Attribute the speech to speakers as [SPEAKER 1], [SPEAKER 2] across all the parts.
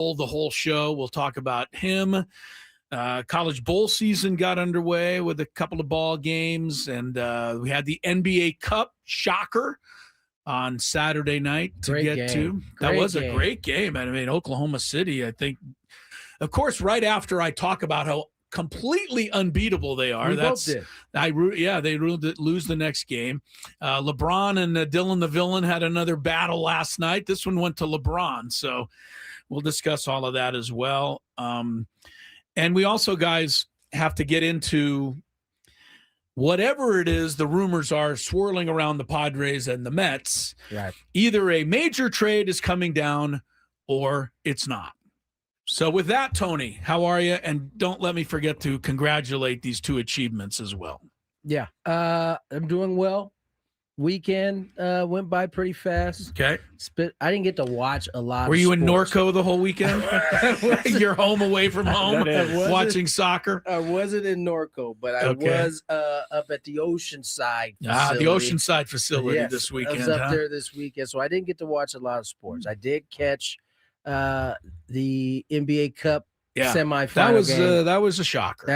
[SPEAKER 1] the whole show. We'll talk about him. College bowl season got underway with a couple of ball games, and we had the NBA Cup shocker on Saturday night to get to. That was a great game. I mean, Oklahoma City, I think, of course, right after I talk about how completely unbeatable they are. They lose the next game. LeBron and Dylan the Villain had another battle last night. This one went to LeBron, so we'll discuss all of that as well. And we also, guys, have to get into whatever it is the rumors are swirling around the Padres and the Mets.
[SPEAKER 2] Right.
[SPEAKER 1] Either a major trade is coming down or it's not. So with that, Tony, how are you? And don't let me forget to congratulate these two achievements as well.
[SPEAKER 2] Yeah, I'm doing well. Weekend went by pretty fast.
[SPEAKER 1] Okay.
[SPEAKER 2] I didn't get to watch a lot.
[SPEAKER 1] Were you in
[SPEAKER 2] sports.
[SPEAKER 1] Norco the whole weekend? You're home away from home watching soccer?
[SPEAKER 2] I wasn't in Norco, but I was up at the Oceanside facility.
[SPEAKER 1] The Oceanside facility this weekend.
[SPEAKER 2] I was up there this weekend, so I didn't get to watch a lot of sports. I did catch the NBA Cup semifinal game.
[SPEAKER 1] That was a shocker.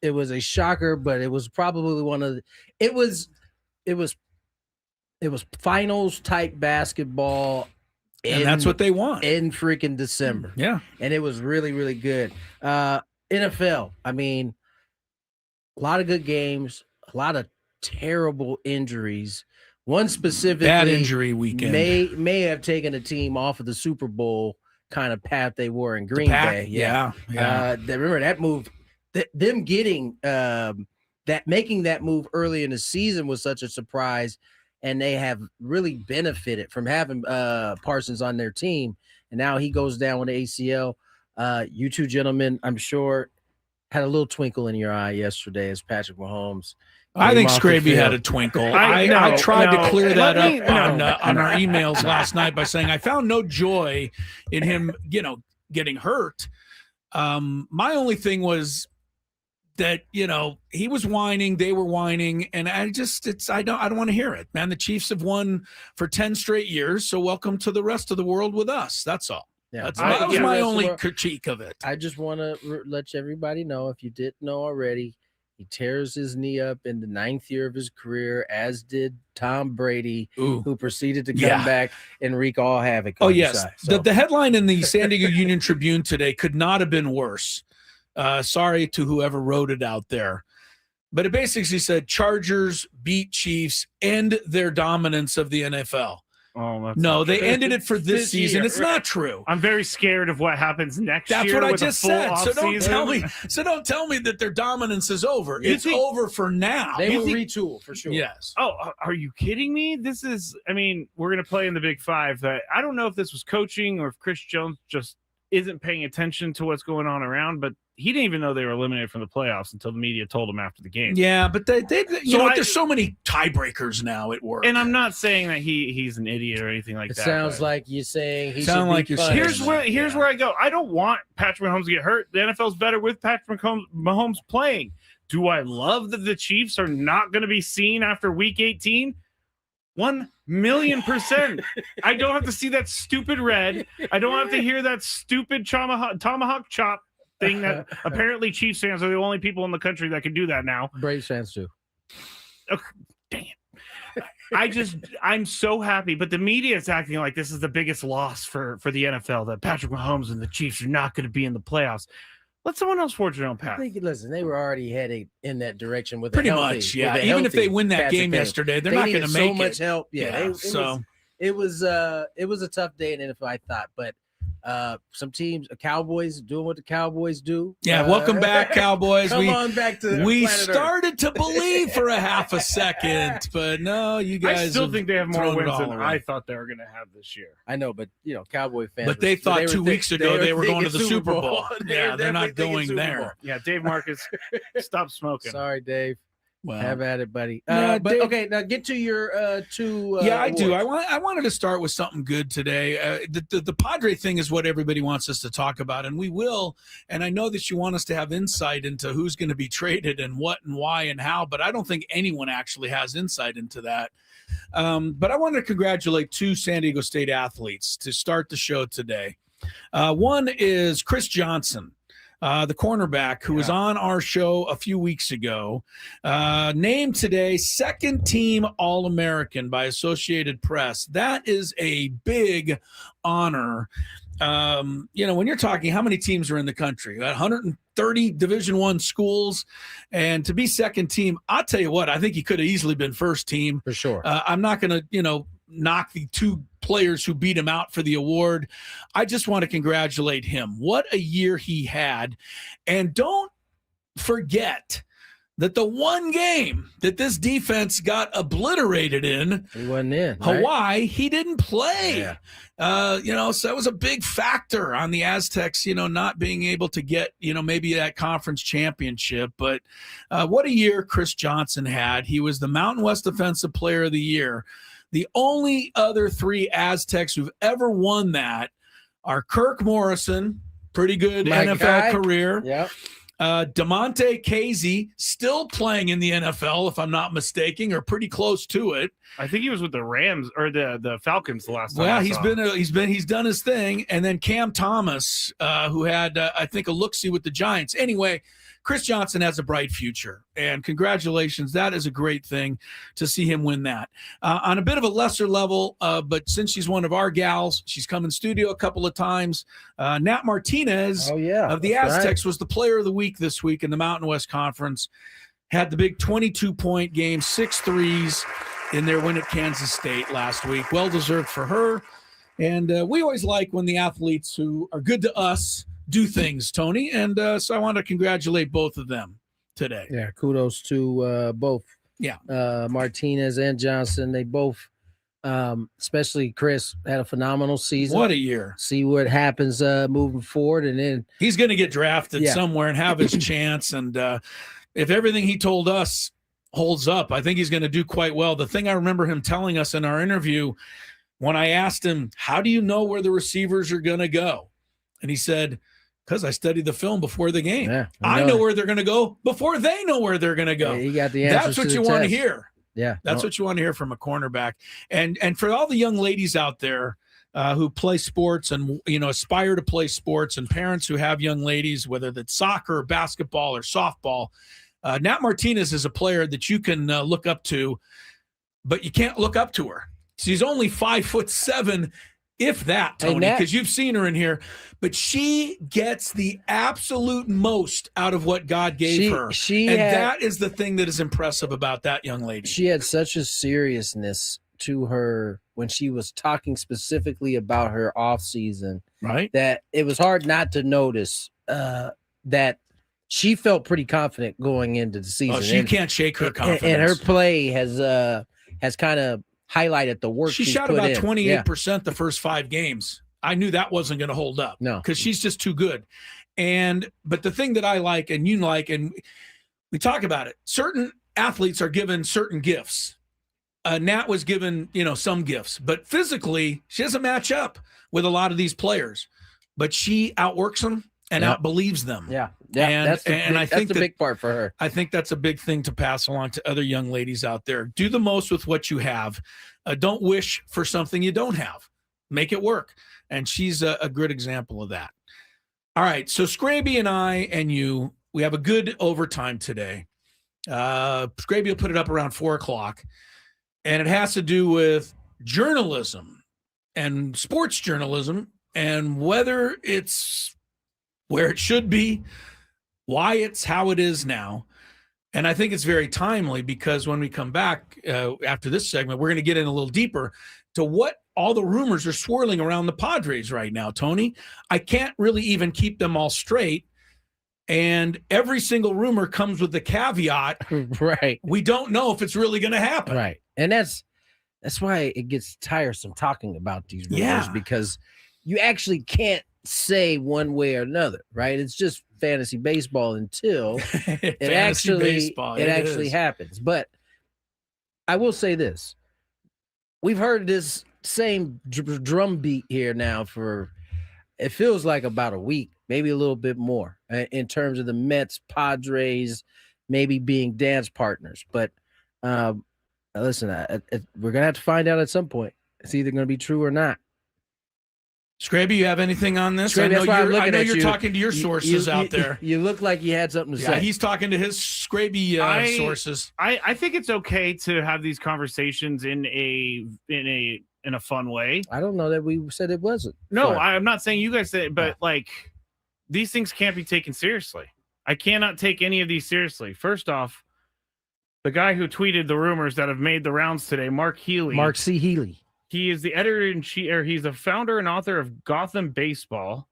[SPEAKER 2] It was a shocker, but it was probably one of the, it was finals type basketball,
[SPEAKER 1] and that's what they want
[SPEAKER 2] in freaking December.
[SPEAKER 1] Yeah,
[SPEAKER 2] and it was really, really good. NFL, I mean, a lot of good games, a lot of terrible injuries. One specifically,
[SPEAKER 1] bad injury weekend
[SPEAKER 2] may have taken a team off of the Super Bowl kind of path they were in Green Bay.
[SPEAKER 1] Yeah.
[SPEAKER 2] Remember that move? Them getting making that move early in the season was such a surprise. And they have really benefited from having Parsons on their team. And now he goes down with the ACL. You two gentlemen, I'm sure, had a little twinkle in your eye yesterday as Patrick Mahomes.
[SPEAKER 1] I think Skraby had a twinkle. I tried to clear that up on our emails last night by saying I found no joy in him, getting hurt. My only thing was that, he was whining, they were whining, and I don't want to hear it, man. The Chiefs have won for 10 straight years, so welcome to the rest of the world with us. That's all.
[SPEAKER 2] Yeah,
[SPEAKER 1] that was my only critique of it.
[SPEAKER 2] I just want to let everybody know, if you didn't know already, he tears his knee up in the 9th year of his career, as did Tom Brady, who proceeded to come back and wreak all havoc.
[SPEAKER 1] Oh, yes. The headline in the San Diego Union Tribune today could not have been worse. Sorry to whoever wrote it out there. But it basically said Chargers beat Chiefs, end their dominance of the NFL.
[SPEAKER 3] Oh,
[SPEAKER 1] no, they ended it for this season. It's not true.
[SPEAKER 3] I'm very scared of what happens next year.
[SPEAKER 1] That's what I just said. So don't tell me that their dominance is over. It's over for now.
[SPEAKER 2] They will retool for sure.
[SPEAKER 1] Yes.
[SPEAKER 3] Oh, are you kidding me? We're going to play in the Big Five. I don't know if this was coaching or if Chris Jones just isn't paying attention to what's going on around, but he didn't even know they were eliminated from the playoffs until the media told him after the game.
[SPEAKER 1] Yeah, but there's so many tiebreakers now at work.
[SPEAKER 3] And I'm not saying that he's an idiot or anything like that.
[SPEAKER 2] It sounds like you're saying he
[SPEAKER 1] sound
[SPEAKER 2] should
[SPEAKER 1] like
[SPEAKER 2] be
[SPEAKER 1] you're
[SPEAKER 2] punished.
[SPEAKER 3] Here's where I go. I don't want Patrick Mahomes to get hurt. The NFL's better with Patrick Mahomes playing. Do I love that the Chiefs are not going to be seen after Week 18? 1,000,000%. I don't have to see that stupid red. I don't have to hear that stupid tomahawk chop thing that apparently Chiefs fans are the only people in the country that can do that now.
[SPEAKER 2] Braves fans too.
[SPEAKER 3] Oh, dang it. I'm so happy, but the media is acting like this is the biggest loss for the NFL, that Patrick Mahomes and the Chiefs are not going to be in the playoffs. Let someone else forge their own path.
[SPEAKER 2] Listen, they were already heading in that direction with
[SPEAKER 1] pretty much, yeah. Even if they win that game yesterday, they're not going to make
[SPEAKER 2] so much help. Yeah, it was a tough day in the NFL, I thought, but some teams, Cowboys, doing what the Cowboys do.
[SPEAKER 1] Yeah, welcome back, Cowboys.
[SPEAKER 2] On back to
[SPEAKER 1] we started to believe for a half a second, but no, you guys.
[SPEAKER 3] I still think they have more wins than I thought they were going to have this year.
[SPEAKER 2] I know, but Cowboy fans.
[SPEAKER 1] But they thought 2 weeks ago they were going to the Super Bowl. Yeah, they're not going there.
[SPEAKER 3] Yeah, Dave Marcus, stop smoking.
[SPEAKER 2] Sorry, Dave.
[SPEAKER 1] Well,
[SPEAKER 2] have at it, buddy.
[SPEAKER 1] Dave,
[SPEAKER 2] okay, now get to your two.
[SPEAKER 1] Yeah, I
[SPEAKER 2] awards.
[SPEAKER 1] do. I wanted to start with something good today. The Padre thing is what everybody wants us to talk about, and we will. And I know that you want us to have insight into who's going to be traded and what and why and how, but I don't think anyone actually has insight into that. But I wanted to congratulate two San Diego State athletes to start the show today. One is Chris Johnson, the cornerback who was on our show a few weeks ago, named today second team All-American by Associated Press. That is a big honor. When you're talking how many teams are in the country, 130 Division I schools, and to be second team, I'll tell you what, I think he could have easily been first team.
[SPEAKER 2] For sure.
[SPEAKER 1] I'm not going to, knock the two players who beat him out for the award. I just want to congratulate him. What a year he had. And don't forget that the one game that this defense got obliterated in,
[SPEAKER 2] he wasn't in
[SPEAKER 1] Hawaii,
[SPEAKER 2] right?
[SPEAKER 1] He didn't play.
[SPEAKER 2] Yeah.
[SPEAKER 1] So that was a big factor on the Aztecs, not being able to get, maybe that conference championship. But what a year Chris Johnson had. He was the Mountain West Defensive Player of the Year. The only other three Aztecs who've ever won that are Kirk Morrison, pretty good NFL career.
[SPEAKER 2] Yep.
[SPEAKER 1] DeMonte Casey, still playing in the NFL, if I'm not mistaken, or pretty close to it.
[SPEAKER 3] I think he was with the Rams or the Falcons the last time.
[SPEAKER 1] Well, he's done his thing, and then Cam Thomas, who had I think a look-see with the Giants. Anyway, Chris Johnson has a bright future, and congratulations. That is a great thing to see him win that. On a bit of a lesser level, but since she's one of our gals, she's come in studio a couple of times. Nat Martinez of the Aztecs was the player of the week this week in the Mountain West Conference. Had the big 22-point game, 6 threes in their win at Kansas State last week. Well-deserved for her. And we always like when the athletes who are good to us do things, Tony. And so I want to congratulate both of them today.
[SPEAKER 2] Yeah, kudos to both.
[SPEAKER 1] Yeah.
[SPEAKER 2] Martinez and Johnson. They both, especially Chris, had a phenomenal season.
[SPEAKER 1] What a year.
[SPEAKER 2] See what happens moving forward. And then
[SPEAKER 1] he's going to get drafted somewhere and have his chance. And if everything he told us holds up, I think he's going to do quite well. The thing I remember him telling us in our interview, when I asked him, how do you know where the receivers are going to go? And he said, because I studied the film before the game.
[SPEAKER 2] Yeah,
[SPEAKER 1] I know where they're going to go before they know where they're going to go.
[SPEAKER 2] Yeah, you got the answers.
[SPEAKER 1] That's what you want to hear.
[SPEAKER 2] Yeah.
[SPEAKER 1] That's what you want to hear from a cornerback. And for all the young ladies out there who play sports and, aspire to play sports, and parents who have young ladies, whether that's soccer or basketball or softball, Nat Martinez is a player that you can look up to, but you can't look up to her. She's only 5'7", if that, Tony, because you've seen her in here. But she gets the absolute most out of what God gave her. That is the thing that is impressive about that young lady.
[SPEAKER 2] She had such a seriousness to her when she was talking specifically about her off season,
[SPEAKER 1] right?
[SPEAKER 2] That it was hard not to notice that she felt pretty confident going into the season.
[SPEAKER 1] Oh, she can't shake her confidence.
[SPEAKER 2] And her play has kind of highlighted the work
[SPEAKER 1] she shot about 28% the first 5 games. I knew that wasn't going to hold up.
[SPEAKER 2] No,
[SPEAKER 1] because she's just too good. But the thing that I like and you like, and we talk about it, certain athletes are given certain gifts. Nat was given, some gifts, but physically she doesn't match up with a lot of these players, but she outworks them and outbelieves them.
[SPEAKER 2] Yeah.
[SPEAKER 1] And I think
[SPEAKER 2] that's the big part for her.
[SPEAKER 1] I think that's a big thing to pass along to other young ladies out there. Do the most with what you have. Don't wish for something you don't have. Make it work. And she's a good example of that. All right. So Skraby and I and you, we have a good overtime today. Skraby will put it up around 4:00. And it has to do with journalism and sports journalism and whether it's where it should be, why it's how it is now. And I think it's very timely because when we come back after this segment, we're going to get in a little deeper to what all the rumors are swirling around the Padres right now, Tony. I can't really even keep them all straight. And every single rumor comes with the caveat,
[SPEAKER 2] right?
[SPEAKER 1] We don't know if it's really going to happen.
[SPEAKER 2] Right. And that's why it gets tiresome talking about these rumors, because you actually can't say one way or another, right? It's just fantasy baseball until it actually happens. But I will say this. We've heard this same drum beat here now for, it feels like about a week, maybe a little bit more in terms of the Mets, Padres, maybe being dance partners. But listen, we're going to have to find out at some point. It's either going to be true or not.
[SPEAKER 1] Skraby, you have anything on this?
[SPEAKER 2] Skraby, that's why I'm looking
[SPEAKER 1] I know
[SPEAKER 2] at
[SPEAKER 1] you're
[SPEAKER 2] you.
[SPEAKER 1] talking to your sources out there.
[SPEAKER 2] You look like you had something to
[SPEAKER 1] Yeah,
[SPEAKER 2] say.
[SPEAKER 1] he's talking to his Skraby sources.
[SPEAKER 3] I think it's okay to have these conversations in a fun way.
[SPEAKER 2] I don't know that we said it wasn't.
[SPEAKER 3] No,
[SPEAKER 2] fun.
[SPEAKER 3] I'm not saying you guys said it, but like these things can't be taken seriously. I cannot take any of these seriously. First off, the guy who tweeted the rumors that have made the rounds today, Mark C. Healy. He is the editor-in-chief, or he's the founder and author of Gotham Baseball.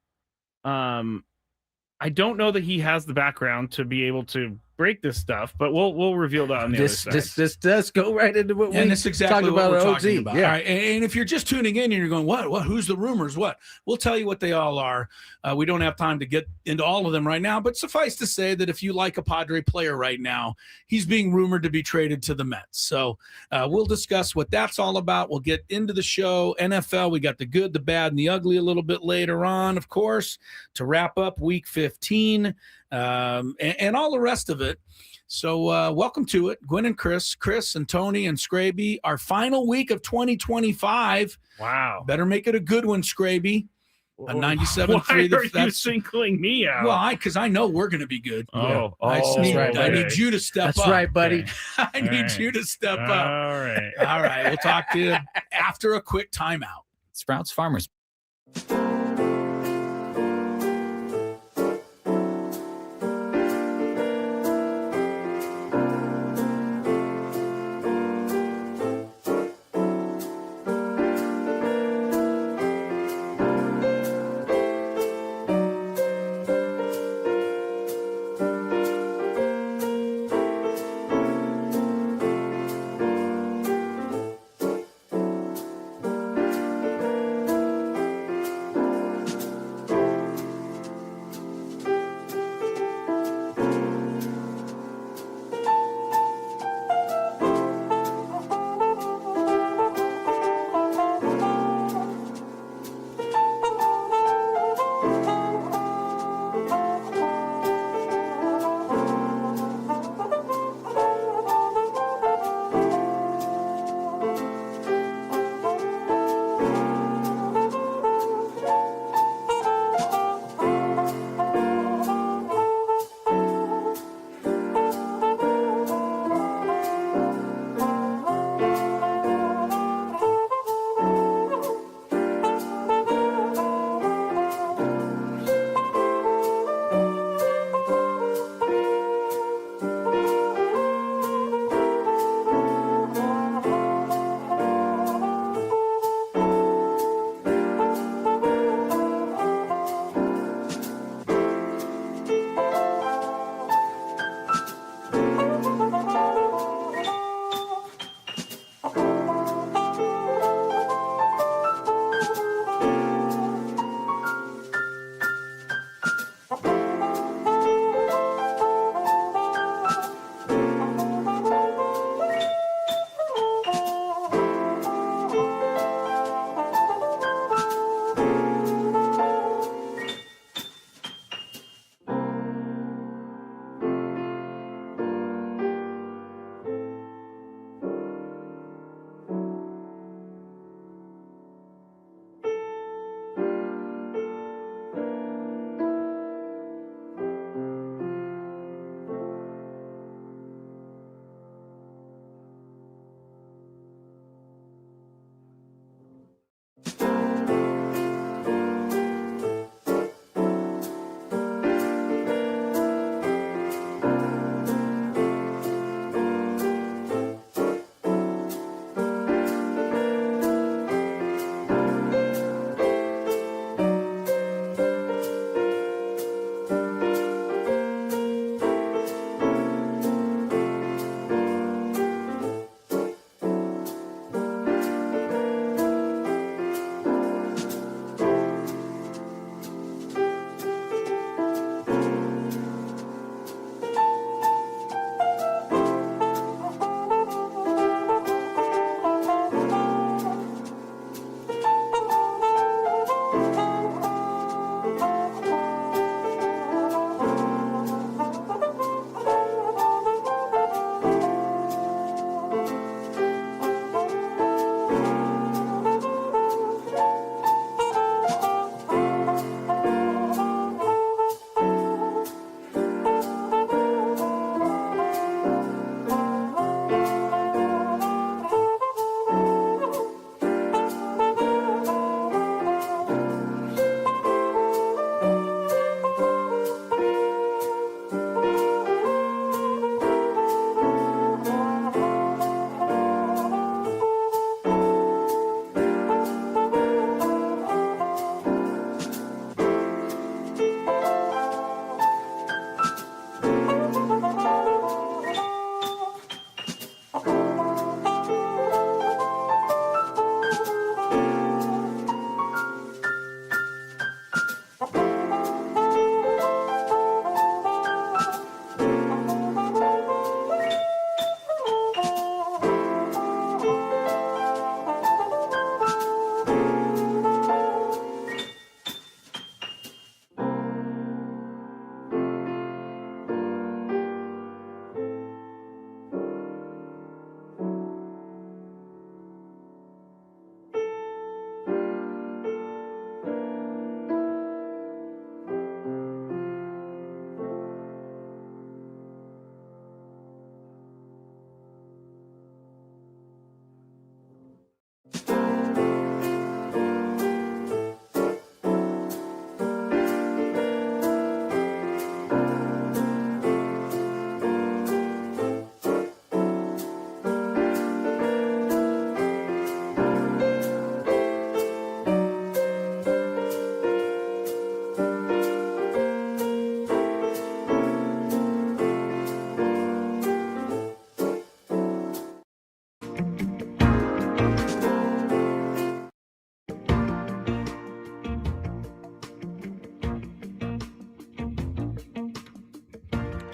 [SPEAKER 3] I don't know that he has the background to be able to break this stuff, but we'll reveal that on the other side.
[SPEAKER 2] This does go right into what
[SPEAKER 1] and that's exactly what we're talking about.
[SPEAKER 2] Yeah.
[SPEAKER 1] All right. And if you're just tuning in and you're going, what? Who's the rumors? What? We'll tell you what they all are. We don't have time to get into all of them right now, but suffice to say that if you like a Padre player right now, he's being rumored to be traded to the Mets. So we'll discuss what that's all about. We'll get into the show. NFL, we got the good, the bad, and the ugly a little bit later on, of course, to wrap up week 15 and all the rest of it. So welcome to it. Gwynn and Chris and Tony and Skraby, our final week of 2025.
[SPEAKER 3] Wow.
[SPEAKER 1] Better make it a good one, Skraby. A 97.3.
[SPEAKER 3] Why are you singling me out?
[SPEAKER 1] Well, because I know we're going to be good.
[SPEAKER 3] I
[SPEAKER 1] need you to step up.
[SPEAKER 2] That's right, buddy.
[SPEAKER 1] Okay. I need you to step up.
[SPEAKER 3] All
[SPEAKER 1] right. We'll talk to you after a quick timeout.
[SPEAKER 4] Sprouts Farmers.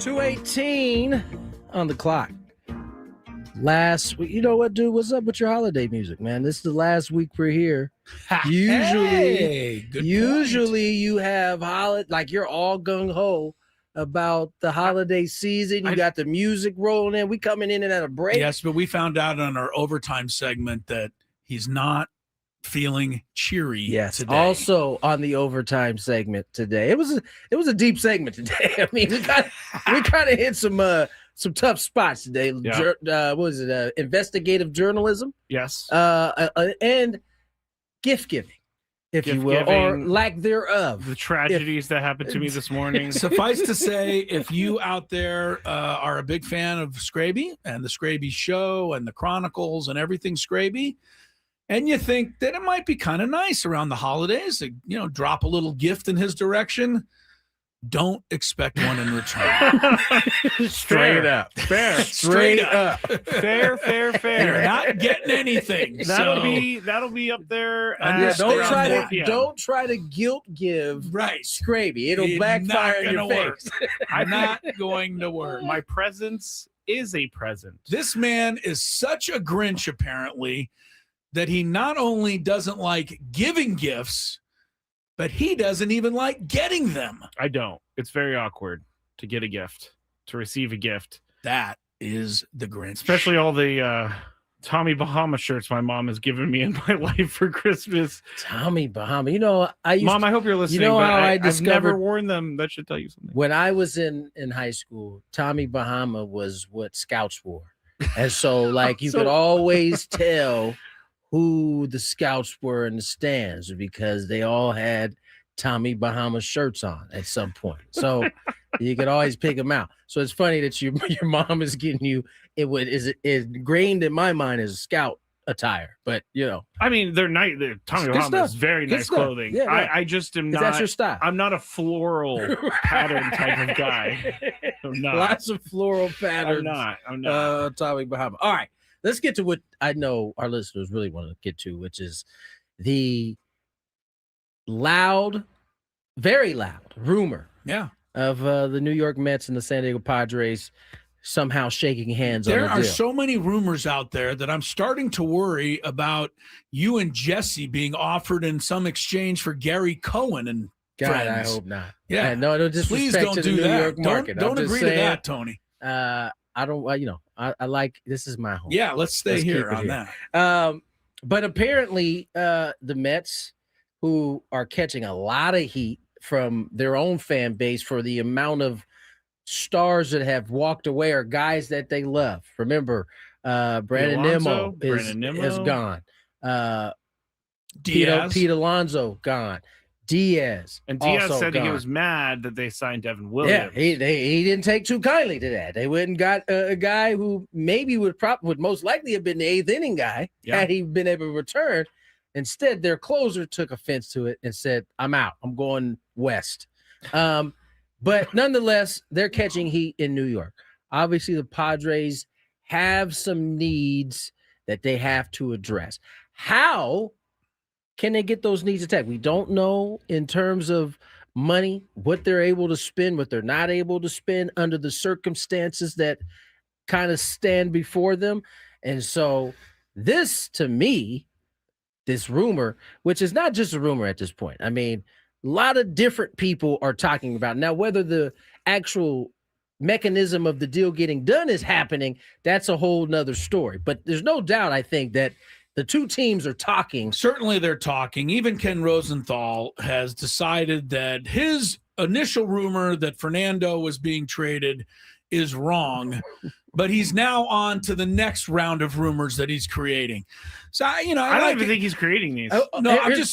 [SPEAKER 2] 2:18 on the clock. Last week, you know what, dude? What's up with your holiday music, man? This is the last week we're here. Usually you have like you're all gung ho about the holiday season. You got the music rolling in. We coming in and at a break.
[SPEAKER 1] Yes, but we found out on our overtime segment that he's not feeling cheery.
[SPEAKER 2] Yes.
[SPEAKER 1] Today.
[SPEAKER 2] Also on the overtime segment today, it was a deep segment today. I mean, we kind of hit some tough spots today.
[SPEAKER 3] Yeah.
[SPEAKER 2] What was it? Investigative journalism.
[SPEAKER 3] Yes.
[SPEAKER 2] And gift giving, if you will, or lack thereof.
[SPEAKER 3] The tragedies that happened to me this morning.
[SPEAKER 1] Suffice to say, if you out there are a big fan of Skraby and the Skraby show and the Chronicles and everything Skraby, and you think that it might be kind of nice around the holidays to, drop a little gift in his direction, don't expect one in return.
[SPEAKER 3] Straight up. Fair.
[SPEAKER 1] Straight up.
[SPEAKER 3] Fair.
[SPEAKER 1] You're not getting anything.
[SPEAKER 3] That'll be up there.
[SPEAKER 2] Don't try to guilt give Skraby. It'll backfire in your face.
[SPEAKER 1] I'm not going to work.
[SPEAKER 3] My presence is a present.
[SPEAKER 1] This man is such a Grinch, apparently, that he not only doesn't like giving gifts, but he doesn't even like getting them.
[SPEAKER 3] I don't. It's very awkward to get a gift, to receive a gift.
[SPEAKER 1] That is the Grinch.
[SPEAKER 3] Especially all the Tommy Bahama shirts my mom has given me in my life for Christmas.
[SPEAKER 2] Tommy Bahama.
[SPEAKER 3] Mom, I hope you're listening.
[SPEAKER 2] How
[SPEAKER 3] I've never worn them. That should tell you something.
[SPEAKER 2] When I was in high school, Tommy Bahama was what Scouts wore. And so, you could always tell who the Scouts were in the stands because they all had Tommy Bahama shirts on at some point. So you could always pick them out. So it's funny that your mom is getting you is ingrained in my mind as a Scout attire, but
[SPEAKER 3] I mean, they're nice. Tommy Bahama is very nice clothing.
[SPEAKER 2] Yeah, right.
[SPEAKER 3] I just am not.
[SPEAKER 2] That's your style.
[SPEAKER 3] I'm not a floral pattern type of guy. I'm not.
[SPEAKER 2] Lots of floral patterns.
[SPEAKER 3] I'm not.
[SPEAKER 2] Tommy Bahama. All right. Let's get to what I know our listeners really want to get to, which is the very loud rumor of the New York Mets and the San Diego Padres somehow shaking hands on a deal.
[SPEAKER 1] There are so many rumors out there that I'm starting to worry about you and Jesse being offered in some exchange for Gary Cohen and
[SPEAKER 2] God,
[SPEAKER 1] friends.
[SPEAKER 2] I hope not.
[SPEAKER 1] Yeah,
[SPEAKER 2] no disrespect
[SPEAKER 1] please don't
[SPEAKER 2] to
[SPEAKER 1] do
[SPEAKER 2] the New
[SPEAKER 1] that.
[SPEAKER 2] York market.
[SPEAKER 1] Don't agree to that, Tony.
[SPEAKER 2] I don't. I like this is my home.
[SPEAKER 1] Yeah, let's stay here on that.
[SPEAKER 2] But apparently, the Mets, who are catching a lot of heat from their own fan base for the amount of stars that have walked away, are guys that they love. Remember, Brandon Nimmo is gone. Pete Alonso gone. Diaz.
[SPEAKER 3] And Diaz said
[SPEAKER 2] gone.
[SPEAKER 3] He was mad that they signed Devin Williams.
[SPEAKER 2] Yeah, he didn't take too kindly to that. They went and got a guy who maybe would most likely have been the eighth inning guy had he been able to return. Instead, their closer took offense to it and said, "I'm out. I'm going west." But nonetheless, they're catching heat in New York. Obviously, the Padres have some needs that they have to address. How can they get those needs attacked? We don't know in terms of money, what they're able to spend, what they're not able to spend under the circumstances that kind of stand before them. And so this, to me, this rumor, which is not just a rumor at this point. I mean, a lot of different people are talking about now, whether the actual mechanism of the deal getting done is happening, that's a whole nother story. But there's no doubt, I think, that the two teams are talking.
[SPEAKER 1] Certainly they're talking. Even Ken Rosenthal has decided that his initial rumor that Fernando was being traded is wrong, but he's now on to the next round of rumors that he's creating. So, I
[SPEAKER 3] don't even think he's creating these.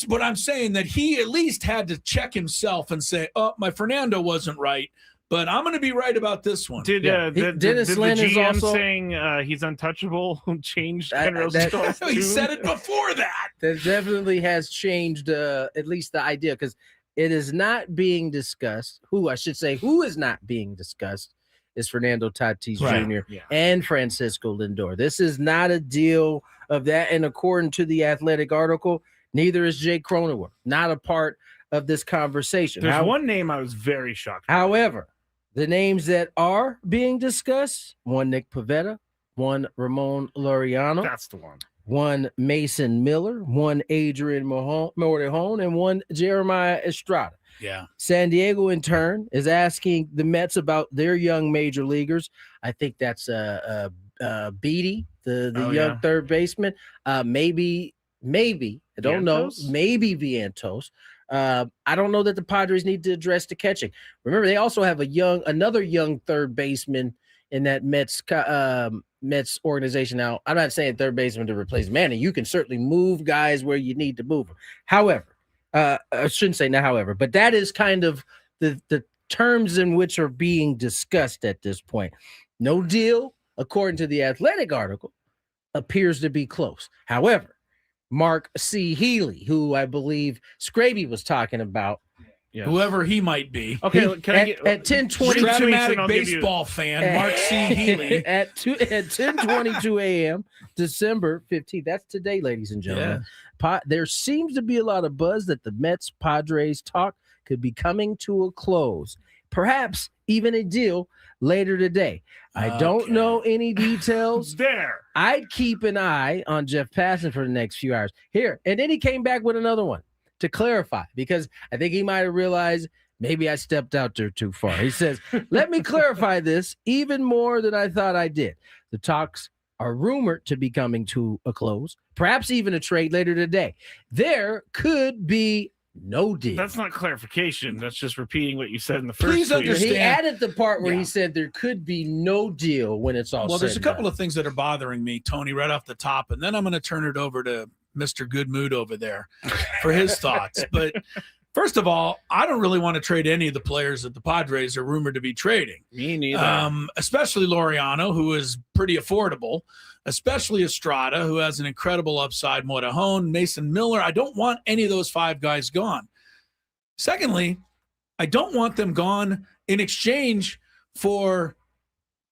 [SPEAKER 1] But I'm saying that he at least had to check himself and say, oh, my Fernando wasn't right, but I'm going to be right about this one.
[SPEAKER 3] Did
[SPEAKER 2] Dennis Lynn
[SPEAKER 3] the GM
[SPEAKER 2] is also
[SPEAKER 3] saying he's untouchable changed Ken Rosenthal's
[SPEAKER 1] He said it before that.
[SPEAKER 2] That definitely has changed at least the idea, because it is not being discussed. Who is not being discussed is Fernando Tatis Jr. And Francisco Lindor. This is not a deal of that. And according to the Athletic article, neither is Jake Cronenworth, not a part of this conversation.
[SPEAKER 3] There's one name I was very shocked by.
[SPEAKER 2] However, The names that are being discussed: one Nick Pivetta, one Ramon Laureano,
[SPEAKER 3] That's the one.
[SPEAKER 2] one Mason Miller, one Adrian Morejon, and one Jeremiah Estrada.
[SPEAKER 1] Yeah.
[SPEAKER 2] San Diego, in turn, is asking the Mets about their young major leaguers. I think that's Beatty, the young third baseman. Maybe I don't know. Maybe Vientos. I don't know that the Padres need to address the catching. Remember, they also have another young third baseman in that Mets organization. Now, I'm not saying third baseman to replace Manny. You can certainly move guys where you need to move them. However, I shouldn't say now, however, but that is kind of the terms in which are being discussed at this point. No deal, according to the Athletic article, appears to be close. However, Mark C. Healy, who I believe Skraby was talking about,
[SPEAKER 1] whoever he might be.
[SPEAKER 3] Okay, can I get
[SPEAKER 2] at 10:20?
[SPEAKER 1] Dramatic baseball fan, Mark C. Healy.
[SPEAKER 2] at 10:22 a.m., December 15th. That's today, ladies and gentlemen. There seems to be a lot of buzz that the Mets Padres talk could be coming to a close, perhaps even a deal later today. I don't know any details.
[SPEAKER 3] There.
[SPEAKER 2] I'd keep an eye on Jeff Passan for the next few hours. Here, and then he came back with another one to clarify, because I think he might have realized maybe I stepped out there too far. He says, let me clarify this even more than I thought I did. The talks are rumored to be coming to a close, perhaps even a trade later today. There could be no deal.
[SPEAKER 3] That's not clarification. That's just repeating what you said in the first.
[SPEAKER 1] Please understand.
[SPEAKER 2] He added the part where he said there could be no deal when it's all said.
[SPEAKER 1] There's a couple of things that are bothering me, Tony, right off the top, and then I'm going to turn it over to Mr. Good Mood over there for his thoughts. But first of all, I don't really want to trade any of the players that the Padres are rumored to be trading.
[SPEAKER 3] Me neither.
[SPEAKER 1] Especially Laureano, who is pretty affordable, especially Estrada, who has an incredible upside, Morejon, Mason Miller. I don't want any of those five guys gone. Secondly, I don't want them gone in exchange for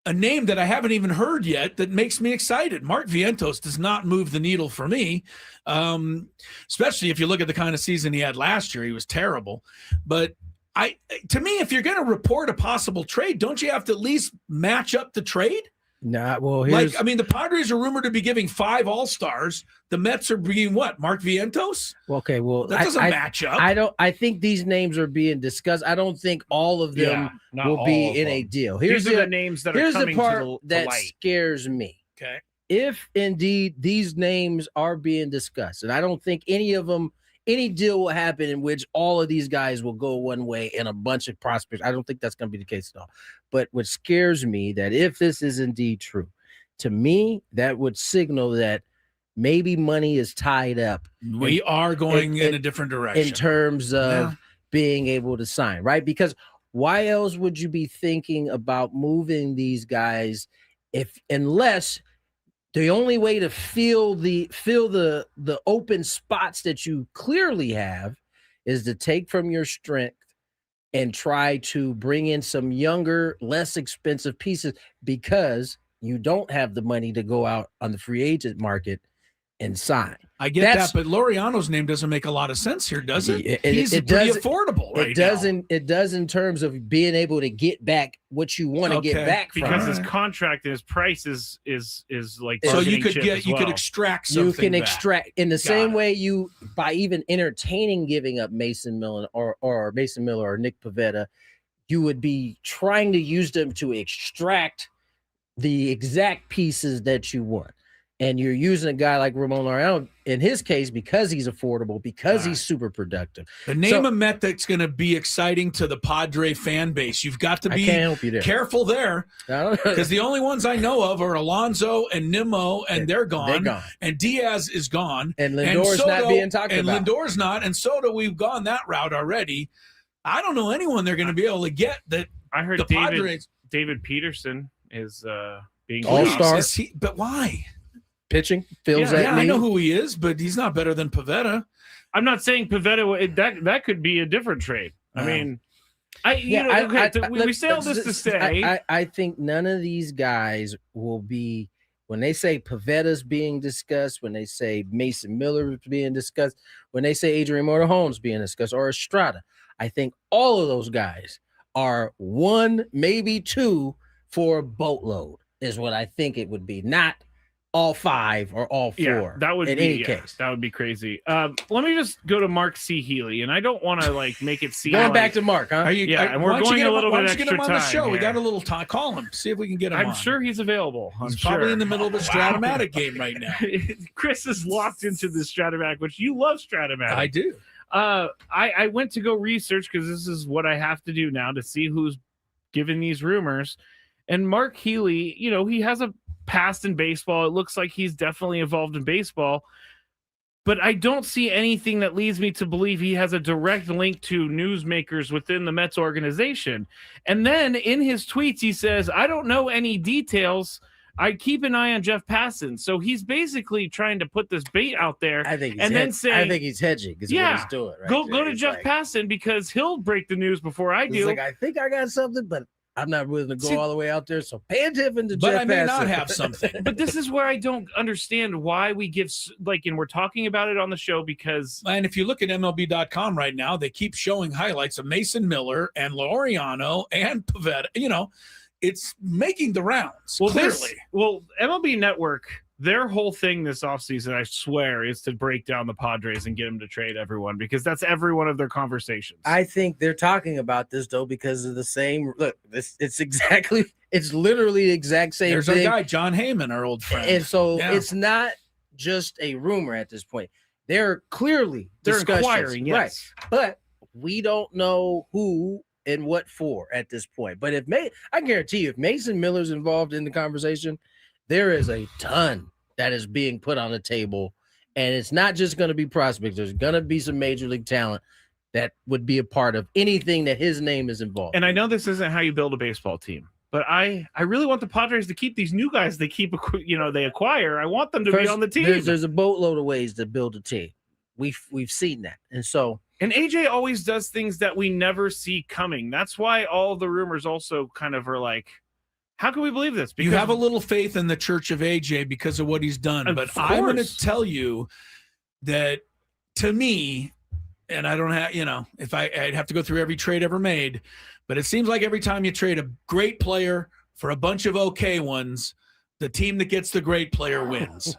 [SPEAKER 1] a name that I haven't even heard yet that makes me excited. Mark Vientos does not move the needle for me, especially if you look at the kind of season he had last year. He was terrible. But to me, if you're going to report a possible trade, don't you have to at least match up the trade?
[SPEAKER 2] Nah, well,
[SPEAKER 1] the Padres are rumored to be giving 5 All-Stars. The Mets are being what? Mark Vientos?
[SPEAKER 2] Okay, well,
[SPEAKER 1] that doesn't match up.
[SPEAKER 2] I think these names are being discussed. I don't think all of them will be in a deal. Here's
[SPEAKER 3] the names that are coming
[SPEAKER 2] the part
[SPEAKER 3] to
[SPEAKER 2] that
[SPEAKER 3] light.
[SPEAKER 2] scares me.
[SPEAKER 1] Okay.
[SPEAKER 2] If indeed these names are being discussed, and I don't think any deal will happen in which all of these guys will go one way and a bunch of prospects. I don't think that's going to be the case at all. But what scares me, that if this is indeed true, to me, that would signal that maybe money is tied up.
[SPEAKER 1] We are going in a different direction
[SPEAKER 2] in terms of being able to sign, right? Because why else would you be thinking about moving these guys unless the only way to fill the open spots that you clearly have is to take from your strength and try to bring in some younger, less expensive pieces, because you don't have the money to go out on the free agent market and sign.
[SPEAKER 1] I get that, but Laureano's name doesn't make a lot of sense here, does it? He's pretty affordable right now.
[SPEAKER 2] It does in terms of being able to get back what you want to get back from.
[SPEAKER 3] Because his contract and his price is like
[SPEAKER 1] so you could extract something.
[SPEAKER 2] You can extract in the same way you, by even entertaining giving up Mason Miller or Nick Pivetta, you would be trying to use them to extract the exact pieces that you want. And you're using a guy like Ramon Laureano, in his case, because he's affordable, because he's super productive.
[SPEAKER 1] The name of Met that's going to be exciting to the Padre fan base. You've got to be careful there, because the only ones I know of are Alonso and Nimmo, and they're gone. And Diaz is gone.
[SPEAKER 2] And Lindor's not being talked about.
[SPEAKER 1] And Lindor's not. And Soto, we've gone that route already. I don't know anyone they're going to be able to get that.
[SPEAKER 3] I heard David Peterson is being
[SPEAKER 2] all-star.
[SPEAKER 1] But why?
[SPEAKER 2] Pitching fills that need.
[SPEAKER 1] I know who he is, but he's not better than Pivetta.
[SPEAKER 3] I'm not saying Pivetta that could be a different trade. I mean, we say all this to say
[SPEAKER 2] I think none of these guys will be, when they say Pivetta's being discussed, when they say Mason Miller is being discussed, when they say Adrian Morejon's being discussed, or Estrada, I think all of those guys are 1, maybe 2 for a boatload is what I think it would be. Not all 5 or all 4.
[SPEAKER 3] Yeah, that would
[SPEAKER 2] in
[SPEAKER 3] be
[SPEAKER 2] any case.
[SPEAKER 3] That would be crazy. Let me just go to Mark C. Healy, and I don't want to like make it seem
[SPEAKER 2] Going
[SPEAKER 3] like,
[SPEAKER 2] back to Mark, huh?
[SPEAKER 3] and we're going a little bit extra
[SPEAKER 1] get him on the
[SPEAKER 3] time
[SPEAKER 1] show. We
[SPEAKER 3] here.
[SPEAKER 1] got a little time. Call him. See if we can get him.
[SPEAKER 3] I'm
[SPEAKER 1] on.
[SPEAKER 3] sure he's available.
[SPEAKER 1] He's probably in the middle of a Stratomatic game right now.
[SPEAKER 3] Chris is locked into the Stratomatic, which you love Stratomatic.
[SPEAKER 1] I do.
[SPEAKER 3] I went to go research because this is what I have to do now to see who's giving these rumors. And Mark Healy, he has a past in baseball. It looks like he's definitely involved in baseball, but I don't see anything that leads me to believe he has a direct link to newsmakers within the Mets organization. And then in his tweets, he says, I don't know any details. I keep an eye on Jeff Passan. So he's basically trying to put this bait out there.
[SPEAKER 2] I think he's
[SPEAKER 3] and then say,
[SPEAKER 2] I think he's hedging. Is what he's doing. Right
[SPEAKER 3] go
[SPEAKER 2] there.
[SPEAKER 3] to
[SPEAKER 2] He's
[SPEAKER 3] Jeff Passan because he'll break the news before I
[SPEAKER 2] He's
[SPEAKER 3] do.
[SPEAKER 2] like, I think I got something, but I'm not willing to go all the way out there. So pay attention to Jeff Passan.
[SPEAKER 1] But I may not have something.
[SPEAKER 3] But this is where I don't understand why we give and we're talking about it on the show because.
[SPEAKER 1] And if you look at MLB.com right now, they keep showing highlights of Mason Miller and Laureano and Pavetta. It's making the rounds.
[SPEAKER 3] Well,
[SPEAKER 1] clearly.
[SPEAKER 3] MLB Network, their whole thing this offseason, I swear, is to break down the Padres and get them to trade everyone because that's every one of their conversations.
[SPEAKER 2] I think they're talking about this though because of the same look. It's literally the exact same
[SPEAKER 1] There's
[SPEAKER 2] thing.
[SPEAKER 1] our guy John Heyman, our old friend,
[SPEAKER 2] and so it's not just a rumor at this point. They're clearly
[SPEAKER 3] inquiring, yes,
[SPEAKER 2] right? But we don't know who and what for at this point. But I guarantee you, if Mason Miller's involved in the conversation, there is a ton that is being put on the table, and it's not just going to be prospects. There's going to be some major league talent that would be a part of anything that his name is involved.
[SPEAKER 3] And I know this isn't how you build a baseball team, but I really want the Padres to keep these new guys they acquire. I want them to be on the team.
[SPEAKER 2] There's a boatload of ways to build a team. We've seen that, and
[SPEAKER 3] AJ always does things that we never see coming. That's why all the rumors also kind of are like, how can we believe this?
[SPEAKER 1] Because you have a little faith in the Church of AJ because of what he's done. But I'm going to tell you that to me, and I don't have, if I'd have to go through every trade ever made, but it seems like every time you trade a great player for a bunch of okay ones, the team that gets the great player wins.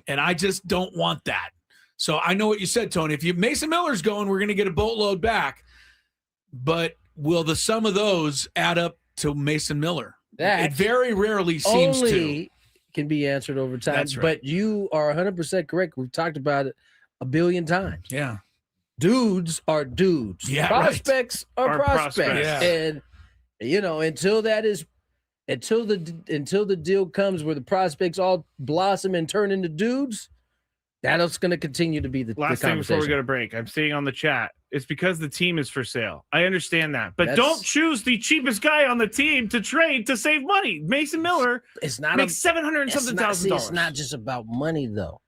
[SPEAKER 1] And I just don't want that. So I know what you said, Tony. If Mason Miller's going, we're going to get a boatload back. But will the sum of those add up to Mason Miller? It very rarely seems to.
[SPEAKER 2] Can be answered over time.
[SPEAKER 1] That's right.
[SPEAKER 2] But you are 100% correct. We've talked about it a billion times.
[SPEAKER 1] Yeah.
[SPEAKER 2] Dudes are dudes.
[SPEAKER 1] Yeah,
[SPEAKER 2] prospects are prospects.
[SPEAKER 1] Yeah.
[SPEAKER 2] And until the deal comes where the prospects all blossom and turn into dudes, that's going to continue to be the
[SPEAKER 3] last thing before we go to break. I'm seeing on the chat, it's because the team is for sale. I understand that, but don't choose the cheapest guy on the team to trade to save money. Mason Miller makes $700,000 and something thousand.
[SPEAKER 2] It's not just about money though.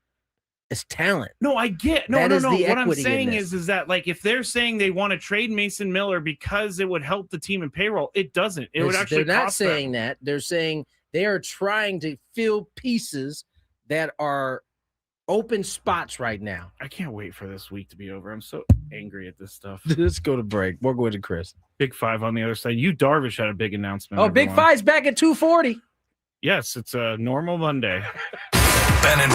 [SPEAKER 2] It's talent.
[SPEAKER 3] No, I get no. What I'm saying is that like if they're saying they want to trade Mason Miller because it would help the team in payroll, it doesn't. It would actually.
[SPEAKER 2] They're not
[SPEAKER 3] cost
[SPEAKER 2] saying
[SPEAKER 3] them.
[SPEAKER 2] that. They're saying they are trying to fill pieces that are open spots right now.
[SPEAKER 3] I can't wait for this week to be over. I'm so angry at this stuff.
[SPEAKER 2] Let's go to break. We're going to Chris.
[SPEAKER 3] Big Five on the other side. Darvish had a big announcement.
[SPEAKER 2] Oh, Big Five's back at 240.
[SPEAKER 3] Yes, it's a normal Monday.
[SPEAKER 4] Ben and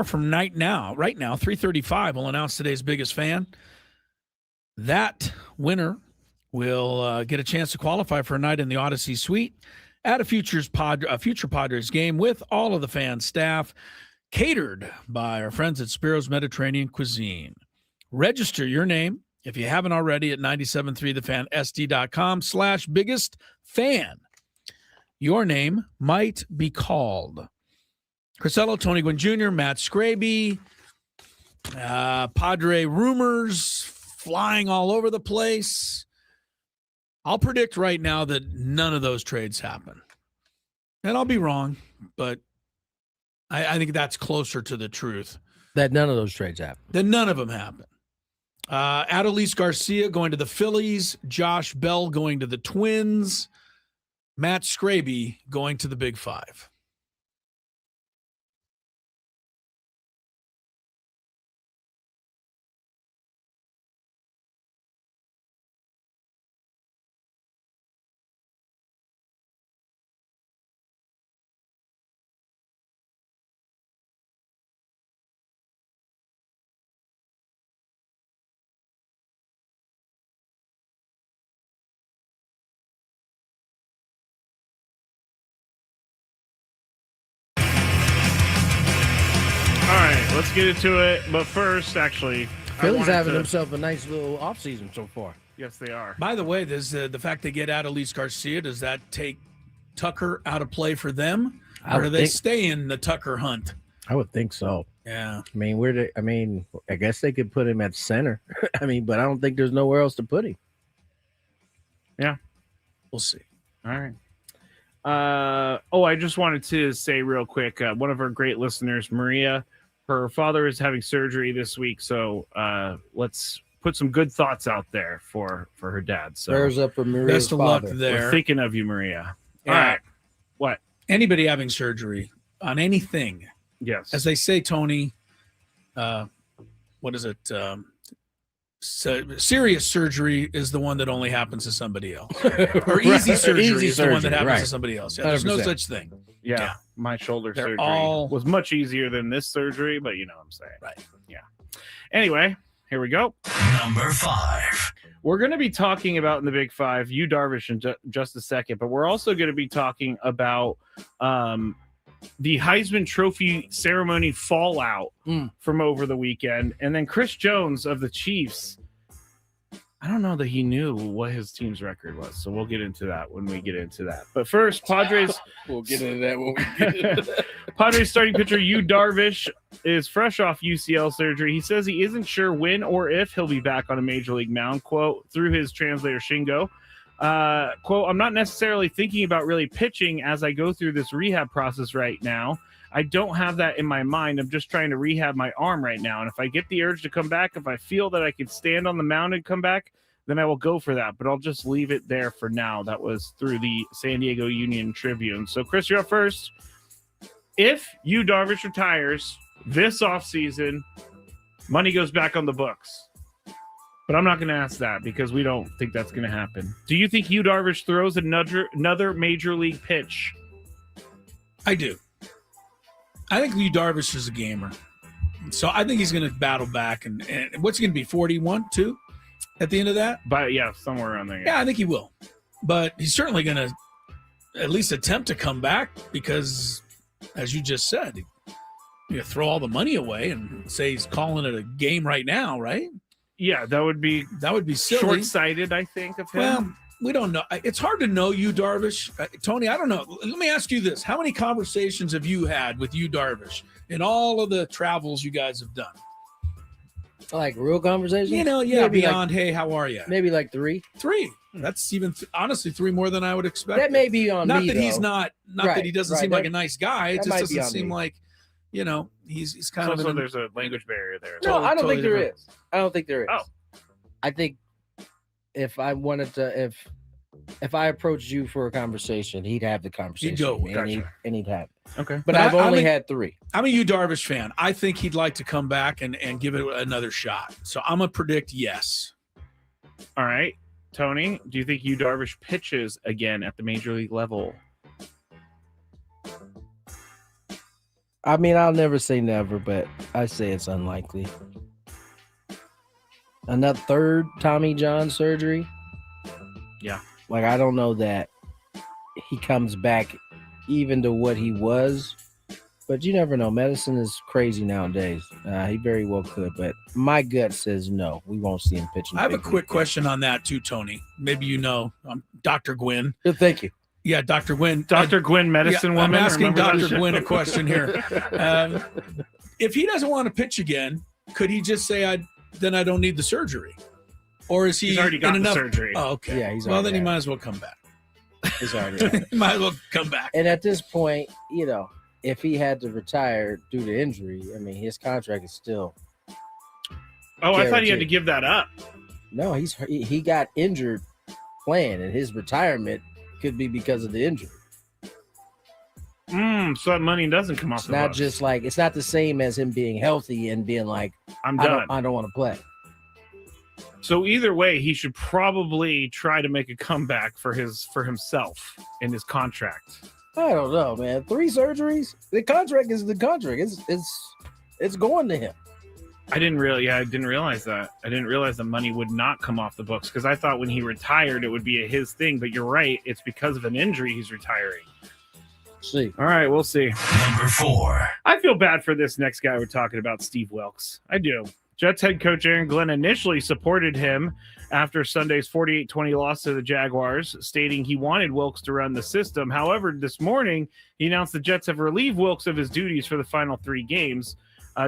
[SPEAKER 1] from right now, 3:35, we'll announce today's biggest fan. That winner will get a chance to qualify for a night in the Odyssey Suite at a future Padres game with all of the fan staff, catered by our friends at Spiro's Mediterranean Cuisine. Register your name, if you haven't already, at 973thefansd.com/biggest fan. Your name might be called. Crisello, Tony Gwynn Jr., Matt Skraby, Padre rumors flying all over the place. I'll predict right now that none of those trades happen. And I'll be wrong, but I think that's closer to the truth.
[SPEAKER 2] That none of those trades happen.
[SPEAKER 1] That none of them happen. Adolis Garcia going to the Phillies, Josh Bell going to the Twins, Matt Skraby going to the Big Five.
[SPEAKER 3] Let's get into it. But first, actually,
[SPEAKER 2] Philly's having himself a nice little offseason so far.
[SPEAKER 3] Yes, they are.
[SPEAKER 1] By the way, there's the fact they get Adolis Garcia. Does that take Tucker out of play for them, or do they stay in the Tucker hunt?
[SPEAKER 2] I would think so.
[SPEAKER 1] Yeah.
[SPEAKER 2] I mean, I guess they could put him at center. But I don't think there's nowhere else to put him.
[SPEAKER 3] Yeah.
[SPEAKER 1] We'll see.
[SPEAKER 3] All right. I just wanted to say real quick, one of our great listeners, Maria, her father is having surgery this week, so let's put some good thoughts out there for her dad. So
[SPEAKER 2] prayers up for Maria's
[SPEAKER 1] best of luck there.
[SPEAKER 3] We're thinking of you, Maria.
[SPEAKER 1] Yeah.
[SPEAKER 3] All right. What?
[SPEAKER 1] Anybody having surgery on anything,
[SPEAKER 3] yes,
[SPEAKER 1] as they say, Tony, what is it? Serious surgery is the one that only happens to somebody else. Or easy surgery is the one that happens to somebody else. Yeah, there's no
[SPEAKER 2] 100%.
[SPEAKER 1] such thing.
[SPEAKER 3] Yeah. My shoulder
[SPEAKER 1] They're
[SPEAKER 3] surgery
[SPEAKER 1] all-
[SPEAKER 3] was much easier than this surgery, but you know what I'm saying.
[SPEAKER 1] Right.
[SPEAKER 3] Yeah. Anyway, here we go.
[SPEAKER 4] Number 5.
[SPEAKER 3] We're going to be talking about in the Big Five, Yu Darvish in just a second, but we're also going to be talking about the Heisman Trophy ceremony fallout from over the weekend. And then Chris Jones of the Chiefs, I don't know that he knew what his team's record was, so we'll get into that when we get into that. But first, Padres.
[SPEAKER 2] We'll get into that when we get into that.
[SPEAKER 3] Padres starting pitcher Yu Darvish is fresh off UCL surgery. He says he isn't sure when or if he'll be back on a major league mound, quote, through his translator Shingo. Quote, I'm not necessarily thinking about really pitching as I go through this rehab process right now. I don't have that in my mind. I'm just trying to rehab my arm right now. And if I get the urge to come back, if I feel that I could stand on the mound and come back, then I will go for that. But I'll just leave it there for now. That was through the San Diego Union Tribune. So, Chris, you're up first. If Yu Darvish retires this offseason, money goes back on the books. But I'm not going to ask that because we don't think that's going to happen. Do you think Yu Darvish throws another major league pitch?
[SPEAKER 1] I do. I think Yu Darvish is a gamer. So I think he's going to battle back. And what's he going to be, 41, 2 at the end of that?
[SPEAKER 3] But yeah, somewhere around there.
[SPEAKER 1] Yeah, I think he will. But he's certainly going to at least attempt to come back because, as you just said, you throw all the money away and say he's calling it a game right now, right?
[SPEAKER 3] Yeah, that would be
[SPEAKER 1] silly.
[SPEAKER 3] Short-sighted, I think, of him.
[SPEAKER 1] Well, we don't know. It's hard to know Yu Darvish. Tony, I don't know. Let me ask you this. How many conversations have you had with Yu Darvish in all of the travels you guys have done?
[SPEAKER 2] Like real conversations?
[SPEAKER 1] Maybe beyond, hey, how are you?
[SPEAKER 2] Maybe like 3.
[SPEAKER 1] 3. That's even, honestly, 3 more than I would expect.
[SPEAKER 2] That may be on
[SPEAKER 1] not
[SPEAKER 2] me,
[SPEAKER 1] that
[SPEAKER 2] though.
[SPEAKER 1] He's not that he doesn't seem like a nice guy. It
[SPEAKER 2] that
[SPEAKER 1] just
[SPEAKER 2] might be
[SPEAKER 1] doesn't
[SPEAKER 2] on
[SPEAKER 1] seem
[SPEAKER 2] me.
[SPEAKER 1] like, he's kind of.
[SPEAKER 3] So there's a language barrier there.
[SPEAKER 2] No, I don't
[SPEAKER 1] Totally
[SPEAKER 2] think there
[SPEAKER 1] different.
[SPEAKER 2] is. I don't think there is.
[SPEAKER 3] Oh.
[SPEAKER 2] I think if I wanted to, if I approached you for a conversation, he'd have the conversation.
[SPEAKER 1] He'd go,
[SPEAKER 2] with me,
[SPEAKER 3] gotcha.
[SPEAKER 2] and he'd have it.
[SPEAKER 3] Okay.
[SPEAKER 2] But
[SPEAKER 1] But
[SPEAKER 2] I've only had 3.
[SPEAKER 1] I'm a Yu Darvish fan. I think he'd like to come back and give it another shot. So I'm going to predict yes.
[SPEAKER 3] All right. Tony, do you think Yu Darvish pitches again at the major league level?
[SPEAKER 2] I mean, I'll never say never, but I say it's unlikely. Another third Tommy John surgery?
[SPEAKER 3] Yeah.
[SPEAKER 2] Like, I don't know that he comes back even to what he was, but you never know. Medicine is crazy nowadays. He very well could, but my gut says no. We won't see him pitching.
[SPEAKER 1] I have a quick question on that too, Tony. Maybe you know, Dr. Gwynn.
[SPEAKER 2] Thank you.
[SPEAKER 1] Yeah, Dr. Gwynn.
[SPEAKER 3] Dr. Gwynn, medicine woman.
[SPEAKER 1] I'm asking
[SPEAKER 3] remember
[SPEAKER 1] Dr.
[SPEAKER 3] that?
[SPEAKER 1] Gwynn a question here. If he doesn't want to pitch again, could he just say, then I don't need the surgery? Or is he
[SPEAKER 3] He's already got
[SPEAKER 1] in
[SPEAKER 3] the
[SPEAKER 1] enough?
[SPEAKER 3] surgery.
[SPEAKER 1] Oh, okay.
[SPEAKER 2] Yeah, he's
[SPEAKER 1] well,
[SPEAKER 2] already
[SPEAKER 1] then he
[SPEAKER 2] had
[SPEAKER 1] might
[SPEAKER 2] it.
[SPEAKER 1] as well come back.
[SPEAKER 2] He's already
[SPEAKER 1] He might as well come back.
[SPEAKER 2] And at this point, you know, if he had to retire due to injury, I mean, his contract is still.
[SPEAKER 3] Oh, I thought he had to
[SPEAKER 2] guaranteed.
[SPEAKER 3] give that up.
[SPEAKER 2] No, he got injured playing, and his retirement could be because of the injury.
[SPEAKER 3] So that money doesn't come off
[SPEAKER 2] It's
[SPEAKER 3] the
[SPEAKER 2] not
[SPEAKER 3] books.
[SPEAKER 2] just like it's not the same as him being healthy and being like,
[SPEAKER 3] I'm
[SPEAKER 2] I
[SPEAKER 3] done.
[SPEAKER 2] don't want to play.
[SPEAKER 3] So either way, he should probably try to make a comeback for himself in his contract.
[SPEAKER 2] I don't know, man. 3 surgeries. The contract is the contract. It's going to him.
[SPEAKER 3] I didn't realize that. I didn't realize the money would not come off the books because I thought when he retired it would be his thing. But you're right; it's because of an injury he's retiring.
[SPEAKER 2] See,
[SPEAKER 3] All right, we'll see.
[SPEAKER 4] Number 4.
[SPEAKER 3] I feel bad for this next guy we're talking about, Steve Wilkes. I do. Jets head coach Aaron Glenn initially supported him after Sunday's 48-20 loss to the Jaguars, stating he wanted Wilkes to run the system. However, this morning, he announced the Jets have relieved Wilkes of his duties for the final 3 games.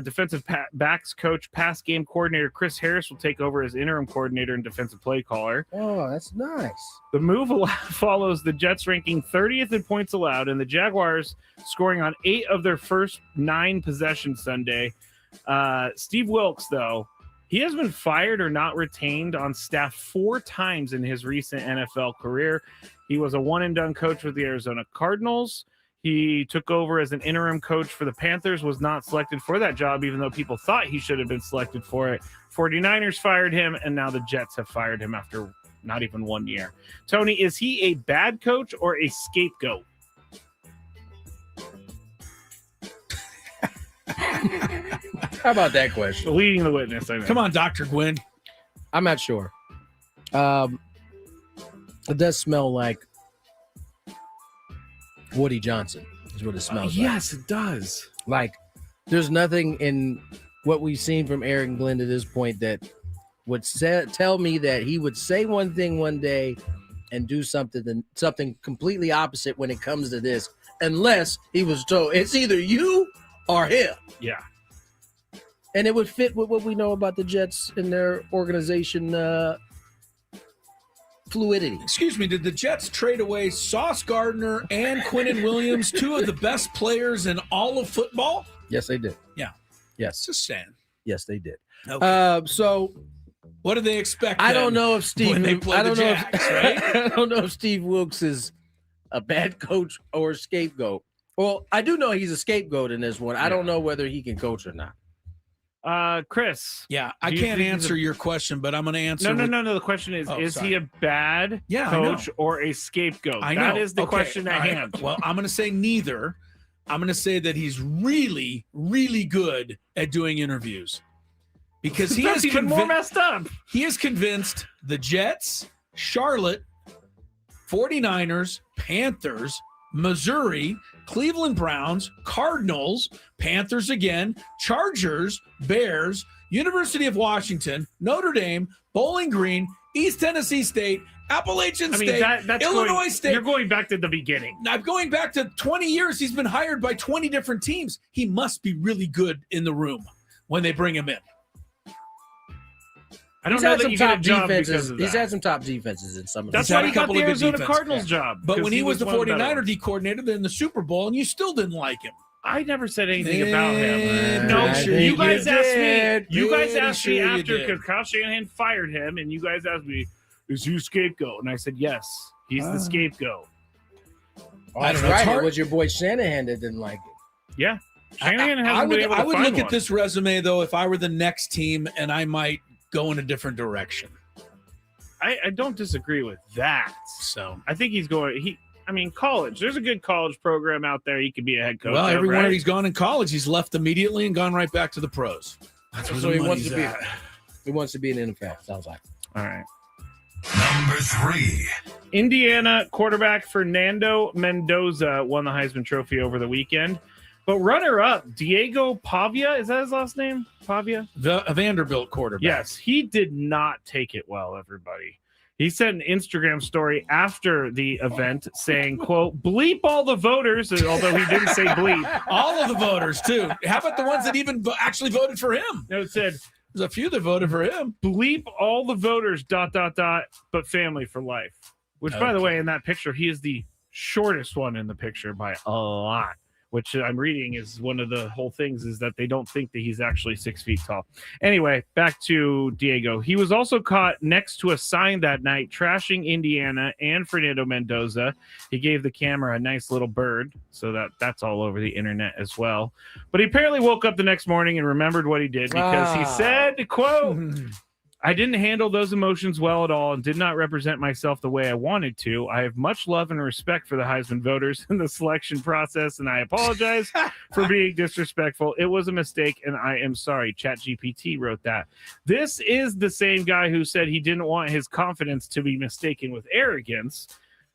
[SPEAKER 3] Defensive backs coach, pass game coordinator Chris Harris will take over as interim coordinator and defensive play caller.
[SPEAKER 2] oh, that's nice.
[SPEAKER 3] The move follows the Jets ranking 30th in points allowed and the Jaguars scoring on 8 of their first 9 possessions Sunday. Steve Wilkes, though, he has been fired or not retained on staff 4 times in his recent NFL career. He was a one-and-done coach with the Arizona Cardinals. He took over as an interim coach for the Panthers, was not selected for that job, even though people thought he should have been selected for it. 49ers fired him, and now the Jets have fired him after not even 1 year. Tony, is he a bad coach or a scapegoat?
[SPEAKER 2] How about that question?
[SPEAKER 3] Leading the witness, I know.
[SPEAKER 1] Come on, Dr. Gwynn.
[SPEAKER 2] I'm not sure. It does smell like Woody Johnson is what it smells like.
[SPEAKER 3] Yes, it does.
[SPEAKER 2] Like, there's nothing in what we've seen from Aaron Glenn to this point that would tell me that he would say one thing one day and do something completely opposite when it comes to this, unless he was told it's either you or him.
[SPEAKER 3] Yeah.
[SPEAKER 2] And it would fit with what we know about the Jets and their organization fluidity.
[SPEAKER 1] Excuse me, did the Jets trade away Sauce Gardner and Quinnen Williams, 2 of the best players in all of football?
[SPEAKER 2] Yes, they did.
[SPEAKER 1] Yeah.
[SPEAKER 2] Yes.
[SPEAKER 1] Just saying.
[SPEAKER 2] Yes, they did.
[SPEAKER 1] Okay.
[SPEAKER 2] So
[SPEAKER 1] What do they expect?
[SPEAKER 2] I
[SPEAKER 1] then
[SPEAKER 2] don't know if Steve.
[SPEAKER 1] when they play
[SPEAKER 2] I
[SPEAKER 1] the
[SPEAKER 2] don't know.
[SPEAKER 1] Jags, right?
[SPEAKER 2] I don't know if Steve Wilkes is a bad coach or a scapegoat. Well, I do know he's a scapegoat in this one. I don't know whether he can coach or not.
[SPEAKER 3] Chris.
[SPEAKER 1] Yeah, I
[SPEAKER 3] Do you
[SPEAKER 1] can't
[SPEAKER 3] think he's
[SPEAKER 1] answer
[SPEAKER 3] a-
[SPEAKER 1] your question, but I'm going to answer.
[SPEAKER 3] No. The question is
[SPEAKER 1] Oh,
[SPEAKER 3] he
[SPEAKER 1] sorry.
[SPEAKER 3] a bad
[SPEAKER 1] Yeah, I know.
[SPEAKER 3] coach or a scapegoat?
[SPEAKER 1] I know.
[SPEAKER 3] That is the
[SPEAKER 1] Okay,
[SPEAKER 3] question at
[SPEAKER 1] all right.
[SPEAKER 3] hand.
[SPEAKER 1] Well, I'm going to say neither. I'm going to say that he's really, really good at doing interviews because he
[SPEAKER 3] That's
[SPEAKER 1] is
[SPEAKER 3] even more messed up.
[SPEAKER 1] He is convinced the Jets, Charlotte, 49ers, Panthers, Missouri, Cleveland Browns, Cardinals, Panthers again, Chargers, Bears, University of Washington, Notre Dame, Bowling Green, East Tennessee State, Appalachian
[SPEAKER 3] I mean,
[SPEAKER 1] State,
[SPEAKER 3] that's
[SPEAKER 1] Illinois State.
[SPEAKER 3] You're going back to the beginning.
[SPEAKER 1] I'm going back to 20 years. He's been hired by 20 different teams. He must be really good in the room when they bring him in.
[SPEAKER 3] I don't
[SPEAKER 2] He's
[SPEAKER 3] know
[SPEAKER 2] had
[SPEAKER 3] that
[SPEAKER 2] some
[SPEAKER 3] you get a
[SPEAKER 2] top
[SPEAKER 3] job
[SPEAKER 2] defenses.
[SPEAKER 3] because of
[SPEAKER 2] He's
[SPEAKER 3] that.
[SPEAKER 2] had some top defenses in some of
[SPEAKER 3] That's
[SPEAKER 1] He's
[SPEAKER 2] them.
[SPEAKER 1] had
[SPEAKER 3] why
[SPEAKER 1] a
[SPEAKER 3] he got
[SPEAKER 1] couple
[SPEAKER 3] the
[SPEAKER 1] of good
[SPEAKER 3] Arizona
[SPEAKER 1] defenses.
[SPEAKER 3] Cardinals job.
[SPEAKER 1] But
[SPEAKER 3] because
[SPEAKER 1] when he was the
[SPEAKER 3] one of the better
[SPEAKER 1] 49er
[SPEAKER 3] ones.
[SPEAKER 1] D coordinator in the Super Bowl, and you still didn't like him.
[SPEAKER 3] I never said anything about him.
[SPEAKER 1] Man,
[SPEAKER 3] No,
[SPEAKER 1] I think
[SPEAKER 3] you guys
[SPEAKER 1] you
[SPEAKER 3] asked
[SPEAKER 1] did.
[SPEAKER 3] me. You guys
[SPEAKER 1] Pretty
[SPEAKER 3] asked me
[SPEAKER 1] sure you
[SPEAKER 3] after
[SPEAKER 1] did.
[SPEAKER 3] because Kyle Shanahan fired him, and you guys asked me, "Is he a scapegoat?" And I said, "Yes, he's the scapegoat."
[SPEAKER 1] I don't know. It's
[SPEAKER 2] Right, it
[SPEAKER 1] hard.
[SPEAKER 2] was your boy Shanahan that didn't like it.
[SPEAKER 3] Yeah, Shanahan hasn't
[SPEAKER 1] I
[SPEAKER 3] been
[SPEAKER 1] would,
[SPEAKER 3] able to
[SPEAKER 1] I would
[SPEAKER 3] find
[SPEAKER 1] look
[SPEAKER 3] one.
[SPEAKER 1] at this resume, though, if I were the next team, and I might go in a different direction.
[SPEAKER 3] I don't disagree with that.
[SPEAKER 1] So
[SPEAKER 3] I think he's going. I mean, college. There's a good college program out there. He could be a head coach.
[SPEAKER 1] Well,
[SPEAKER 3] of,
[SPEAKER 1] everywhere
[SPEAKER 3] right?
[SPEAKER 1] he's gone in college, he's left immediately and gone right back to the pros. That's where
[SPEAKER 2] So
[SPEAKER 1] the
[SPEAKER 2] he wants
[SPEAKER 1] money's
[SPEAKER 2] to be.
[SPEAKER 1] at.
[SPEAKER 2] He wants to be an NFL. Sounds like.
[SPEAKER 3] All right.
[SPEAKER 4] Number 3.
[SPEAKER 3] Indiana quarterback Fernando Mendoza won the Heisman Trophy over the weekend. But runner-up, Diego Pavia, is that his last name? Pavia?
[SPEAKER 1] A Vanderbilt quarterback.
[SPEAKER 3] Yes, he did not take it well, everybody. He sent an Instagram story after the event saying, quote, bleep all the voters, although he didn't say bleep.
[SPEAKER 1] All of the voters, too. How about the ones that even actually voted for him?
[SPEAKER 3] No, it said,
[SPEAKER 1] There's a few that voted for him.
[SPEAKER 3] bleep all the voters, ... but family for life. Which, by the way, in that picture, he is the shortest one in the picture by a lot. Which I'm reading is one of the whole things is that they don't think that he's actually 6 feet tall. Anyway, back to Diego. He was also caught next to a sign that night trashing Indiana and Fernando Mendoza. He gave the camera a nice little bird, so that's all over the internet as well. But he apparently woke up the next morning and remembered what he did because he said, quote, I didn't handle those emotions well at all and did not represent myself the way I wanted to. I have much love and respect for the Heisman voters in the selection process, and I apologize for being disrespectful. It was a mistake, and I am sorry. ChatGPT wrote that. This is the same guy who said he didn't want his confidence to be mistaken with arrogance.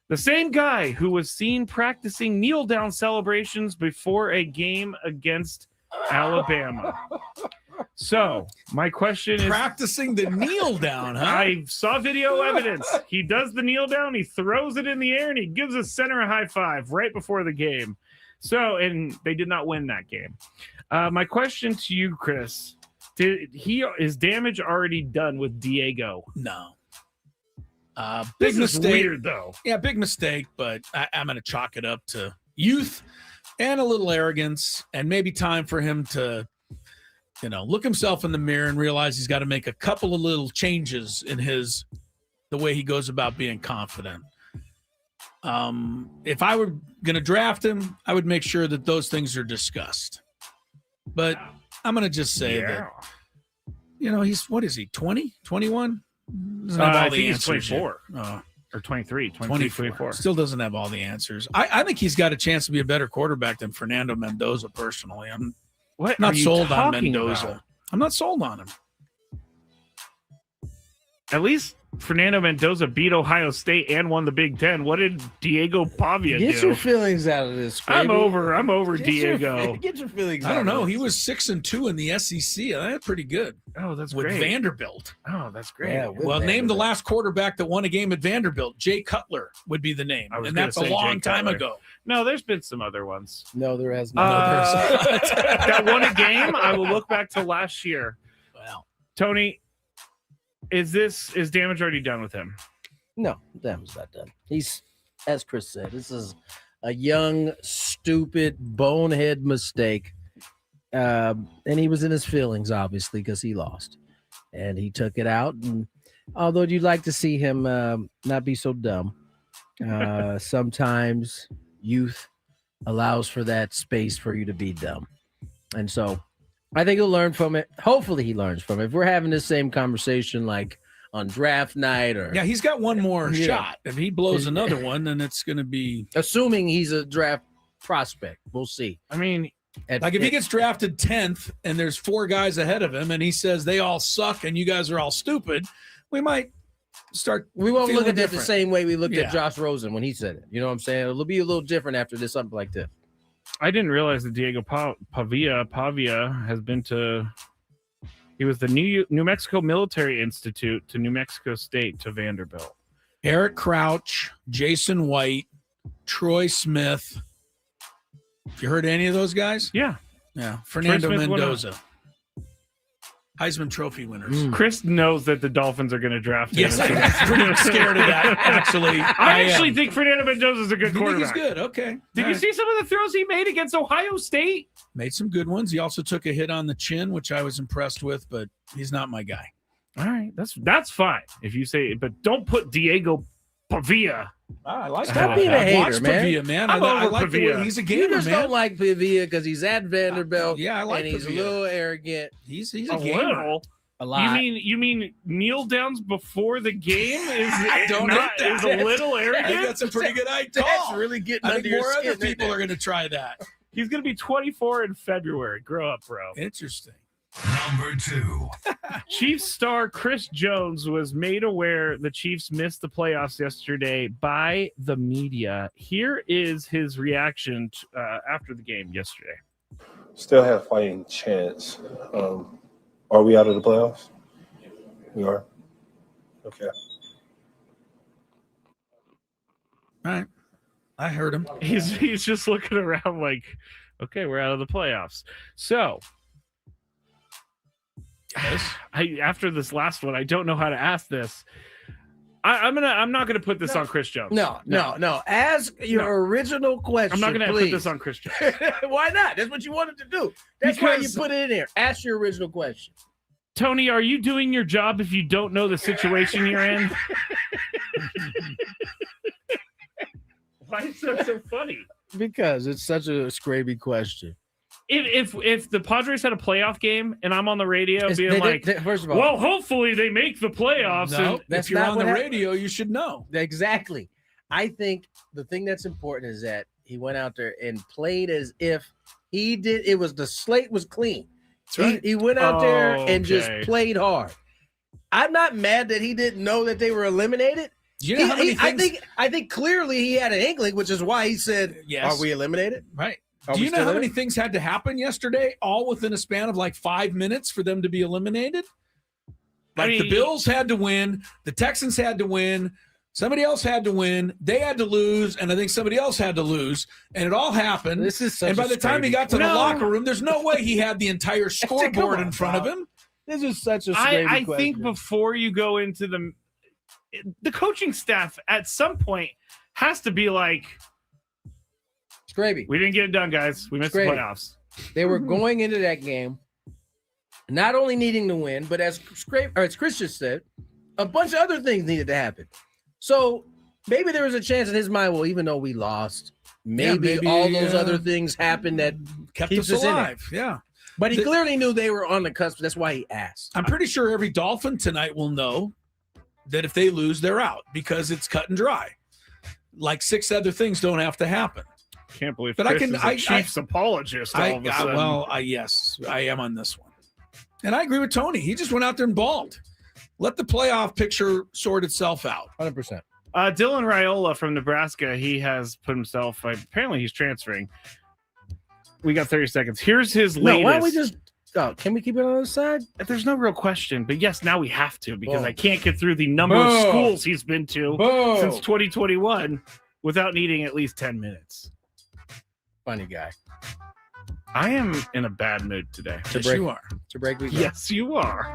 [SPEAKER 3] The same guy who was seen practicing kneel-down celebrations before a game against Alabama. So, my question is...
[SPEAKER 1] Practicing the kneel down, huh?
[SPEAKER 3] I saw video evidence. He does the kneel down, he throws it in the air, and he gives his center a high five right before the game. So, and they did not win that game. My question to you, Chris, is damage already done with Diego?
[SPEAKER 1] No.
[SPEAKER 3] This
[SPEAKER 1] Big mistake.
[SPEAKER 3] is weird, though.
[SPEAKER 1] Yeah, big mistake, but I'm going to chalk it up to youth and a little arrogance and maybe time for him to, look himself in the mirror and realize he's got to make a couple of little changes in the way he goes about being confident. If I were going to draft him, I would make sure that those things are discussed. But I'm going to just say that, what is he, 20, 21?
[SPEAKER 3] I think he's 24 or 23, 24.
[SPEAKER 1] Still doesn't have all the answers. I think he's got a chance to be a better quarterback than Fernando Mendoza personally. I'm not sold on Mendoza.
[SPEAKER 3] About?
[SPEAKER 1] I'm not sold on him.
[SPEAKER 3] At least Fernando Mendoza beat Ohio State and won the Big Ten. What did Diego Pavia do?
[SPEAKER 2] Get your feelings out of this, Skraby.
[SPEAKER 3] I'm over Diego.
[SPEAKER 2] Get your feelings
[SPEAKER 1] I
[SPEAKER 2] out
[SPEAKER 1] don't know.
[SPEAKER 2] of
[SPEAKER 1] He
[SPEAKER 2] this.
[SPEAKER 1] was 6-2 in the SEC. That's pretty good.
[SPEAKER 3] Oh, that's
[SPEAKER 1] with
[SPEAKER 3] great.
[SPEAKER 1] Vanderbilt.
[SPEAKER 3] Oh, that's great.
[SPEAKER 2] Yeah,
[SPEAKER 1] Well, name the last quarterback that won a game at Vanderbilt. Jay Cutler would be the name. And that's a long time ago.
[SPEAKER 3] No, there's been some other ones.
[SPEAKER 2] No, there has not.
[SPEAKER 3] That won a game. I will look back to last year.
[SPEAKER 1] Wow.
[SPEAKER 3] Tony, is damage already done with him?
[SPEAKER 2] No, damage not done. He's, as Chris said, this is a young, stupid, bonehead mistake. And he was in his feelings, obviously, because he lost. And he took it out. And although you'd like to see him not be so dumb, sometimes youth allows for that space for you to be dumb. And so I think he'll learn from it. Hopefully he learns from it. If we're having this same conversation like on draft night or...
[SPEAKER 1] Yeah, he's got one more shot. If he blows another one, then it's going to be...
[SPEAKER 2] Assuming he's a draft prospect. We'll see.
[SPEAKER 3] I mean...
[SPEAKER 1] If he gets drafted 10th and there's 4 guys ahead of him and he says they all suck and you guys are all stupid, we might start.
[SPEAKER 2] We won't look at that
[SPEAKER 1] different.
[SPEAKER 2] the same way we looked at Josh Rosen when he said it. You know what I'm saying? It'll be a little different after this, something like this.
[SPEAKER 3] I didn't realize that Diego Pavia has been to. He was the New Mexico Military Institute to New Mexico State to Vanderbilt.
[SPEAKER 1] Eric Crouch, Jason White, Troy Smith. Have you heard any of those guys?
[SPEAKER 3] Yeah.
[SPEAKER 1] Fernando Mendoza. Heisman Trophy winners.
[SPEAKER 3] Chris knows that the Dolphins are going to draft him.
[SPEAKER 1] Yes, I'm pretty scared of that, actually.
[SPEAKER 3] I actually think Fernando Mendoza is a good quarterback.
[SPEAKER 1] He's good. Okay.
[SPEAKER 3] Did you see some of the throws he made against Ohio State?
[SPEAKER 1] Made some good ones. He also took a hit on the chin, which I was impressed with, but he's not my guy.
[SPEAKER 3] All right. That's fine if you say it, but don't put Diego Pavia.
[SPEAKER 1] I like
[SPEAKER 2] Stop being a hater, man.
[SPEAKER 1] Pavia, man.
[SPEAKER 3] I'm
[SPEAKER 1] I
[SPEAKER 3] over
[SPEAKER 1] like
[SPEAKER 3] Pavia.
[SPEAKER 1] the way he's a
[SPEAKER 2] You
[SPEAKER 1] gamer,
[SPEAKER 2] just
[SPEAKER 1] man.
[SPEAKER 2] don't like Pavia because he's at Vanderbilt.
[SPEAKER 1] Yeah, I like
[SPEAKER 2] and he's
[SPEAKER 1] Pavia.
[SPEAKER 2] a little arrogant.
[SPEAKER 1] He's a
[SPEAKER 3] A
[SPEAKER 1] gamer.
[SPEAKER 3] little.
[SPEAKER 2] A lot.
[SPEAKER 3] You mean kneel downs before the game
[SPEAKER 1] I don't know that.
[SPEAKER 3] is a little
[SPEAKER 1] I think
[SPEAKER 3] arrogant?
[SPEAKER 1] that's a pretty good idea.
[SPEAKER 2] That's really getting
[SPEAKER 1] I
[SPEAKER 2] under
[SPEAKER 1] think
[SPEAKER 2] your
[SPEAKER 1] more
[SPEAKER 2] skin.
[SPEAKER 1] other people are going to try that.
[SPEAKER 3] He's going to be 24 in February. Grow up, bro.
[SPEAKER 1] Interesting.
[SPEAKER 4] Number 2.
[SPEAKER 3] Chiefs star Chris Jones was made aware the Chiefs missed the playoffs yesterday by the media. Here is his reaction after the game yesterday.
[SPEAKER 5] Still have a fighting chance. Are we out of the playoffs? We are. Okay.
[SPEAKER 1] All right. I heard him.
[SPEAKER 3] He's just looking around like, okay, we're out of the playoffs. So after this last one, I don't know how to ask this. I'm not gonna put this on Chris Jones.
[SPEAKER 2] No. Ask your original question.
[SPEAKER 3] I'm not gonna
[SPEAKER 2] please.
[SPEAKER 3] put this on Chris Jones.
[SPEAKER 2] Why not? That's what you wanted to do. That's why you
[SPEAKER 3] Because-
[SPEAKER 2] put it in there. Ask your original question.
[SPEAKER 3] Tony, are you doing your job if you don't know the situation you're in? Why is that so funny?
[SPEAKER 2] Because it's such a Skraby question.
[SPEAKER 3] If the Padres had a playoff game and I'm on the radio being like,
[SPEAKER 2] first of all,
[SPEAKER 3] well, hopefully they make the playoffs.
[SPEAKER 1] No,
[SPEAKER 3] and
[SPEAKER 2] that's
[SPEAKER 1] if you're
[SPEAKER 2] not
[SPEAKER 1] on
[SPEAKER 2] what
[SPEAKER 1] the
[SPEAKER 2] happened.
[SPEAKER 1] radio, you should know.
[SPEAKER 2] exactly. I think the thing that's important is that he went out there and played as if he did. It was the slate was clean.
[SPEAKER 1] That's right.
[SPEAKER 2] He went out there and just
[SPEAKER 3] Okay.
[SPEAKER 2] played hard. I'm not mad that he didn't know that they were eliminated.
[SPEAKER 1] Do you know how many things?
[SPEAKER 2] I think clearly he had an inkling, which is why he said,
[SPEAKER 1] Yes.
[SPEAKER 2] "Are we eliminated?"
[SPEAKER 1] Right.
[SPEAKER 2] Are
[SPEAKER 1] Do
[SPEAKER 2] we
[SPEAKER 1] you know
[SPEAKER 2] still
[SPEAKER 1] how
[SPEAKER 2] in
[SPEAKER 1] many
[SPEAKER 2] it?
[SPEAKER 1] things had to happen yesterday, all within a span of like 5 minutes for them to be eliminated? Like the Bills had to win, the Texans had to win, somebody else had to win, they had to lose, and I think somebody else had to lose, and it all happened.
[SPEAKER 2] This is such
[SPEAKER 1] And by
[SPEAKER 2] a
[SPEAKER 1] the time he
[SPEAKER 2] Skraby
[SPEAKER 1] got to the
[SPEAKER 3] No.
[SPEAKER 1] locker room, there's no way he had the entire scoreboard
[SPEAKER 2] on,
[SPEAKER 1] in front of
[SPEAKER 2] Bob.
[SPEAKER 1] him.
[SPEAKER 2] This is such a
[SPEAKER 3] I
[SPEAKER 2] Skraby question.
[SPEAKER 3] think before you go into the coaching staff at some point has to be like,
[SPEAKER 2] Skraby.
[SPEAKER 3] we didn't get it done, guys. We missed the
[SPEAKER 2] Great.
[SPEAKER 3] playoffs.
[SPEAKER 2] They were going into that game not only needing to win, but as Chris just said, a bunch of other things needed to happen. So maybe there was a chance in his mind, well, even though we lost, maybe all those other things happened that
[SPEAKER 1] Kept
[SPEAKER 2] keeps
[SPEAKER 1] us
[SPEAKER 2] us in it.
[SPEAKER 1] alive. Yeah.
[SPEAKER 2] But he clearly knew they were on the cusp. That's why he asked.
[SPEAKER 1] I'm pretty sure every Dolphin tonight will know that if they lose, they're out because it's cut and dry. Like 6 other things don't have to happen.
[SPEAKER 3] Can't believe
[SPEAKER 1] But
[SPEAKER 3] Chris is a Chiefs apologist all of a sudden.
[SPEAKER 1] Yes, I am on this one. And I agree with Tony. He just went out there and balled. Let the playoff picture sort itself out.
[SPEAKER 2] 100%.
[SPEAKER 3] Dylan Raiola from Nebraska, he has put himself, apparently he's transferring. We got 30 seconds. Here's his latest.
[SPEAKER 2] No, why don't we just can we keep it on the side?
[SPEAKER 3] There's no real question, but yes, now we have to because
[SPEAKER 2] Boom.
[SPEAKER 3] I can't get through the number of
[SPEAKER 2] Boom.
[SPEAKER 3] schools he's been to
[SPEAKER 2] Boom.
[SPEAKER 3] since 2021 without needing at least 10 minutes.
[SPEAKER 2] Funny guy.
[SPEAKER 3] I am in a bad mood today.
[SPEAKER 1] Yes,
[SPEAKER 2] break.
[SPEAKER 1] you are.
[SPEAKER 2] To break we go.
[SPEAKER 3] Yes, you are.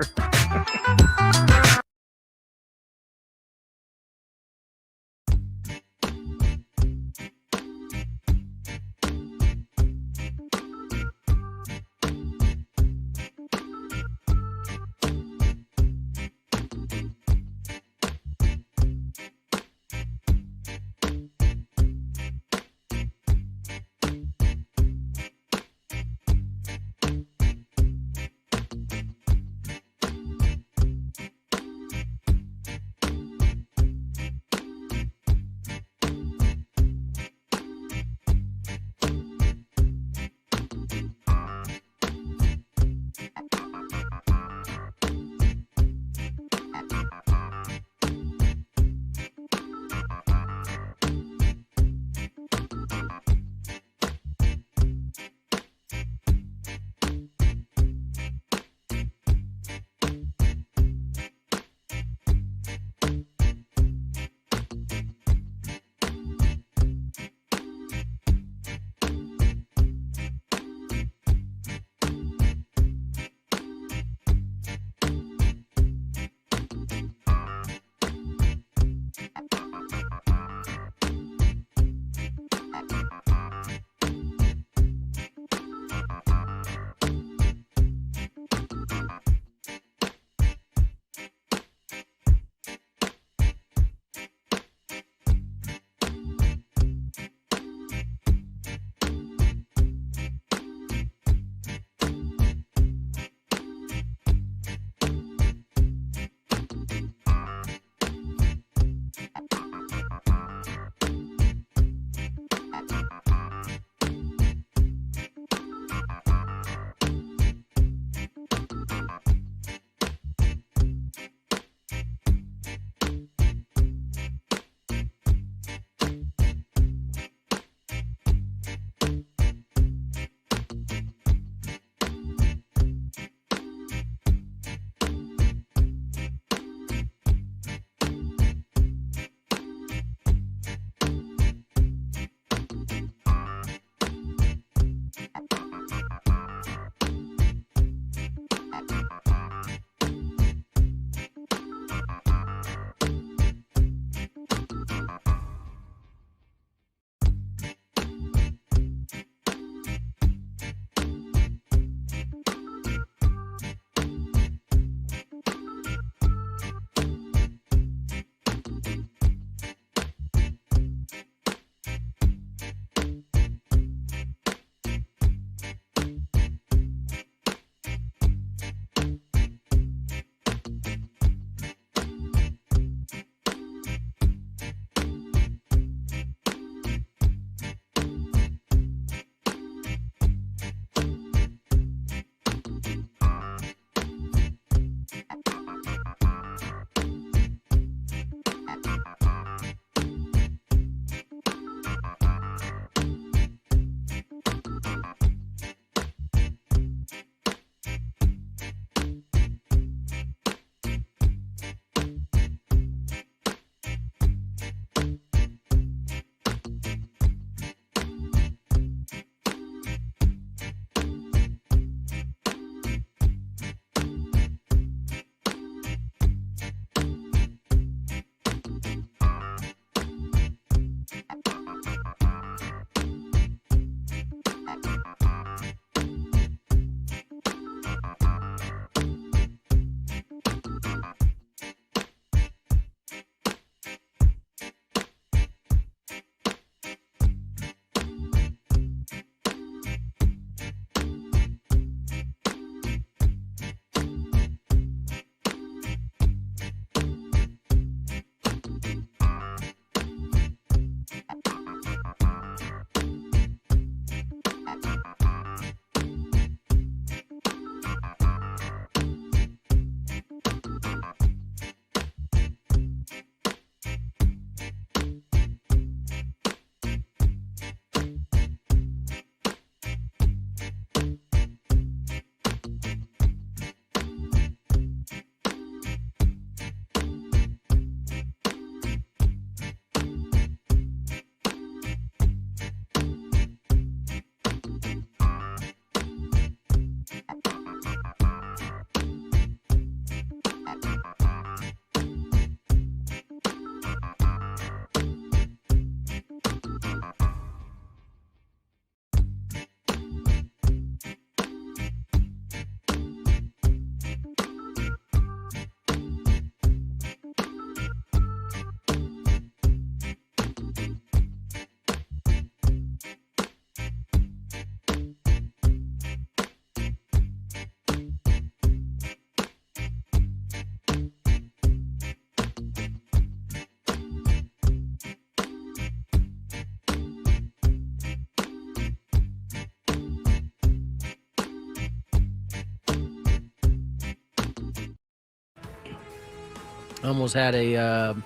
[SPEAKER 2] Almost had a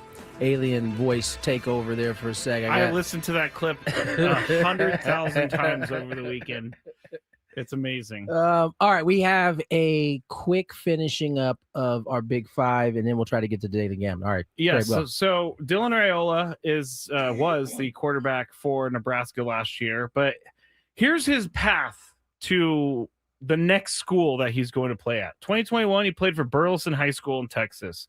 [SPEAKER 2] alien voice take over there for a second.
[SPEAKER 3] I listened to that clip 100,000 times over the weekend. It's amazing.
[SPEAKER 2] All right, we have a quick finishing up of our Big Five, and then we'll try to get to Daily Gambit. All right.
[SPEAKER 3] Yeah.
[SPEAKER 2] Greg,
[SPEAKER 3] So Dylan Raiola was the quarterback for Nebraska last year, but here's his path to the next school that he's going to play at. 2021, he played for Burleson High School in Texas.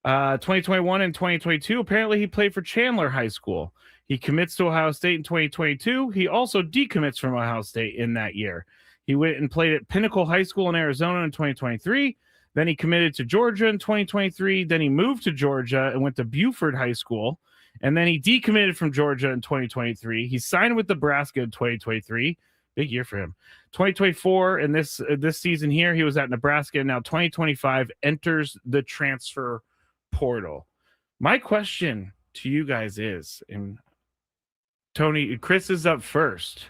[SPEAKER 3] 2021 and 2022, apparently he played for Chandler High School. He commits to Ohio State in 2022. He also decommits from Ohio State in that year. He went and played at Pinnacle High School in Arizona in 2023. Then he committed to Georgia in 2023. Then he moved to Georgia and went to Buford High School. And then he decommitted from Georgia in 2023. He signed with Nebraska in 2023. Big year for him. 2024 and this season here, he was at Nebraska. Now 2025 enters the transfer portal. My question to you guys is, and Tony, Chris is up first.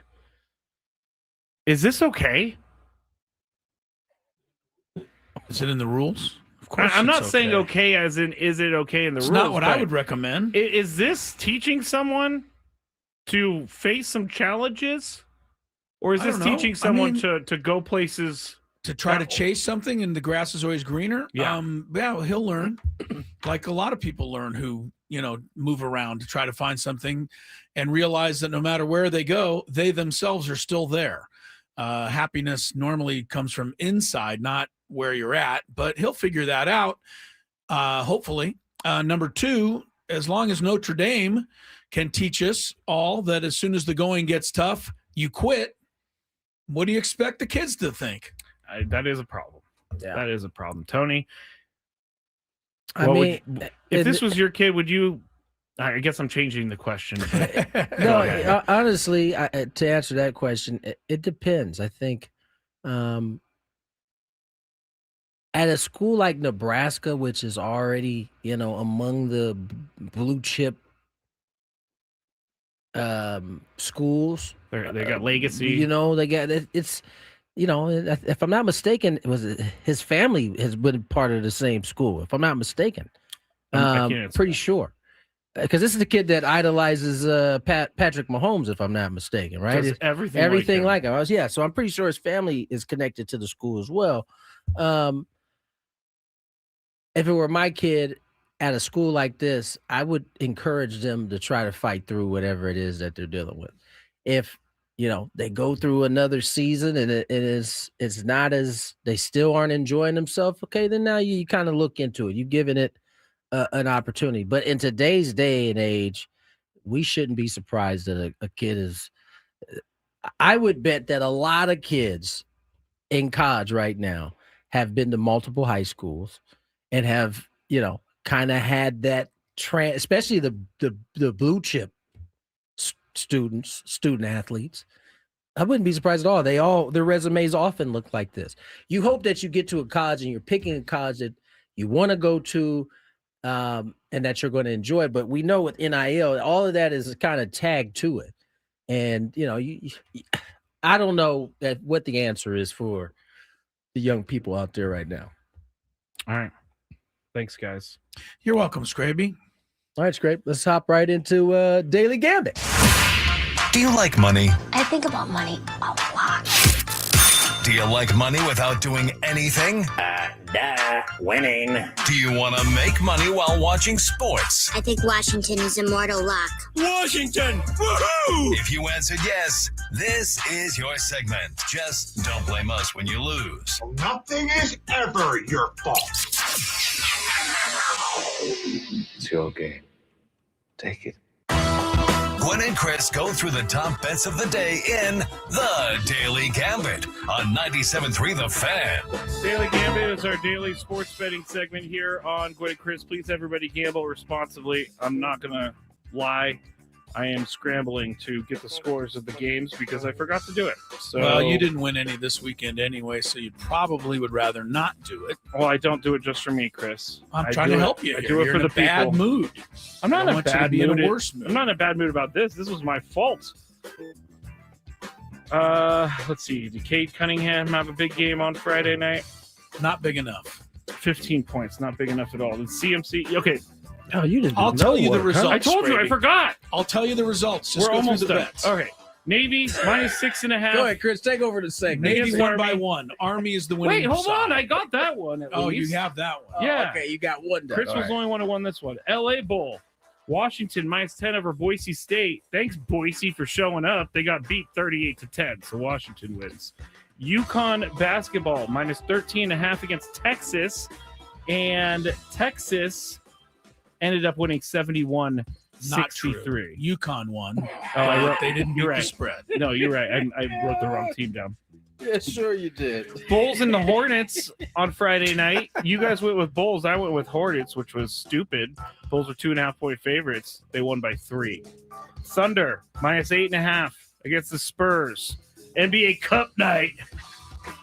[SPEAKER 3] Is this okay?
[SPEAKER 1] Is it in the rules? Of course.
[SPEAKER 3] I'm not saying okay as in is it okay in the rules.
[SPEAKER 1] It's not what I would recommend.
[SPEAKER 3] Is this teaching someone to face some challenges? Or is this teaching someone to go places?
[SPEAKER 1] To try to chase something and the grass is always greener?
[SPEAKER 3] Yeah.
[SPEAKER 1] He'll learn. Like a lot of people learn who, move around to try to find something and realize that no matter where they go, they themselves are still there. Happiness normally comes from inside, not where you're at, but he'll figure that out, hopefully. Number two, as long as Notre Dame can teach us all that as soon as the going gets tough, you quit. What do you expect the kids to think?
[SPEAKER 3] That is a problem. Yeah. That is a problem. Tony, if this was your kid, would you? I guess I'm changing the question.
[SPEAKER 2] No, honestly, to answer that question, it depends. I think at a school like Nebraska, which is already, among the blue chip schools,
[SPEAKER 3] they got legacy.
[SPEAKER 2] They got it's. If I'm not mistaken, his family has been part of the same school. If I'm not mistaken, pretty sure, because this is the kid that idolizes Patrick Mahomes. If I'm not mistaken, right?
[SPEAKER 3] Does everything
[SPEAKER 2] like him. Yeah, so I'm pretty sure his family is connected to the school as well. If it were my kid at a school like this, I would encourage them to try to fight through whatever it is that they're dealing with. If they go through another season and it's not as they still aren't enjoying themselves. Okay, then now you kind of look into it. You've given it an opportunity. But in today's day and age, we shouldn't be surprised that a kid is. I would bet that a lot of kids in college right now have been to multiple high schools and have kind of had that especially the blue chip student athletes. I wouldn't be surprised at all. Their resumes often look like this. You hope that you get to a college and you're picking a college that you want to go to and that you're going to enjoy. But we know with NIL, all of that is kind of tagged to it. And, I don't know what the answer is for the young people out there right now.
[SPEAKER 3] All right. Thanks, guys.
[SPEAKER 1] You're welcome, Skraby.
[SPEAKER 2] All right, Scrape. Let's hop right into Daily Gambit.
[SPEAKER 4] Do you like money?
[SPEAKER 6] I think about money a lot.
[SPEAKER 4] Do you like money without doing anything?
[SPEAKER 7] Winning.
[SPEAKER 4] Do you want to make money while watching sports?
[SPEAKER 6] I think Washington is immortal luck.
[SPEAKER 4] Washington! Woohoo! If you answered yes, this is your segment. Just don't blame us when you lose.
[SPEAKER 8] Nothing is ever your fault.
[SPEAKER 9] It's your game. Take it.
[SPEAKER 4] Gwynn and Chris go through the top bets of the day in The Daily Gambit on 97.3 The Fan.
[SPEAKER 3] Daily Gambit is our daily sports betting segment here on Gwynn and Chris. Please, everybody, gamble responsibly. I'm not going to lie. I am scrambling to get the scores of the games because I forgot to do it. So,
[SPEAKER 1] well, you didn't win any this weekend anyway, so you probably would rather not do it.
[SPEAKER 3] Well, I don't do it just for me, Chris.
[SPEAKER 1] I'm trying to help you.
[SPEAKER 3] I do it for the
[SPEAKER 1] bad mood.
[SPEAKER 3] I'm not in a bad mood.
[SPEAKER 1] In a worse mood.
[SPEAKER 3] I'm not in a bad mood about this. This was my fault. Let's see. Did Cade Cunningham have a big game on Friday night?
[SPEAKER 1] Not big enough.
[SPEAKER 3] 15 points. Not big enough at all. The CMC. Okay.
[SPEAKER 2] Oh, you didn't.
[SPEAKER 1] I'll tell you the
[SPEAKER 2] work, huh?
[SPEAKER 1] results.
[SPEAKER 3] I told you. I
[SPEAKER 1] Scraby.
[SPEAKER 3] forgot.
[SPEAKER 1] I'll tell you the results. Just
[SPEAKER 3] We're
[SPEAKER 1] go
[SPEAKER 3] almost
[SPEAKER 1] through the
[SPEAKER 3] done.
[SPEAKER 1] bets.
[SPEAKER 3] Okay. Navy minus 6.5.
[SPEAKER 2] Go ahead, Chris. Take over the segment.
[SPEAKER 1] Navy
[SPEAKER 3] Against
[SPEAKER 1] one by
[SPEAKER 3] Army.
[SPEAKER 1] one. Army is the winning
[SPEAKER 3] Wait, hold
[SPEAKER 1] side.
[SPEAKER 3] on. I got that one. At
[SPEAKER 1] Oh,
[SPEAKER 3] least.
[SPEAKER 1] you have that one.
[SPEAKER 3] Yeah.
[SPEAKER 2] Okay, you got one done.
[SPEAKER 3] Chris
[SPEAKER 2] All
[SPEAKER 3] was
[SPEAKER 2] right.
[SPEAKER 3] the only one who won this one. LA Bowl. Washington minus 10 over Boise State. Thanks, Boise, for showing up. They got beat 38-10, so Washington wins. UConn basketball minus 13.5 against Texas. And Texas ended up winning 71-63.
[SPEAKER 1] Not true. UConn won.
[SPEAKER 3] Oh, I wrote,
[SPEAKER 1] They didn't beat
[SPEAKER 3] you're
[SPEAKER 1] the
[SPEAKER 3] right.
[SPEAKER 1] spread.
[SPEAKER 3] No, you're right. I wrote the wrong team down.
[SPEAKER 2] Yeah, sure you did.
[SPEAKER 3] Bulls and the Hornets on Friday night. You guys went with Bulls. I went with Hornets, which was stupid. Bulls were 2.5-point favorites. They won by 3. Thunder minus 8.5 against the Spurs. NBA Cup night.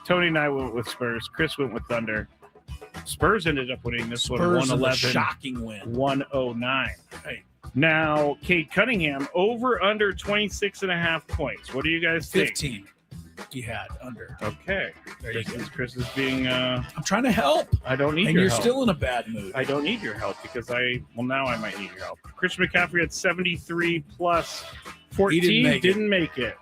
[SPEAKER 3] Tony and I went with Spurs. Chris went with Thunder. Spurs ended up winning this
[SPEAKER 1] Spurs
[SPEAKER 3] one
[SPEAKER 1] with a
[SPEAKER 3] 111.
[SPEAKER 1] shocking win.
[SPEAKER 3] 109.
[SPEAKER 1] Right.
[SPEAKER 3] Now, Cade Cunningham over under 26.5 points. What do you guys think?
[SPEAKER 1] 15. He had under.
[SPEAKER 3] Okay.
[SPEAKER 1] There you go.
[SPEAKER 3] Chris is being
[SPEAKER 1] I'm trying to help,
[SPEAKER 3] I don't need
[SPEAKER 1] and
[SPEAKER 3] your
[SPEAKER 1] you're
[SPEAKER 3] help.
[SPEAKER 1] still in a bad mood.
[SPEAKER 3] I don't need your help because now I might need your help. Christian McCaffrey had 73 plus 14.
[SPEAKER 1] He didn't make it.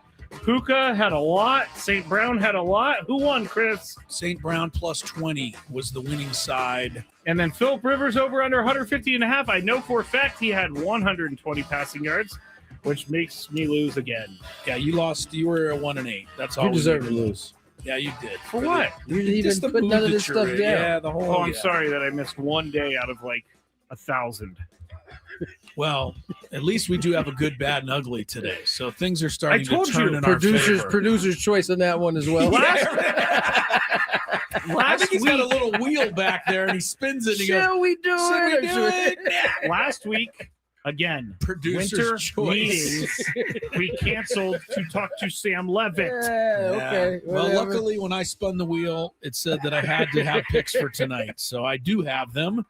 [SPEAKER 3] Puka had a lot. St. Brown had a lot. Who won, Chris?
[SPEAKER 1] St. Brown plus 20 was the winning side.
[SPEAKER 3] And then Philip Rivers over under 150.5. I know for a fact he had 120 passing yards, which makes me lose again.
[SPEAKER 1] Yeah, you lost. You were at 1-8. That's all.
[SPEAKER 2] You
[SPEAKER 1] we
[SPEAKER 2] deserve
[SPEAKER 1] need
[SPEAKER 2] to
[SPEAKER 1] know.
[SPEAKER 2] lose.
[SPEAKER 1] Yeah, you did.
[SPEAKER 3] For what?
[SPEAKER 2] You didn't even
[SPEAKER 1] Just the
[SPEAKER 2] put
[SPEAKER 1] mood
[SPEAKER 2] none of
[SPEAKER 1] that
[SPEAKER 2] this
[SPEAKER 1] you're
[SPEAKER 2] stuff
[SPEAKER 1] in.
[SPEAKER 2] down.
[SPEAKER 1] Yeah, the whole.
[SPEAKER 3] Oh, I'm
[SPEAKER 1] yeah.
[SPEAKER 3] sorry that I missed one day out of like 1,000.
[SPEAKER 1] Well, at least we do have a good, bad, and ugly today. So things are starting
[SPEAKER 3] told
[SPEAKER 1] to turn
[SPEAKER 3] you,
[SPEAKER 1] in our favor.
[SPEAKER 2] Producer's choice on that one as well.
[SPEAKER 1] I
[SPEAKER 3] Last
[SPEAKER 1] think he's got a
[SPEAKER 3] week,
[SPEAKER 1] little wheel back there, and he spins it. And he goes,
[SPEAKER 2] Shall we do
[SPEAKER 1] "Should we
[SPEAKER 2] it?
[SPEAKER 1] do it?"
[SPEAKER 3] last week, again,
[SPEAKER 1] Producer's
[SPEAKER 3] winter
[SPEAKER 1] choice.
[SPEAKER 3] meetings, we canceled to talk to Sam Levitt.
[SPEAKER 2] Yeah, okay.
[SPEAKER 1] Yeah. Well,
[SPEAKER 2] whatever.
[SPEAKER 1] luckily, when I spun the wheel, it said that I had to have picks for tonight. So I do have them.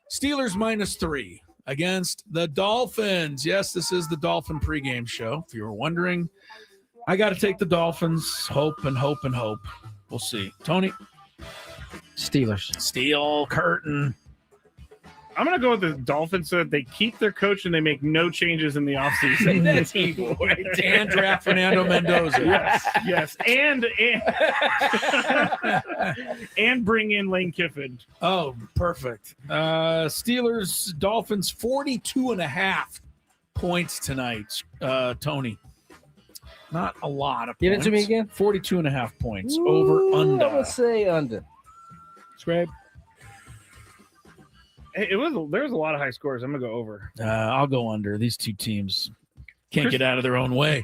[SPEAKER 1] Steelers minus 3 against the Dolphins. Yes, this is the Dolphin pregame show. If you were wondering, I got to take the Dolphins. Hope and hope and hope. We'll see. Tony?
[SPEAKER 2] Steelers.
[SPEAKER 1] Steel curtain.
[SPEAKER 3] I'm going to go with the Dolphins so that they keep their coach and they make no changes in the offseason.
[SPEAKER 1] That's evil. And draft Fernando Mendoza.
[SPEAKER 3] Yes. And bring in Lane Kiffin.
[SPEAKER 1] Oh, perfect. Steelers, Dolphins, 42.5 points tonight. Tony. Not a lot of
[SPEAKER 2] Give
[SPEAKER 1] points.
[SPEAKER 2] it to me again.
[SPEAKER 1] 42.5 points. Over, under.
[SPEAKER 2] I would say under.
[SPEAKER 1] Scrape?
[SPEAKER 3] There was a lot of high scores. I'm going to go over.
[SPEAKER 1] I'll go under. These two teams can't get out of their own way.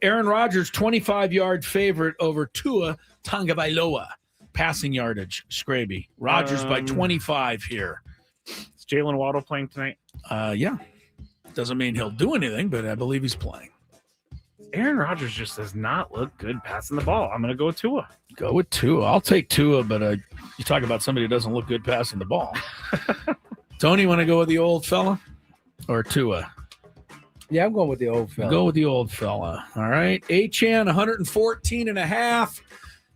[SPEAKER 1] Aaron Rodgers, 25-yard favorite over Tua Tagovailoa. Passing yardage, Skraby. Rodgers by 25 here.
[SPEAKER 3] Is Jalen Waddle playing tonight?
[SPEAKER 1] Yeah. Doesn't mean he'll do anything, but I believe he's playing.
[SPEAKER 3] Aaron Rodgers just does not look good passing the ball. I'm going to go with Tua.
[SPEAKER 1] Go with Tua. I'll take Tua, but you talk about somebody who doesn't look good passing the ball. Tony, want to go with the old fella or Tua?
[SPEAKER 2] Yeah, I'm going with the old fella.
[SPEAKER 1] Go with the old fella. All right. Achan, 114.5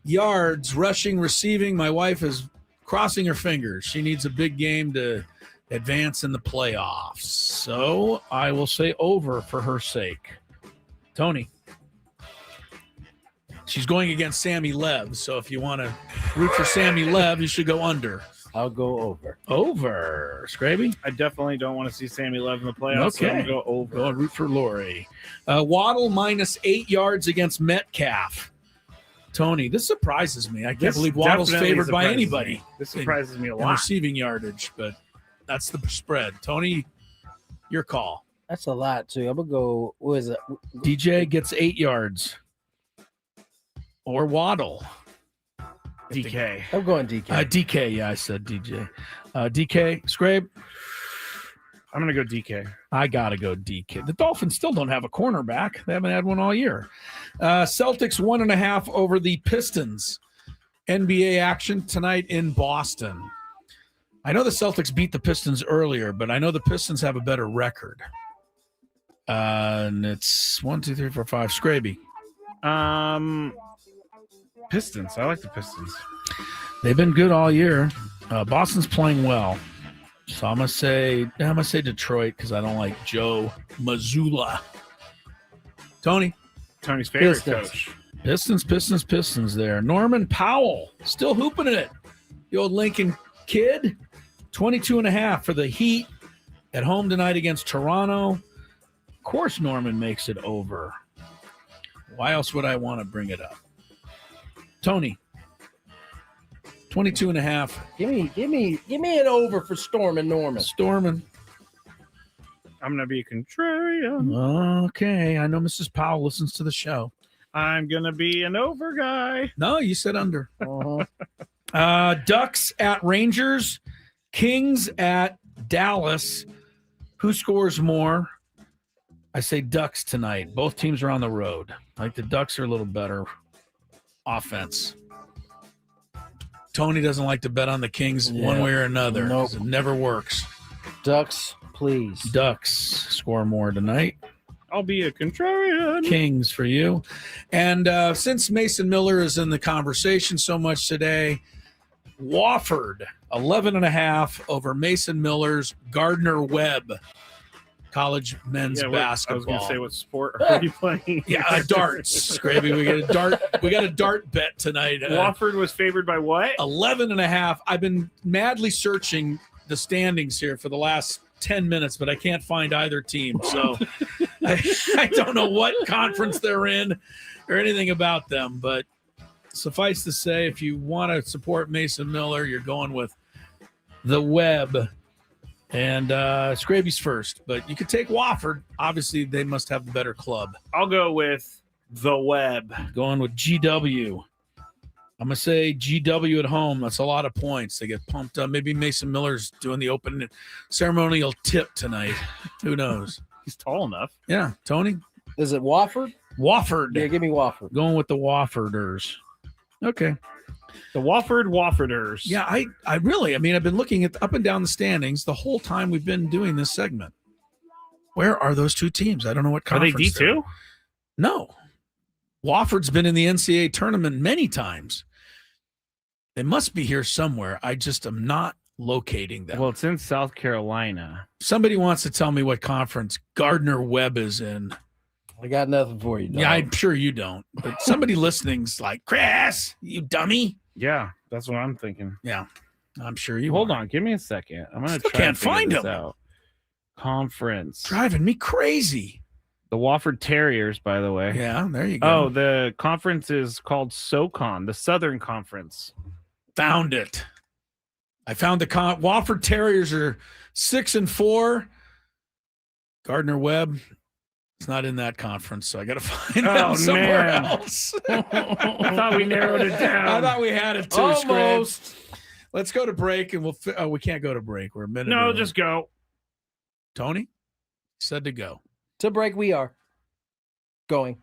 [SPEAKER 1] yards, rushing, receiving. My wife is crossing her fingers. She needs a big game to advance in the playoffs. So I will say over for her sake. Tony. She's going against Sammy Lev. So if you want to root for Sammy Lev, you should go under.
[SPEAKER 2] I'll go over.
[SPEAKER 1] Over. Scraby?
[SPEAKER 3] I definitely don't want to see Sammy Love in the playoffs. So I'm
[SPEAKER 1] Okay.
[SPEAKER 3] going to go over.
[SPEAKER 1] Go and root for Lori. Waddle minus 8 yards against Metcalf. Tony, this surprises me. I can't
[SPEAKER 3] This
[SPEAKER 1] believe Waddle's
[SPEAKER 3] definitely
[SPEAKER 1] favored by
[SPEAKER 3] surprises
[SPEAKER 1] anybody
[SPEAKER 3] me. This surprises me a
[SPEAKER 1] in
[SPEAKER 3] lot.
[SPEAKER 1] receiving yardage, but that's the spread. Tony, your call.
[SPEAKER 2] That's a lot, too. I'm going to go, what is it?
[SPEAKER 1] DJ gets 8 yards. Or Waddle.
[SPEAKER 3] DK.
[SPEAKER 2] I'm going DK.
[SPEAKER 1] DK, yeah, I said DJ. DK, Scrabe,
[SPEAKER 3] I'm going to go DK.
[SPEAKER 1] I got to go DK. The Dolphins still don't have a cornerback. They haven't had one all year. Celtics 1.5 over the Pistons. NBA action tonight in Boston. I know the Celtics beat the Pistons earlier, but I know the Pistons have a better record. And it's 1, 2, 3, 4, 5. Scraby.
[SPEAKER 3] Pistons. I like the Pistons.
[SPEAKER 1] They've been good all year. Boston's playing well. So I'm gonna say Detroit because I don't like Joe Mazzulla. Tony's
[SPEAKER 3] favorite
[SPEAKER 2] Pistons.
[SPEAKER 3] coach.
[SPEAKER 1] Pistons there. Norman Powell still hooping it. The old Lincoln kid. 22.5 for the Heat at home tonight against Toronto. Of course Norman makes it over. Why else would I want to bring it up? Tony. 22.5.
[SPEAKER 2] Give me an over for Stormin' Norman.
[SPEAKER 1] Stormin'.
[SPEAKER 3] I'm gonna be a contrarian.
[SPEAKER 1] Okay, I know Mrs. Powell listens to the show.
[SPEAKER 3] I'm gonna be an over guy.
[SPEAKER 1] No, you said under.
[SPEAKER 2] Uh-huh.
[SPEAKER 1] Ducks at Rangers, Kings at Dallas. Who scores more? I say Ducks tonight. Both teams are on the road. I think the Ducks are a little better offense. Tony doesn't like to bet on the Kings one way or another.
[SPEAKER 2] Nope.
[SPEAKER 1] It never works.
[SPEAKER 2] Ducks, please.
[SPEAKER 1] Ducks score more tonight.
[SPEAKER 3] I'll be a contrarian.
[SPEAKER 1] Kings for you. And since Mason Miller is in the conversation so much today, Wofford, 11.5 over Mason Miller's Gardner Webb college men's basketball.
[SPEAKER 3] I was going to say, what sport are you playing?
[SPEAKER 1] Darts, Skraby. We got a dart bet tonight.
[SPEAKER 3] Wofford was favored by what?
[SPEAKER 1] 11.5. I've been madly searching the standings here for the last 10 minutes, but I can't find either team. So I don't know what conference they're in or anything about them. But suffice to say, if you want to support Mason Miller, you're going with the Webb. And Skraby's first, but you could take Wofford. Obviously, they must have the better club.
[SPEAKER 3] I'll go with the Webb.
[SPEAKER 1] Going with GW. I'm going to say GW at home. That's a lot of points. They get pumped up. Maybe Mason Miller's doing the open ceremonial tip tonight. Who knows?
[SPEAKER 3] He's tall enough.
[SPEAKER 1] Yeah. Tony?
[SPEAKER 2] Is it Wofford?
[SPEAKER 1] Wofford.
[SPEAKER 2] Yeah, give me Wofford.
[SPEAKER 1] Going with the Wofforders. Okay.
[SPEAKER 3] The Wofforders.
[SPEAKER 1] Yeah, I really, I've been looking at up and down the standings the whole time we've been doing this segment. Where are those two teams? I don't know what conference.
[SPEAKER 3] Are they D2?
[SPEAKER 1] No. Wofford's been in the NCAA tournament many times. They must be here somewhere. I just am not locating them.
[SPEAKER 3] Well, it's in South Carolina.
[SPEAKER 1] Somebody wants to tell me what conference Gardner Webb is in.
[SPEAKER 2] I got nothing for you, dog.
[SPEAKER 1] Yeah, I'm sure you don't. But somebody listening's like, Chris, you dummy.
[SPEAKER 3] Yeah, that's what I'm thinking.
[SPEAKER 1] Yeah, I'm sure you
[SPEAKER 3] Hold
[SPEAKER 1] are.
[SPEAKER 3] on, give me a second. I'm gonna
[SPEAKER 1] Still
[SPEAKER 3] try
[SPEAKER 1] can't
[SPEAKER 3] and figure
[SPEAKER 1] find
[SPEAKER 3] this
[SPEAKER 1] them.
[SPEAKER 3] out. Conference.
[SPEAKER 1] Driving me crazy.
[SPEAKER 3] The Wofford Terriers, by the way.
[SPEAKER 1] Yeah, there you go.
[SPEAKER 3] Oh, the conference is called SoCon, the Southern Conference.
[SPEAKER 1] Found it. I found the Wofford Terriers are 6-4. Gardner Webb. It's not in that conference, so I got to find out somewhere else.
[SPEAKER 3] I thought we narrowed it down.
[SPEAKER 1] I thought we had it too.
[SPEAKER 2] Almost.
[SPEAKER 1] Scrapes. Let's go to break, and we can't go to break. We're a minute.
[SPEAKER 3] No,
[SPEAKER 1] early.
[SPEAKER 3] just go.
[SPEAKER 1] Tony said to go.
[SPEAKER 2] To break, we are going.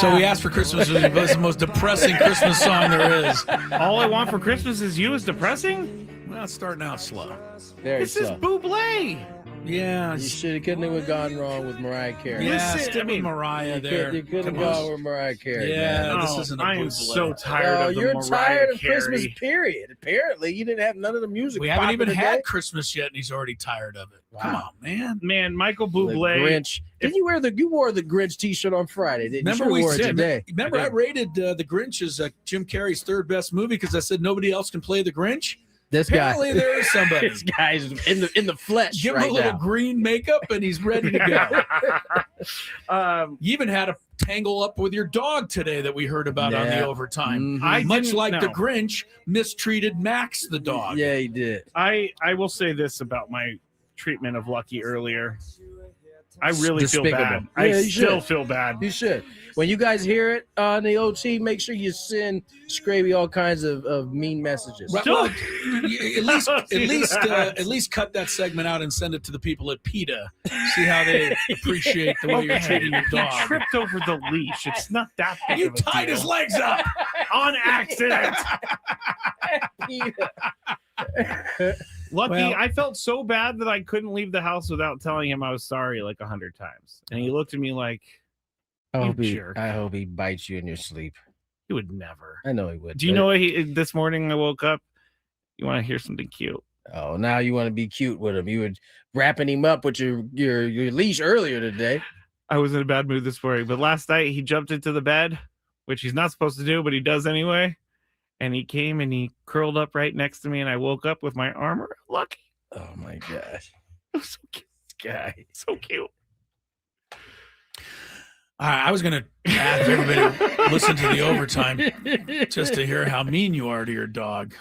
[SPEAKER 1] So we asked for Christmas. It was the most depressing Christmas song there is.
[SPEAKER 3] All I Want for Christmas Is You is depressing?
[SPEAKER 1] Well, it's starting out slow.
[SPEAKER 2] Very
[SPEAKER 3] This is
[SPEAKER 2] slow.
[SPEAKER 3] Bublé.
[SPEAKER 1] Yeah.
[SPEAKER 2] You couldn't have gone wrong with Mariah Carey.
[SPEAKER 1] Yeah,
[SPEAKER 3] Listen,
[SPEAKER 1] stick with Mariah there.
[SPEAKER 2] You couldn't have
[SPEAKER 1] Come on.
[SPEAKER 2] gone with Mariah Carey.
[SPEAKER 1] Yeah,
[SPEAKER 2] man.
[SPEAKER 1] this isn't a
[SPEAKER 3] I am
[SPEAKER 1] Bublé.
[SPEAKER 3] so tired of the
[SPEAKER 2] you're
[SPEAKER 3] Mariah
[SPEAKER 2] tired of
[SPEAKER 3] Carey.
[SPEAKER 2] Christmas, period. Apparently, you didn't have none of the music.
[SPEAKER 1] We haven't
[SPEAKER 2] popping
[SPEAKER 1] even
[SPEAKER 2] today.
[SPEAKER 1] had Christmas yet, and he's already tired of it. Come on, man.
[SPEAKER 3] Man, Michael
[SPEAKER 2] The
[SPEAKER 3] Bublé.
[SPEAKER 2] Grinch. Did you wore the Grinch T-shirt on Friday? Didn't you?
[SPEAKER 1] Remember
[SPEAKER 2] You
[SPEAKER 1] we
[SPEAKER 2] wore it
[SPEAKER 1] said.
[SPEAKER 2] today.
[SPEAKER 1] Remember I rated The Grinch as Jim Carrey's third best movie because I said nobody else can play the Grinch.
[SPEAKER 2] This guy.
[SPEAKER 1] Apparently there is somebody.
[SPEAKER 2] This guy's in the flesh
[SPEAKER 1] Give him
[SPEAKER 2] right
[SPEAKER 1] a little
[SPEAKER 2] now.
[SPEAKER 1] green makeup and he's ready to go. You even had a tangle up with your dog today that we heard about on the
[SPEAKER 2] Yeah.
[SPEAKER 1] overtime.
[SPEAKER 2] Mhm.
[SPEAKER 1] Much like the
[SPEAKER 3] know.
[SPEAKER 1] Grinch mistreated Max the dog.
[SPEAKER 2] Yeah, he did.
[SPEAKER 3] I will say this about my treatment of Lucky earlier. I really feel
[SPEAKER 2] Despicable.
[SPEAKER 3] bad.
[SPEAKER 2] Yeah,
[SPEAKER 3] I
[SPEAKER 2] you
[SPEAKER 3] still
[SPEAKER 2] should.
[SPEAKER 3] feel bad.
[SPEAKER 2] You should. When you guys hear it on the OT, make sure you send Skraby all kinds of mean messages.
[SPEAKER 1] Right, well, at least cut that segment out and send it to the people at PETA. See how they appreciate the way you're treating your
[SPEAKER 3] He
[SPEAKER 1] dog.
[SPEAKER 3] tripped over the leash. It's not that big
[SPEAKER 1] You
[SPEAKER 3] of a
[SPEAKER 1] tied
[SPEAKER 3] deal.
[SPEAKER 1] his legs up.
[SPEAKER 3] On accident. Lucky,
[SPEAKER 1] Well-
[SPEAKER 3] I felt so bad that I couldn't leave the house without telling him I was sorry like 100 times. And he looked at me like,
[SPEAKER 2] I hope
[SPEAKER 3] jerk.
[SPEAKER 2] I hope he bites you in your sleep.
[SPEAKER 3] he would never.
[SPEAKER 2] I know he would.
[SPEAKER 3] Do you
[SPEAKER 2] but-
[SPEAKER 3] know what this morning I woke up? You want to hear something cute?
[SPEAKER 2] Oh, now you want to be cute with him. You were wrapping him up with your leash earlier today.
[SPEAKER 3] I was in a bad mood this morning, but last night he jumped into the bed, which he's not supposed to do, but he does anyway. And he came and he curled up right next to me, and I woke up with my arm around Lucky.
[SPEAKER 2] Oh my gosh.
[SPEAKER 3] It was so cute. This guy, so cute.
[SPEAKER 1] I was going to ask everybody to listen to the overtime just to hear how mean you are to your dog.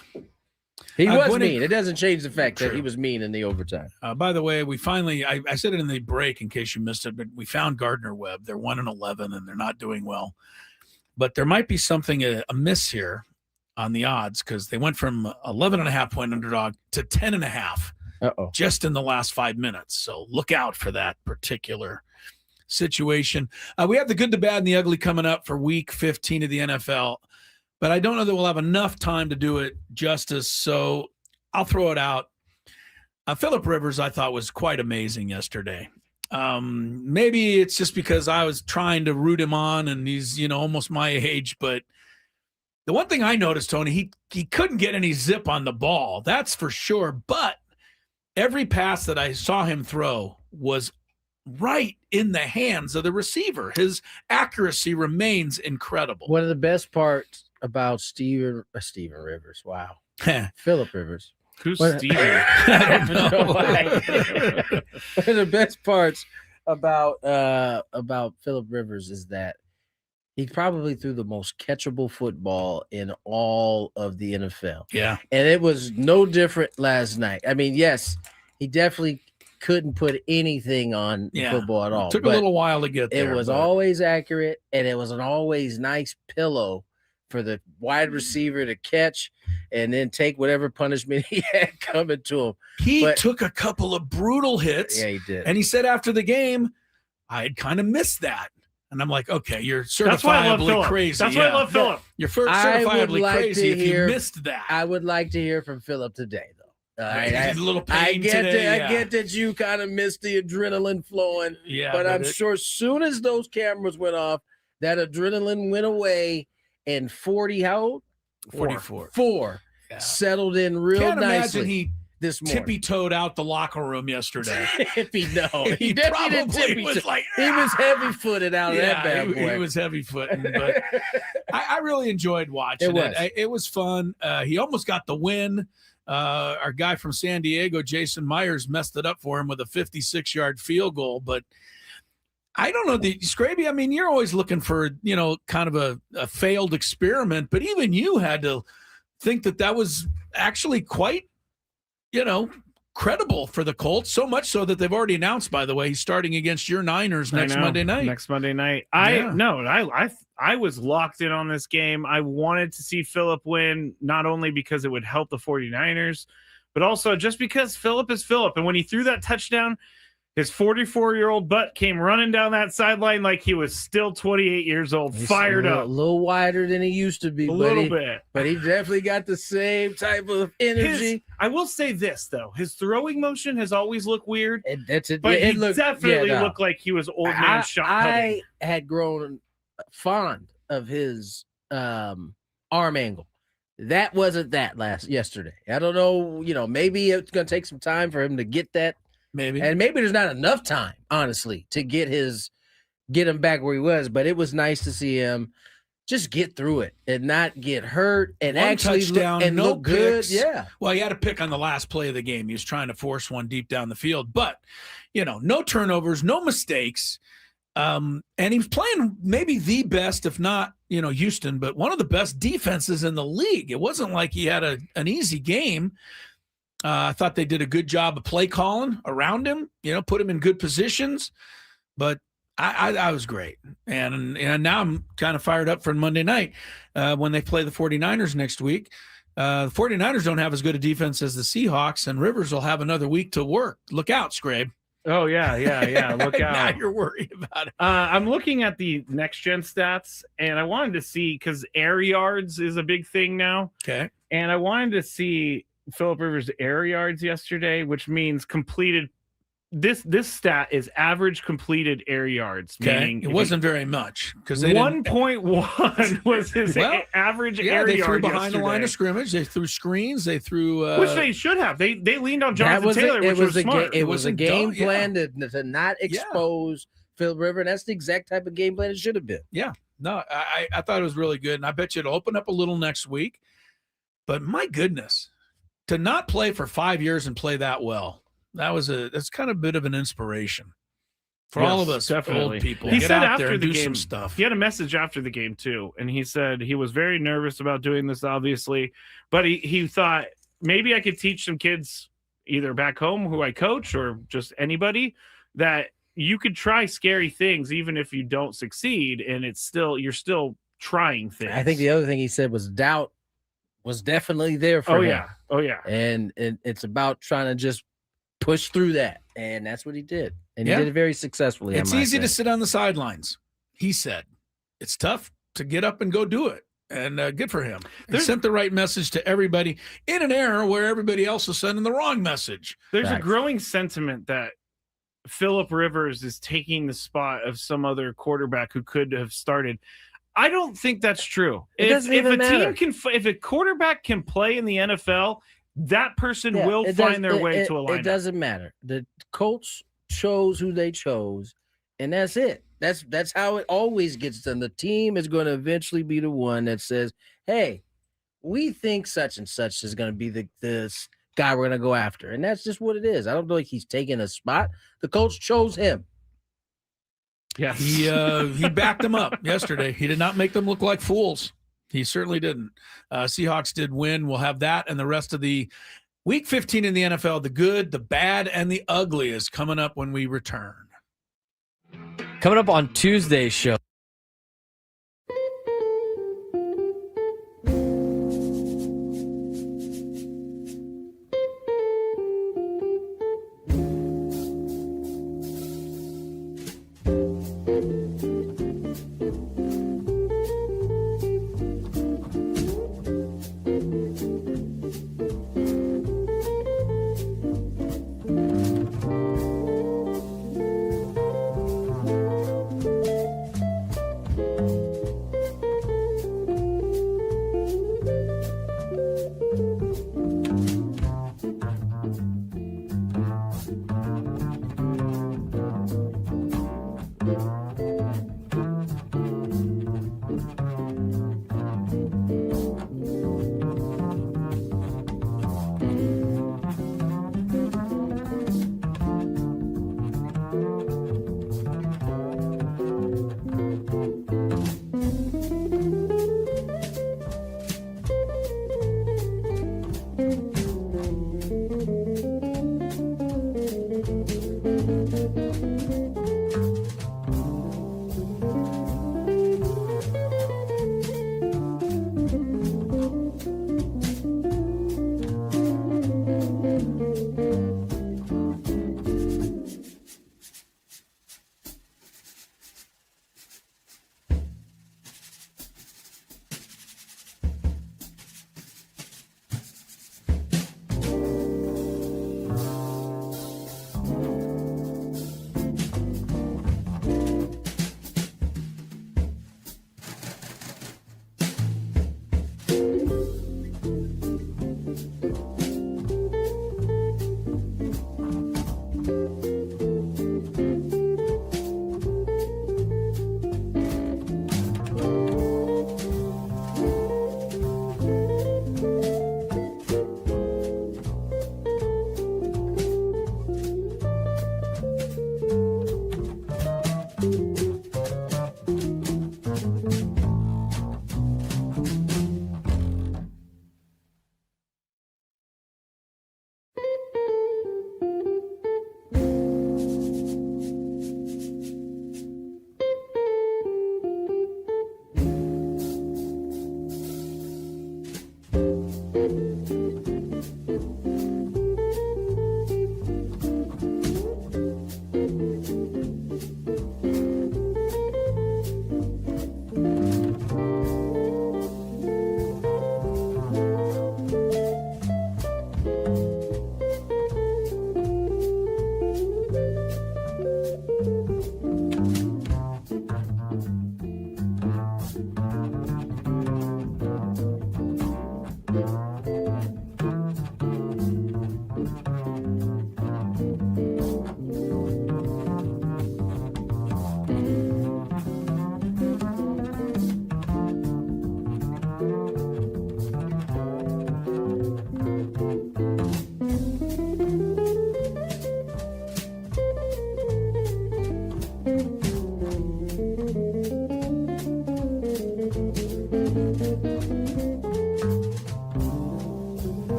[SPEAKER 2] He was
[SPEAKER 1] Gwynn-
[SPEAKER 2] mean. It doesn't change the fact that
[SPEAKER 1] True.
[SPEAKER 2] he was mean in the overtime.
[SPEAKER 1] By the way, we finally, I said it in the break in case you missed it, but we found Gardner Webb. They're 1-11 and they're not doing well. But there might be something amiss here on the odds because they went from 11.5 point underdog to 10.5
[SPEAKER 2] Uh-oh.
[SPEAKER 1] just in the last 5 minutes. So look out for that particular situation. We have the good, the bad, and the ugly coming up for week 15 of the NFL. But I don't know that we'll have enough time to do it justice, so I'll throw it out. Phillip Rivers, I thought, was quite amazing yesterday. Maybe it's just because I was trying to root him on, and he's almost my age. But the one thing I noticed, Tony, he couldn't get any zip on the ball. That's for sure. But every pass that I saw him throw was right in the hands of the receiver. His accuracy remains incredible.
[SPEAKER 2] One of the best parts about Steven Rivers. Wow. Phillip Rivers.
[SPEAKER 3] Who's
[SPEAKER 2] What-
[SPEAKER 3] Steven?
[SPEAKER 1] I don't know.
[SPEAKER 2] One of the best parts about Phillip Rivers is that he probably threw the most catchable football in all of the NFL.
[SPEAKER 1] Yeah.
[SPEAKER 2] And it was no different last night. I mean, yes, he definitely couldn't put anything on
[SPEAKER 1] Yeah.
[SPEAKER 2] football at all.
[SPEAKER 1] Took a
[SPEAKER 2] but
[SPEAKER 1] little while to get
[SPEAKER 2] it
[SPEAKER 1] there.
[SPEAKER 2] was
[SPEAKER 1] but-
[SPEAKER 2] always accurate, and it was an always nice pillow for the wide receiver to catch and then take whatever punishment he had coming to him.
[SPEAKER 1] He
[SPEAKER 2] but-
[SPEAKER 1] took a couple of brutal hits.
[SPEAKER 2] Yeah, he did.
[SPEAKER 1] And he said after the game, I had kind of missed that. And I'm like, okay, you're
[SPEAKER 3] That's why I love
[SPEAKER 1] certifiably
[SPEAKER 3] Phillip.
[SPEAKER 1] crazy.
[SPEAKER 3] That's why I love Phillip.
[SPEAKER 1] You're
[SPEAKER 2] I would
[SPEAKER 1] certifiably
[SPEAKER 2] like to
[SPEAKER 1] crazy if
[SPEAKER 2] hear-
[SPEAKER 1] you missed that.
[SPEAKER 2] I would like to hear from Phillip today, though.
[SPEAKER 1] He's a little
[SPEAKER 2] I
[SPEAKER 1] pain
[SPEAKER 2] get
[SPEAKER 1] today.
[SPEAKER 2] that. I get that you kind of missed the adrenaline flowing,
[SPEAKER 1] Yeah,
[SPEAKER 2] but I'm
[SPEAKER 1] it-
[SPEAKER 2] sure as soon as those cameras went off, that adrenaline went away, and 40, how old?
[SPEAKER 1] 44.
[SPEAKER 2] Four
[SPEAKER 1] Yeah.
[SPEAKER 2] settled in real
[SPEAKER 1] Can't
[SPEAKER 2] nicely
[SPEAKER 1] imagine he
[SPEAKER 2] this morning.
[SPEAKER 1] tippy-toed out the locker room yesterday.
[SPEAKER 2] Tippy, no,
[SPEAKER 1] He
[SPEAKER 2] definitely didn't
[SPEAKER 1] probably
[SPEAKER 2] tippy.
[SPEAKER 1] was like,
[SPEAKER 2] He was
[SPEAKER 1] "Ah!"
[SPEAKER 2] heavy-footed out of that bad
[SPEAKER 1] he,
[SPEAKER 2] boy.
[SPEAKER 1] he was heavy-footing, but I really enjoyed watching it. It was fun. He almost got the win. Our guy from San Diego, Jason Myers, messed it up for him with a 56-yard field goal. But I don't know, the Skraby, I mean, you're always looking for, kind of a failed experiment. But even you had to think that was actually quite, credible for the Colts. So much so that they've already announced, by the way, he's starting against your Niners next Monday night.
[SPEAKER 3] Next Monday night.
[SPEAKER 1] Yeah.
[SPEAKER 3] I was locked in on this game. I wanted to see Phillip win, not only because it would help the 49ers, but also just because Phillip is Phillip. And when he threw that touchdown, His 44-year-old butt came running down that sideline like he was still 28 years old, fired up.
[SPEAKER 2] A little wider than he used to be.
[SPEAKER 3] A little bit.
[SPEAKER 2] But he definitely got the same type of energy.
[SPEAKER 3] I will say this, though. His throwing motion has always looked weird.
[SPEAKER 2] That's it.
[SPEAKER 3] But
[SPEAKER 2] it
[SPEAKER 3] he
[SPEAKER 2] looked,
[SPEAKER 3] definitely looked like he was old man shot putting.
[SPEAKER 2] I had grown fond of his arm angle. That wasn't that yesterday. I don't know. Maybe it's going to take some time for him to get that.
[SPEAKER 1] Maybe.
[SPEAKER 2] And maybe there's not enough time, honestly, to get him back where he was. But it was nice to see him just get through it and not get hurt and
[SPEAKER 1] One
[SPEAKER 2] actually
[SPEAKER 1] touchdown,
[SPEAKER 2] look good.
[SPEAKER 1] picks.
[SPEAKER 2] Yeah.
[SPEAKER 1] Well, he had a pick on the last play of the game. He was trying to force one deep down the field, but no turnovers, no mistakes. And he was playing maybe the best, if not, Houston, but one of the best defenses in the league. It wasn't like he had an easy game. I thought they did a good job of play calling around him, put him in good positions, but I was great. And now I'm kind of fired up for Monday night when they play the 49ers next week. The 49ers don't have as good a defense as the Seahawks, and Rivers will have another week to work. Look out, Skraby.
[SPEAKER 3] Oh, yeah. Look out.
[SPEAKER 1] Now you're worried about it.
[SPEAKER 3] I'm looking at the next-gen stats, and I wanted to see, because air yards is a big thing now.
[SPEAKER 1] Okay.
[SPEAKER 3] And I wanted to see Phillip Rivers' air yards yesterday, which means completed. This stat is average completed air yards.
[SPEAKER 1] Okay. It wasn't very much because
[SPEAKER 3] 1.1 was his average air
[SPEAKER 1] they
[SPEAKER 3] yard.
[SPEAKER 1] Threw behind
[SPEAKER 3] yesterday.
[SPEAKER 1] the line of scrimmage. They threw screens. They threw
[SPEAKER 3] which they should have. They leaned on Jonathan Taylor, which was smart.
[SPEAKER 2] It was a game plan to not expose Phillip Rivers. And that's the exact type of game plan it should have been.
[SPEAKER 1] Yeah. No, I thought it was really good, and I bet you it'll open up a little next week. But my goodness, to not play for 5 years and play that well. That's kind of a bit of an inspiration for all of us
[SPEAKER 3] definitely.
[SPEAKER 1] Old people.
[SPEAKER 3] He
[SPEAKER 1] Get
[SPEAKER 3] said
[SPEAKER 1] out
[SPEAKER 3] after
[SPEAKER 1] there and
[SPEAKER 3] the
[SPEAKER 1] do
[SPEAKER 3] game,
[SPEAKER 1] some stuff.
[SPEAKER 3] He had a message after the game too, and he said he was very nervous about doing this, obviously, but he thought maybe I could teach some kids either back home who I coach or just anybody that you could try scary things even if you don't succeed, and you're still trying things.
[SPEAKER 2] I think the other thing he said was doubt was definitely there for him.
[SPEAKER 3] Oh yeah.
[SPEAKER 2] And it's about trying to just push through that, and that's what he did, and he did it very successfully.
[SPEAKER 1] It's easy to sit on the sidelines. He said it's tough to get up and go do it, and good for him. He sent the right message to everybody in an era where everybody else is sending the wrong message.
[SPEAKER 3] There's a growing sentiment that Phillip Rivers is taking the spot of some other quarterback who could have started. I don't think that's true. If a quarterback can play in the NFL, that person will find their way to a lineup.
[SPEAKER 2] It doesn't matter. The Colts chose who they chose, and that's it. That's how it always gets done. The team is going to eventually be the one that says, hey, we think such and such is going to be this guy we're going to go after. And that's just what it is. I don't think he's taking a spot. The Colts chose him.
[SPEAKER 1] Yeah, he backed them up yesterday. He did not make them look like fools. He certainly didn't. Seahawks did win. We'll have that and the rest of the Week 15 in the NFL, the good, the bad, and the ugly is coming up when we return.
[SPEAKER 10] Coming up on Tuesday's show.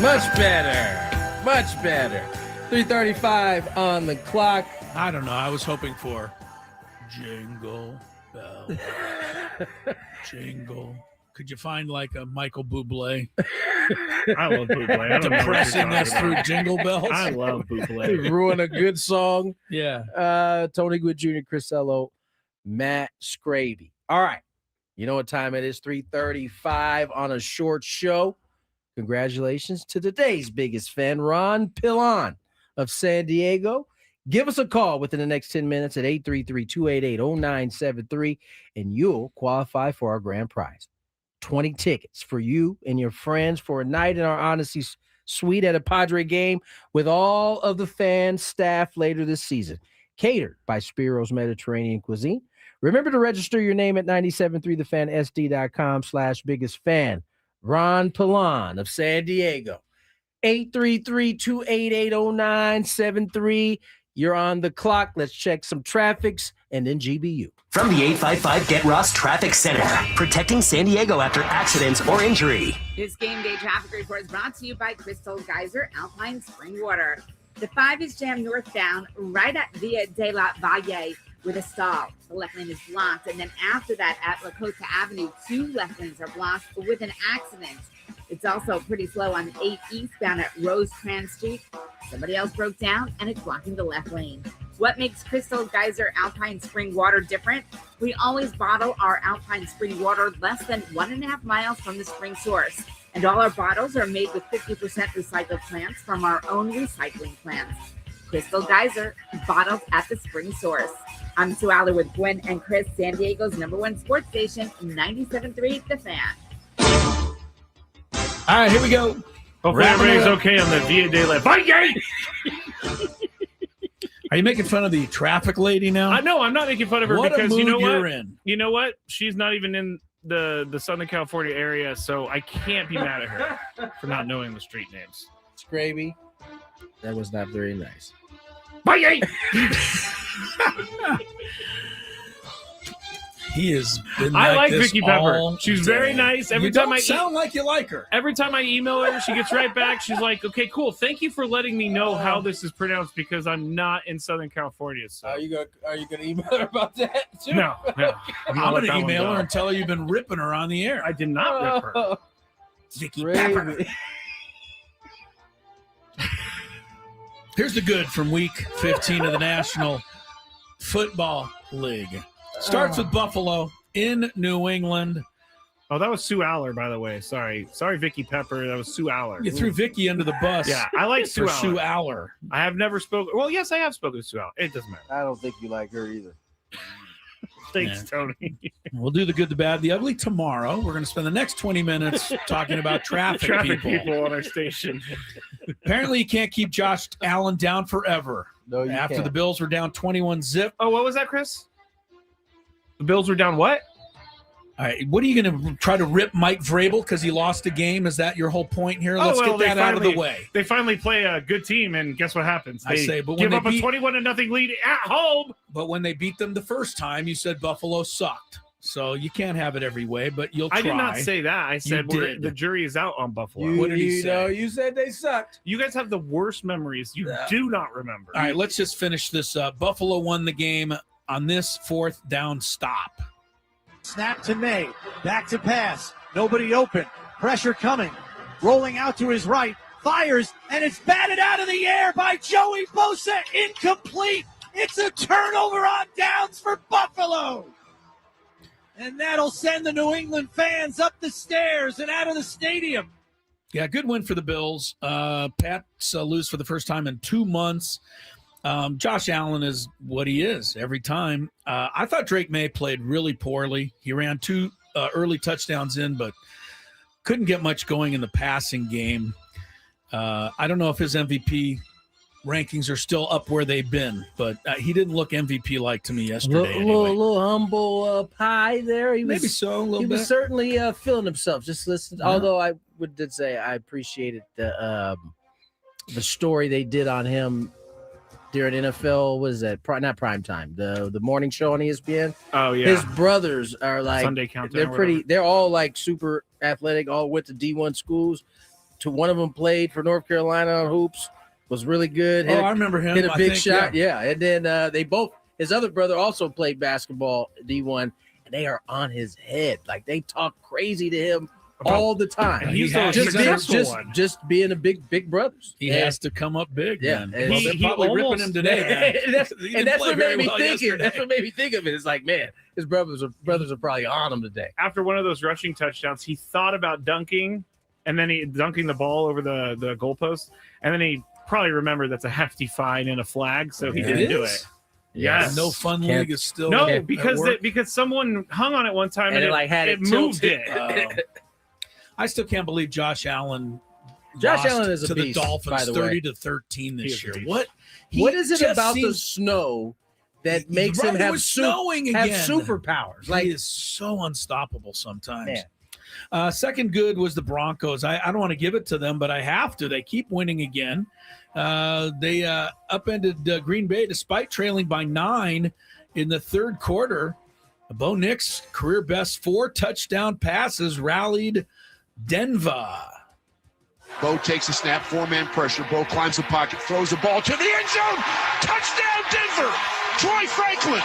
[SPEAKER 2] Much better. Much better. 3:35 on the clock.
[SPEAKER 1] I don't know. I was hoping for Jingle Bell. Jingle. Could you find like a Michael Bublé?
[SPEAKER 3] I love Bublé. I don't know what
[SPEAKER 1] Depressing
[SPEAKER 3] you're
[SPEAKER 1] us
[SPEAKER 3] talking
[SPEAKER 1] through
[SPEAKER 3] about.
[SPEAKER 1] Jingle Bells.
[SPEAKER 3] I love Bublé.
[SPEAKER 2] Ruin a good song.
[SPEAKER 1] Yeah.
[SPEAKER 2] Tony Gwynn Jr., Chris Ello, Matt Skraby. All right. You know what time it is? 3:35 on a short show. Congratulations to today's biggest fan, Ron Pillon of San Diego. Give us a call within the next 10 minutes at 833-288-0973, and you'll qualify for our grand prize. 20 tickets for you and your friends for a night in our Honesty Suite at a Padre game with all of the fan staff later this season. Catered by Spiro's Mediterranean Cuisine. Remember to register your name at 973thefansd.com/biggest fan. Ron Pillon of San Diego. 833-288-0973. You're on the clock. Let's check some traffics and then GBU.
[SPEAKER 11] From the 855 Get Ross Traffic Center, protecting San Diego after accidents or injury.
[SPEAKER 12] This game day traffic report is brought to you by Crystal Geyser Alpine Spring Water. The 5 is jammed northbound right at Via de la Valle with a stall. The left lane is blocked, and then after that at Lakota Avenue, 2 left lanes are blocked with an accident. It's also pretty slow on 8 eastbound at Rosecrans Street. Somebody else broke down, and it's blocking the left lane. What makes Crystal Geyser Alpine Spring Water different? We always bottle our Alpine Spring Water less than 1.5 miles from the spring source. And all our bottles are made with 50% recycled plants from our own recycling plants. Crystal Geyser, bottled at the spring source. I'm Sue Aller with Gwynn and Chris, San Diego's #1 sports station, 97.3 The Fan.
[SPEAKER 1] All right, here we go.
[SPEAKER 3] Hopefully everybody's okay on the Via de la Valle.
[SPEAKER 1] Are you making fun of the traffic lady now?
[SPEAKER 3] I know I'm not making fun of her
[SPEAKER 1] What
[SPEAKER 3] because
[SPEAKER 1] a
[SPEAKER 3] you know
[SPEAKER 1] mood you're
[SPEAKER 3] what?
[SPEAKER 1] in.
[SPEAKER 3] You know what? She's not even in the Southern California area, so I can't be mad at her for not knowing the street names.
[SPEAKER 2] Skraby. That was not very nice.
[SPEAKER 3] Bye.
[SPEAKER 1] He has been
[SPEAKER 3] I like
[SPEAKER 1] this
[SPEAKER 3] Vicky Pepper.
[SPEAKER 1] all
[SPEAKER 3] She's
[SPEAKER 1] day.
[SPEAKER 3] very nice. Every
[SPEAKER 1] You
[SPEAKER 3] time
[SPEAKER 1] don't
[SPEAKER 3] I
[SPEAKER 1] sound like you like her.
[SPEAKER 3] Every time I email her, she gets right back. She's like, "Okay, cool. Thank you for letting me know how this is pronounced because I'm not in Southern California." So
[SPEAKER 2] Are you gonna email her about that too?
[SPEAKER 3] no.
[SPEAKER 1] I'm going to email her and tell her you've been ripping her on the air.
[SPEAKER 3] I did not rip her.
[SPEAKER 1] Vicky Pepper.
[SPEAKER 2] Skraby.
[SPEAKER 1] Here's the good from week 15 of the National Football League. Starts with Buffalo in New England.
[SPEAKER 3] Oh, that was Sue Aller, by the way. Sorry, Vicky Pepper. That was Sue Aller.
[SPEAKER 1] You threw Vicky under the bus.
[SPEAKER 3] Yeah, I like Sue
[SPEAKER 1] for
[SPEAKER 3] Aller.
[SPEAKER 1] Sue Aller.
[SPEAKER 3] I have never spoken. Well, yes, I have spoken to Sue Aller. It doesn't matter.
[SPEAKER 2] I don't think you like her either.
[SPEAKER 3] Thanks, Tony.
[SPEAKER 1] We'll do the good, the bad, the ugly tomorrow. We're going to spend the next 20 minutes talking about traffic
[SPEAKER 3] people on our station.
[SPEAKER 1] Apparently, you can't keep Josh Allen down forever.
[SPEAKER 2] No, you
[SPEAKER 1] After
[SPEAKER 2] can't.
[SPEAKER 1] the Bills were down 21-0.
[SPEAKER 3] Oh, what was that, Chris? The Bills were down what?
[SPEAKER 1] All right, what are you going to try to rip Mike Vrabel because he lost a game? Is that your whole point here? Let's get that out of the way.
[SPEAKER 3] They finally play a good team, and guess what happens? They
[SPEAKER 1] but
[SPEAKER 3] give
[SPEAKER 1] when
[SPEAKER 3] up
[SPEAKER 1] they
[SPEAKER 3] a 21-0 lead at home.
[SPEAKER 1] But when they beat them the first time, you said Buffalo sucked. So you can't have it every way, but you'll try.
[SPEAKER 3] I did not say that. I said the jury is out on Buffalo.
[SPEAKER 1] What did he say?
[SPEAKER 2] You said they sucked.
[SPEAKER 3] You guys have the worst memories. You do not remember.
[SPEAKER 1] All right, let's just finish this up. Buffalo won the game on this 4th down stop.
[SPEAKER 13] Snap to May. Back to pass. Nobody open. Pressure coming. Rolling out to his right. Fires, and it's batted out of the air by Joey Bosa. Incomplete. It's a turnover on downs for Buffalo. And that'll send the New England fans up the stairs and out of the stadium.
[SPEAKER 1] Yeah, good win for the Bills. Pats lose for the first time in 2 months. Josh Allen is what he is every time. I thought Drake May played really poorly. He ran 2 early touchdowns in, but couldn't get much going in the passing game. I don't know if his MVP rankings are still up where they've been, but he didn't look MVP-like to me yesterday.
[SPEAKER 2] Little humble pie there. He was,
[SPEAKER 1] Maybe so, a little
[SPEAKER 2] he
[SPEAKER 1] bit.
[SPEAKER 2] was certainly feeling dimself. Just listen.
[SPEAKER 1] Yeah.
[SPEAKER 2] Although I did say I appreciated the story they did on him during NFL. Was that not prime time? The morning show on ESPN.
[SPEAKER 3] Oh yeah.
[SPEAKER 2] His brothers are like
[SPEAKER 3] Sunday Countdown
[SPEAKER 2] They're
[SPEAKER 3] or
[SPEAKER 2] pretty.
[SPEAKER 3] whatever.
[SPEAKER 2] They're all like super athletic. All went to D1 schools. One of them played for North Carolina on hoops. Was really good.
[SPEAKER 1] I remember him.
[SPEAKER 2] Hit a
[SPEAKER 1] I
[SPEAKER 2] big
[SPEAKER 1] think,
[SPEAKER 2] shot. Yeah. And then they both. His other brother also played basketball D1, and they are on his head. Like they talk crazy to him all the time.
[SPEAKER 3] And he's
[SPEAKER 2] just being a big brothers.
[SPEAKER 1] He has to come up big.
[SPEAKER 2] Yeah,
[SPEAKER 1] man.
[SPEAKER 2] and
[SPEAKER 1] Well, they're
[SPEAKER 2] he
[SPEAKER 1] probably
[SPEAKER 2] almost-
[SPEAKER 1] ripping him today. Man.
[SPEAKER 2] that's
[SPEAKER 1] He didn't play
[SPEAKER 2] what
[SPEAKER 1] very
[SPEAKER 2] made me
[SPEAKER 1] well
[SPEAKER 2] think it.
[SPEAKER 1] yesterday.
[SPEAKER 2] That's what made me think of it. It's like, man, his brothers are probably on him today.
[SPEAKER 3] After one of those rushing touchdowns, he thought about dunking, and then he dunking the ball over the goalpost, and then he probably remembered that's a hefty fine and a flag, so he didn't do it. Yes.
[SPEAKER 1] No fun
[SPEAKER 2] Can't-
[SPEAKER 1] league is still
[SPEAKER 3] No, because someone hung on it one time
[SPEAKER 2] And
[SPEAKER 3] and
[SPEAKER 2] it, like, had it
[SPEAKER 3] moved
[SPEAKER 2] tilted.
[SPEAKER 3] it.
[SPEAKER 1] I still can't believe Josh Allen.
[SPEAKER 2] Josh
[SPEAKER 1] lost
[SPEAKER 2] Allen is a
[SPEAKER 1] to
[SPEAKER 2] beast,
[SPEAKER 1] the Dolphins,
[SPEAKER 2] by the way.
[SPEAKER 1] 30-13
[SPEAKER 3] He
[SPEAKER 1] this
[SPEAKER 3] is a
[SPEAKER 1] year.
[SPEAKER 3] beast.
[SPEAKER 2] What is it
[SPEAKER 1] just
[SPEAKER 2] about the
[SPEAKER 1] seems-
[SPEAKER 2] snow that makes him
[SPEAKER 1] Right, it
[SPEAKER 2] have
[SPEAKER 1] was snowing
[SPEAKER 2] have
[SPEAKER 1] again.
[SPEAKER 2] superpowers?
[SPEAKER 1] He
[SPEAKER 2] Like
[SPEAKER 1] is so unstoppable sometimes.
[SPEAKER 2] Man.
[SPEAKER 1] Second good was the Broncos. I don't want to give it to them, but I have to. They keep winning again. They upended Green Bay despite trailing by 9 in the third quarter. Bo Nix, career best 4 touchdown passes, rallied Denver.
[SPEAKER 8] Bo takes a snap, 4-man pressure. Bo climbs the pocket, throws the ball to the end zone. Touchdown, Denver. Troy Franklin.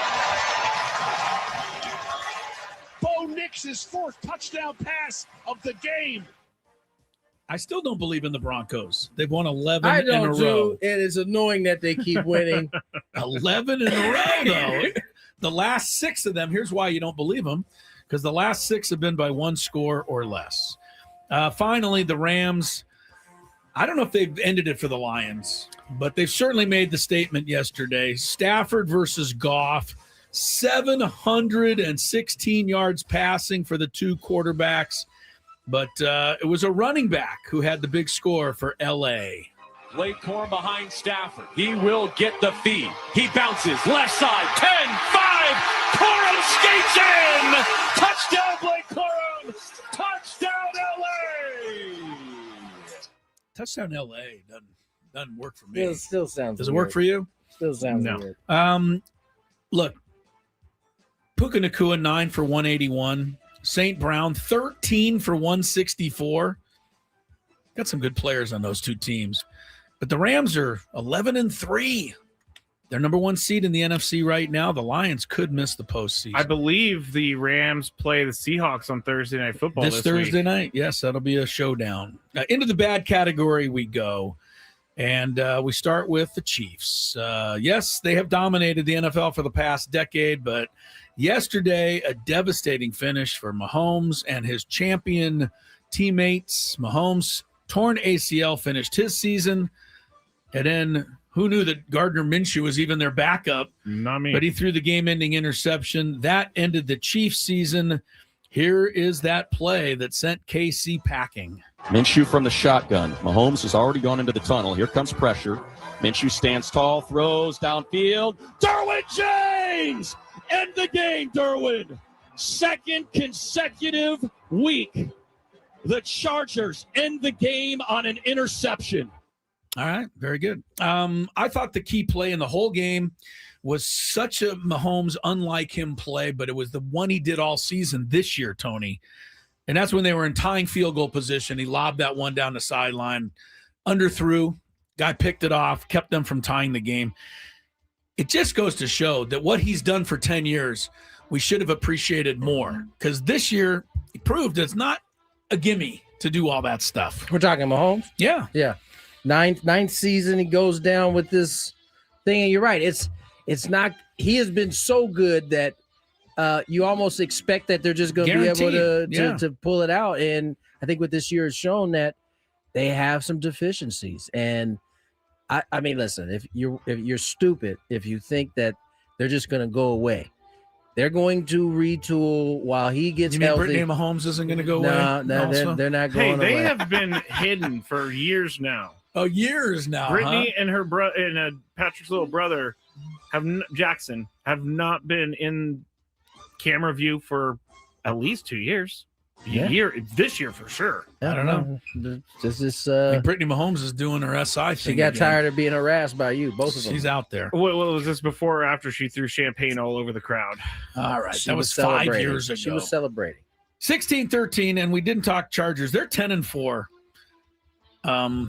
[SPEAKER 8] Bo Nix's 4th touchdown pass of the game.
[SPEAKER 1] I still don't believe in the Broncos. They've won 11
[SPEAKER 2] I
[SPEAKER 1] in a
[SPEAKER 2] don't
[SPEAKER 1] row.
[SPEAKER 2] do. It is annoying that they keep winning.
[SPEAKER 1] 11 in a row, though. The last 6 of them, here's why you don't believe them, because the last 6 have been by 1 score or less. Finally, the Rams, I don't know if they've ended it for the Lions, but they've certainly made the statement yesterday. Stafford versus Goff, 716 yards passing for the 2 quarterbacks, but it was a running back who had the big score for L.A.
[SPEAKER 14] Blake Corum behind Stafford. He will get the feed. He bounces left side. 10, 5. Corum skates in. Touchdown, Blake Corum. Touchdown, LA.
[SPEAKER 1] Touchdown, LA doesn't work for me.
[SPEAKER 2] Still sounds.
[SPEAKER 1] Does it
[SPEAKER 2] weird.
[SPEAKER 1] work for you?
[SPEAKER 2] Still sounds weird.
[SPEAKER 1] Look, Puka Nacua 9 for 181. St. Brown 13 for 164. Got some good players on those two teams. But the Rams are 11-3. They're number one seed in the NFC right now. The Lions could miss the postseason.
[SPEAKER 3] I believe the Rams play the Seahawks on Thursday Night Football this
[SPEAKER 1] Thursday
[SPEAKER 3] week.
[SPEAKER 1] night. Yes, that'll be a showdown. Into the bad category we go. And we start with the Chiefs. Yes, they have dominated the NFL for the past decade, but yesterday, a devastating finish for Mahomes and his champion teammates. Mahomes, torn ACL, finished his season. And then who knew that Gardner Minshew was even their backup?
[SPEAKER 3] Not me.
[SPEAKER 1] But he threw the game-ending interception. That ended the Chiefs season. Here is that play that sent KC packing.
[SPEAKER 14] Minshew from the shotgun. Mahomes has already gone into the tunnel. Here comes pressure. Minshew stands tall, throws downfield. Derwin James! End the game, Derwin. Second consecutive week. The Chargers end the game on an interception.
[SPEAKER 1] All right, very good. I thought the key play in the whole game was such a Mahomes unlike him play, but it was the one he did all season this year, Tony. And that's when they were in tying field goal position. He lobbed that one down the sideline, underthrew, guy picked it off, kept them from tying the game. It just goes to show that what he's done for 10 years, we should have appreciated more. Because this year, he proved it's not a gimme to do all that stuff.
[SPEAKER 2] We're talking Mahomes?
[SPEAKER 1] Yeah.
[SPEAKER 2] Yeah. Ninth season, he goes down with this thing. And you're right. It's not – he has been so good that you almost expect that they're just going to be able to pull it out. And I think what this year has shown that they have some deficiencies. And I mean, listen, if you're stupid if you think that they're just going to go away. They're going to retool while he gets
[SPEAKER 1] you mean
[SPEAKER 2] healthy.
[SPEAKER 1] Brittany Mahomes isn't going to go away?
[SPEAKER 2] No, they're not going away.
[SPEAKER 3] Hey, they have been hidden for years now.
[SPEAKER 1] Oh, years now.
[SPEAKER 3] Brittany and her brother and Patrick's little brother Jackson have not been in camera view for at least 2 years. This year for sure.
[SPEAKER 2] Yeah,
[SPEAKER 1] I don't know.
[SPEAKER 2] This is
[SPEAKER 1] I think Brittany Mahomes is doing her SI thing.
[SPEAKER 2] She got tired of being harassed by you, both of them.
[SPEAKER 1] She's out there.
[SPEAKER 3] What was this before or after she threw champagne all over the crowd?
[SPEAKER 1] All right. That was 5 years ago.
[SPEAKER 2] She was celebrating.
[SPEAKER 1] 16-13, and we didn't talk Chargers. They're 10-4.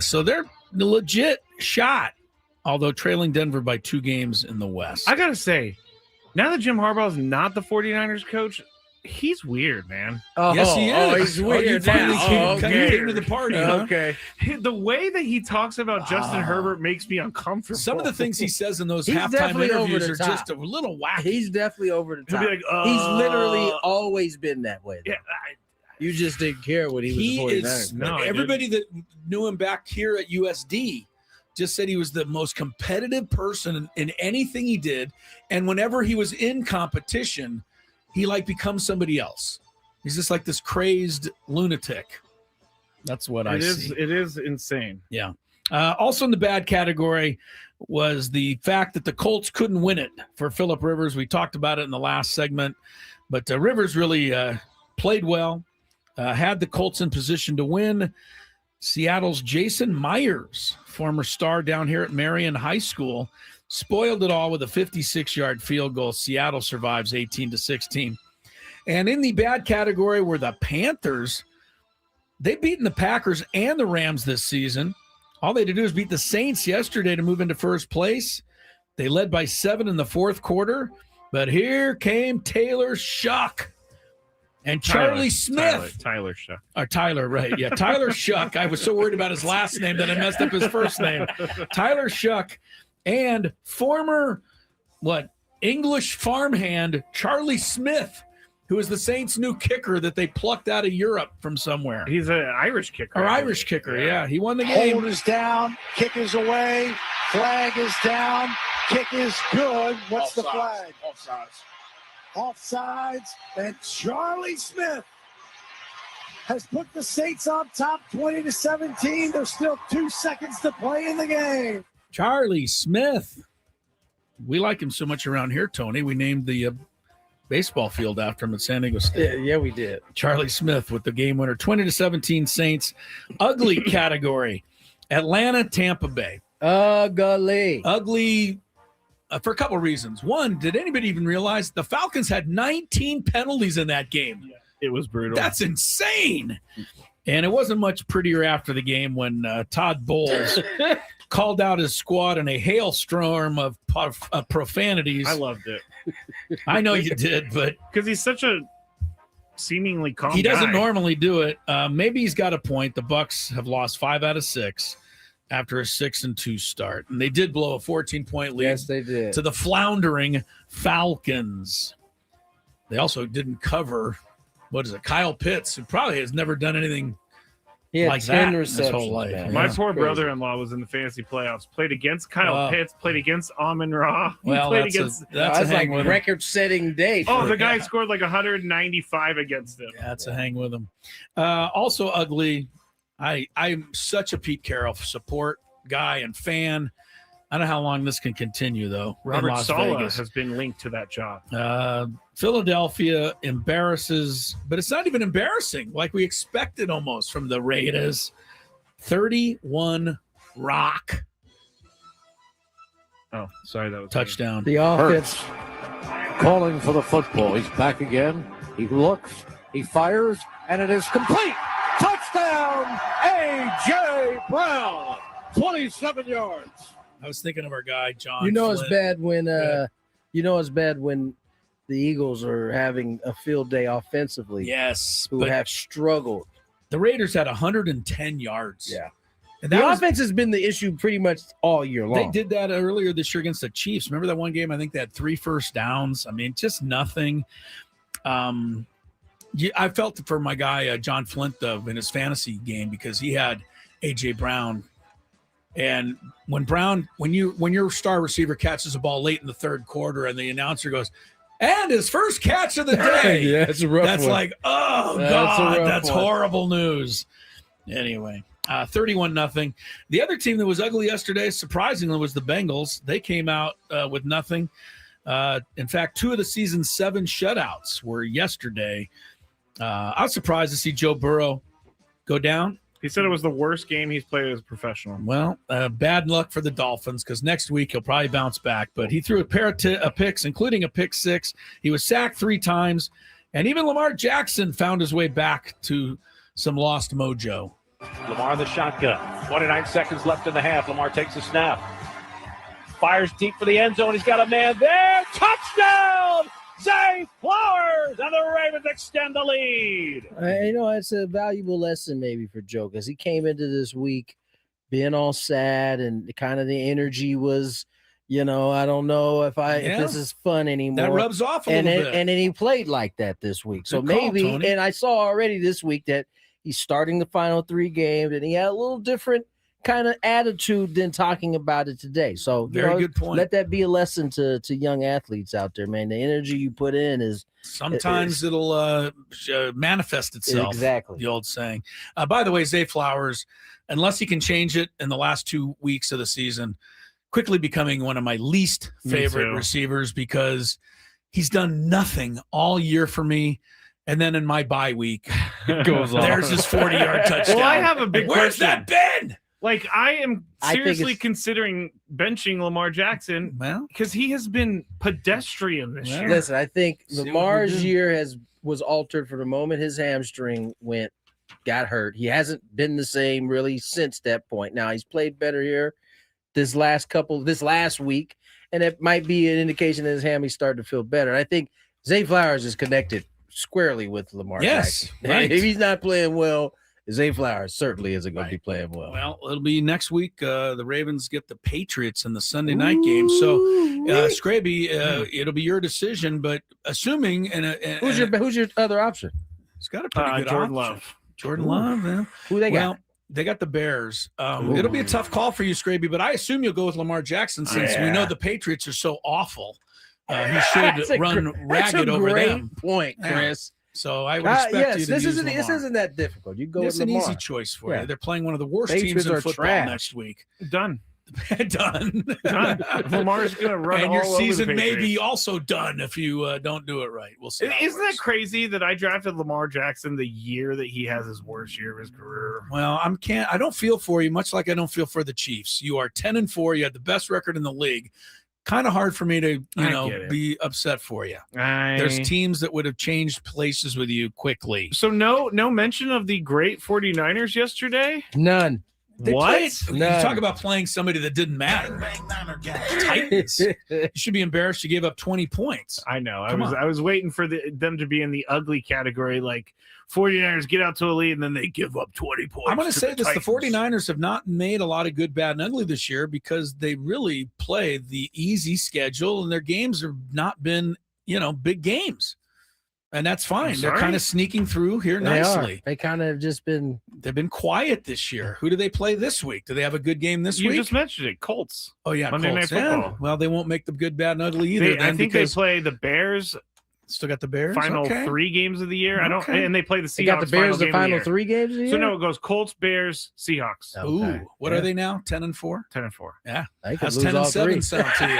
[SPEAKER 1] So they're the legit shot, although trailing Denver by 2 games in the West.
[SPEAKER 3] I got to say, now that Jim Harbaugh is not the 49ers coach, he's weird, man.
[SPEAKER 1] Yes, he is.
[SPEAKER 2] Oh, he's weird
[SPEAKER 1] you finally
[SPEAKER 2] now.
[SPEAKER 1] came to the party, huh?
[SPEAKER 2] Okay.
[SPEAKER 3] The way that he talks about Justin Herbert makes me uncomfortable.
[SPEAKER 1] Some of the things he says in those
[SPEAKER 2] He's
[SPEAKER 1] halftime
[SPEAKER 2] definitely over
[SPEAKER 1] interviews
[SPEAKER 2] the
[SPEAKER 1] are
[SPEAKER 2] top.
[SPEAKER 1] just a little wacky.
[SPEAKER 2] He's definitely over the
[SPEAKER 3] He'll
[SPEAKER 2] top.
[SPEAKER 3] be like,
[SPEAKER 2] He's literally always been that way.
[SPEAKER 3] Yeah,
[SPEAKER 2] you just didn't care when he was the 49ers.
[SPEAKER 1] Is, everybody that knew him back here at USD just said he was the most competitive person in anything he did. And whenever he was in competition, he becomes somebody else. He's just like this crazed lunatic. That's what I see.
[SPEAKER 3] It is insane.
[SPEAKER 1] Yeah. Also in the bad category was the fact that the Colts couldn't win it for Phillip Rivers. We talked about it in the last segment, but Rivers really played well, had the Colts in position to win. Seattle's Jason Myers, former star down here at Marion High School, spoiled it all with a 56-yard field goal. Seattle survives 18-16. And in the bad category were the Panthers. They've beaten the Packers and the Rams this season. All they had to do is beat the Saints yesterday to move into first place. They led by 7 in the fourth quarter. But here came Taylor Shuck and Charlie Smith.
[SPEAKER 3] Tyler Shuck.
[SPEAKER 1] Tyler, right. Yeah, Tyler Shuck. I was so worried about his last name that I messed up his first name. Tyler Shuck and former, English farmhand Charlie Smith, who is the Saints' new kicker that they plucked out of Europe from somewhere.
[SPEAKER 3] He's an Irish kicker.
[SPEAKER 1] Irish kicker, yeah. He won the game.
[SPEAKER 13] Hold is down, kick is away, flag is down, kick is good. What's the flag?
[SPEAKER 8] Offsides.
[SPEAKER 13] Offsides, and Charlie Smith has put the Saints on top 20-17. There's still 2 seconds to play in the game.
[SPEAKER 1] Charlie Smith. We like him so much around here, Tony. We named the baseball field after him at San Diego State.
[SPEAKER 2] Yeah, we did.
[SPEAKER 1] Charlie Smith with the game winner. 20-17 Saints. Ugly category. Atlanta, Tampa Bay.
[SPEAKER 2] Ugly.
[SPEAKER 1] Ugly for a couple of reasons. One, did anybody even realize the Falcons had 19 penalties in that game?
[SPEAKER 3] Yeah, it was brutal.
[SPEAKER 1] That's insane. And it wasn't much prettier after the game when Todd Bowles called out his squad in a hailstorm of profanities.
[SPEAKER 3] I loved it.
[SPEAKER 1] I know you did, but
[SPEAKER 3] because he's such a seemingly calm
[SPEAKER 1] he doesn't
[SPEAKER 3] guy.
[SPEAKER 1] normally do it. Maybe he's got a point. The Bucs have lost 5 out of 6 after a 6-2 start, and they did blow a 14-point lead.
[SPEAKER 2] Yes, they did.
[SPEAKER 1] To the floundering Falcons. They also didn't cover. What is it? Kyle Pitts, who probably has never done anything like that in his whole life.
[SPEAKER 2] Man.
[SPEAKER 3] My
[SPEAKER 1] Yeah.
[SPEAKER 3] poor brother-in-law was in the fantasy playoffs. Played against Kyle Pitts. Played against Amon-Ra.
[SPEAKER 1] Well,
[SPEAKER 3] played
[SPEAKER 1] that's
[SPEAKER 3] against.
[SPEAKER 1] that's
[SPEAKER 2] like record-setting day.
[SPEAKER 3] The guy scored like 195 against him.
[SPEAKER 1] Yeah, that's a hang with him. Also ugly. I'm such a Pete Carroll support guy and fan. I don't know how long this can continue, though.
[SPEAKER 3] Robert
[SPEAKER 1] in Las
[SPEAKER 3] Saleh
[SPEAKER 1] Vegas.
[SPEAKER 3] has been linked to that job.
[SPEAKER 1] Philadelphia embarrasses, but it's not even embarrassing like we expected almost from the Raiders. 31 rock.
[SPEAKER 3] Oh, sorry, that was
[SPEAKER 1] touchdown.
[SPEAKER 2] The offense
[SPEAKER 15] calling for the football. He's back again. He looks, he fires, and it is complete. Touchdown, A.J. Brown, 27 yards.
[SPEAKER 1] I was thinking of our guy, John.
[SPEAKER 2] You know it's
[SPEAKER 1] Flynn.
[SPEAKER 2] bad when the Eagles are having a field day offensively.
[SPEAKER 1] Yes,
[SPEAKER 2] who
[SPEAKER 1] but
[SPEAKER 2] have struggled.
[SPEAKER 1] The Raiders had 110 yards.
[SPEAKER 2] Yeah.
[SPEAKER 1] And
[SPEAKER 2] The
[SPEAKER 1] that was-
[SPEAKER 2] offense has been the issue pretty much all year long.
[SPEAKER 1] They did that earlier this year against the Chiefs. Remember that one game? I think they had 3 first downs. I mean, just nothing. I felt for my guy, John Flint, though, in his fantasy game because he had A.J. Brown. And when your star receiver catches a ball late in the third quarter and the announcer goes, and his first catch of the day.
[SPEAKER 2] Yeah, it's a rough
[SPEAKER 1] That's
[SPEAKER 2] one.
[SPEAKER 1] like, oh,
[SPEAKER 2] That's a
[SPEAKER 1] God,
[SPEAKER 2] rough
[SPEAKER 1] that's
[SPEAKER 2] one.
[SPEAKER 1] horrible news. Anyway, 31-0. The other team that was ugly yesterday, surprisingly, was the Bengals. They came out with nothing. In fact, 2 of the season's 7 shutouts were yesterday. I was surprised to see Joe Burrow go down.
[SPEAKER 3] He said it was the worst game he's played as a professional.
[SPEAKER 1] Well, bad luck for the Dolphins because next week he'll probably bounce back. But he threw a pair of picks, including a pick 6. He was sacked 3 times. And even Lamar Jackson found his way back to some lost mojo.
[SPEAKER 16] Lamar the shotgun. 29 seconds left in the half. Lamar takes a snap. Fires deep for the end zone. He's got a man there. Touchdown! Zay Flowers! And the Ravens extend the lead.
[SPEAKER 2] It's a valuable lesson maybe for Joe because he came into this week being all sad and kind of the energy was, I don't know if this is fun anymore.
[SPEAKER 1] That rubs off a little bit.
[SPEAKER 2] And then he played like that this week. So
[SPEAKER 1] Good call,
[SPEAKER 2] maybe,
[SPEAKER 1] Tony.
[SPEAKER 2] and I saw already this week that he's starting the final 3 games and he had a little different kind of attitude than talking about it today. So
[SPEAKER 1] Very good point.
[SPEAKER 2] Let that be a lesson to young athletes out there, man. The energy you put in is
[SPEAKER 1] Sometimes it'll manifest itself.
[SPEAKER 2] Exactly.
[SPEAKER 1] The old saying. By the way, Zay Flowers, unless he can change it in the last 2 weeks of the season, quickly becoming one of my least favorite receivers because he's done nothing all year for me. And then in my bye week,
[SPEAKER 3] Goes off.
[SPEAKER 1] there's his 40-yard touchdown.
[SPEAKER 3] Well, I have a big
[SPEAKER 1] Where's
[SPEAKER 3] question.
[SPEAKER 1] that been?
[SPEAKER 3] Like, I am
[SPEAKER 2] I think
[SPEAKER 3] seriously
[SPEAKER 2] it's-
[SPEAKER 3] considering benching Lamar Jackson because he has been pedestrian this year.
[SPEAKER 2] Listen, I think
[SPEAKER 1] See what we
[SPEAKER 2] Lamar's
[SPEAKER 1] do.
[SPEAKER 2] year was altered from the moment his hamstring got hurt. He hasn't been the same really since that point. Now he's played better here this last week, and it might be an indication that his hammy started to feel better. And I think Zay Flowers is connected squarely with Lamar
[SPEAKER 1] Yes,
[SPEAKER 2] Jackson.
[SPEAKER 1] right.
[SPEAKER 2] If he's not playing well, Zay Flowers certainly isn't going to be playing well.
[SPEAKER 1] Well, it'll be next week. The Ravens get the Patriots in the Sunday night game. So, Skraby, it'll be your decision. But assuming
[SPEAKER 2] Who's your other option?
[SPEAKER 1] It's got a pretty good
[SPEAKER 3] Jordan
[SPEAKER 1] option.
[SPEAKER 3] Love.
[SPEAKER 1] Jordan Love. Yeah.
[SPEAKER 2] Who they got?
[SPEAKER 1] Well, they got the Bears. It'll be a tough call for you, Skraby, but I assume you'll go with Lamar Jackson since we know the Patriots are so awful. He should run ragged over them.
[SPEAKER 2] Point, Chris.
[SPEAKER 1] So I would expect you to
[SPEAKER 2] this
[SPEAKER 1] use
[SPEAKER 2] isn't that difficult. You go
[SPEAKER 1] It's
[SPEAKER 2] with
[SPEAKER 1] an
[SPEAKER 2] Lamar.
[SPEAKER 1] easy choice for
[SPEAKER 2] Yeah.
[SPEAKER 1] you. They're playing one of the worst
[SPEAKER 2] Patriots
[SPEAKER 1] teams in
[SPEAKER 2] are
[SPEAKER 1] football
[SPEAKER 2] trash.
[SPEAKER 1] next week.
[SPEAKER 3] Done.
[SPEAKER 1] Done.
[SPEAKER 3] Lamar's going to run
[SPEAKER 1] and
[SPEAKER 3] all
[SPEAKER 1] your
[SPEAKER 3] over
[SPEAKER 1] season
[SPEAKER 3] the
[SPEAKER 1] may be
[SPEAKER 3] Patriots.
[SPEAKER 1] also done if you don't do it right. We'll see.
[SPEAKER 3] Isn't that crazy that I drafted Lamar Jackson the year that he has his worst year of his career?
[SPEAKER 1] Well, I don't feel for you, much like I don't feel for the Chiefs. You are 10-4. You had the best record in the league. Kind of hard for me to, be upset for you. There's teams that would have changed places with you quickly.
[SPEAKER 3] So no mention of the great 49ers yesterday?
[SPEAKER 2] None.
[SPEAKER 1] You talk about playing somebody that didn't matter. Titans. You should be embarrassed you gave up 20 points.
[SPEAKER 3] I know. I was waiting for them to be in the ugly category, like 49ers get out to a lead and then they give up 20 points.
[SPEAKER 1] I'm going to say this.
[SPEAKER 3] Titans.
[SPEAKER 1] The 49ers have not made a lot of good, bad, and ugly this year because they really play the easy schedule and their games have not been, big games. And that's fine. They're kind of sneaking through here nicely.
[SPEAKER 2] They kind of just been.
[SPEAKER 1] They've been quiet this year. Who do they play this week? Do they have a good game this week?
[SPEAKER 3] You just mentioned it. Colts.
[SPEAKER 1] Oh, yeah.
[SPEAKER 3] Monday Night Football.
[SPEAKER 1] Yeah. Well, they won't make the good, bad, and ugly either.
[SPEAKER 3] I think they play the Bears.
[SPEAKER 1] Still got the Bears?
[SPEAKER 3] Final 3 games of the year. And they play the Seahawks.
[SPEAKER 2] They got the Bears the final 3 games of the year?
[SPEAKER 3] So, no, it goes Colts, Bears, Seahawks.
[SPEAKER 1] Okay. Ooh. What are they now? 10-4?
[SPEAKER 3] 10-4.
[SPEAKER 1] Yeah.
[SPEAKER 2] How's
[SPEAKER 1] 10-7 sound to you?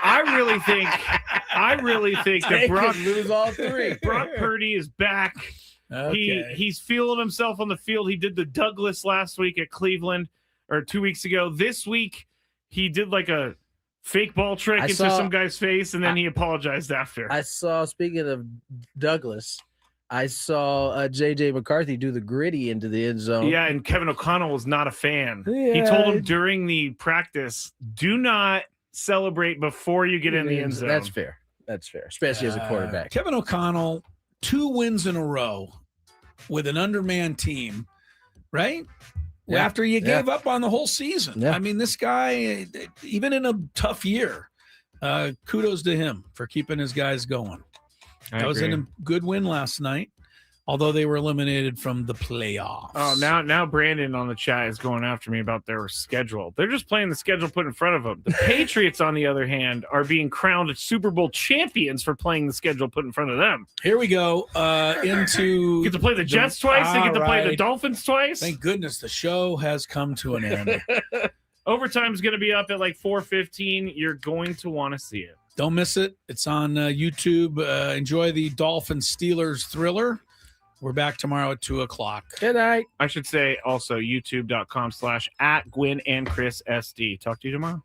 [SPEAKER 3] I really think that Brock
[SPEAKER 2] lose all 3.
[SPEAKER 3] Brock Purdy is back.
[SPEAKER 1] Okay.
[SPEAKER 3] He's feeling himself on the field. He did the Douglas last week at Cleveland, or 2 weeks ago. This week, he did like a fake ball trick into some guy's face, and then he apologized after.
[SPEAKER 2] I saw, speaking of Douglas, I saw J.J. McCarthy do the gritty into the end zone.
[SPEAKER 3] Yeah, and Kevin O'Connell was not a fan.
[SPEAKER 2] Yeah.
[SPEAKER 3] He told him during the practice, do not celebrate before you get in the end zone.
[SPEAKER 2] That's fair. That's fair, especially as a quarterback.
[SPEAKER 1] Kevin O'Connell, 2 wins in a row with an undermanned team, right?
[SPEAKER 2] Yeah.
[SPEAKER 1] After you gave up on the whole season.
[SPEAKER 2] Yeah.
[SPEAKER 1] I mean, this guy, even in a tough year, kudos to him for keeping his guys going. That was a good win last night, although they were eliminated from the playoffs.
[SPEAKER 3] Oh, now Brandon on the chat is going after me about their schedule. They're just playing the schedule put in front of them. The Patriots, on the other hand, are being crowned Super Bowl champions for playing the schedule put in front of them.
[SPEAKER 1] Here we go into...
[SPEAKER 3] Get to play the Jets twice. They get to play the Dolphins twice.
[SPEAKER 1] Thank goodness the show has come to an end.
[SPEAKER 3] Overtime's going to be up at like 4:15. You're going to want to see it.
[SPEAKER 1] Don't miss it. It's on YouTube. Enjoy the Dolphins-Steelers thriller. We're back tomorrow at 2:00.
[SPEAKER 2] Good night.
[SPEAKER 3] I should say also youtube.com/@Gwynn and Chris SD. Talk to you tomorrow.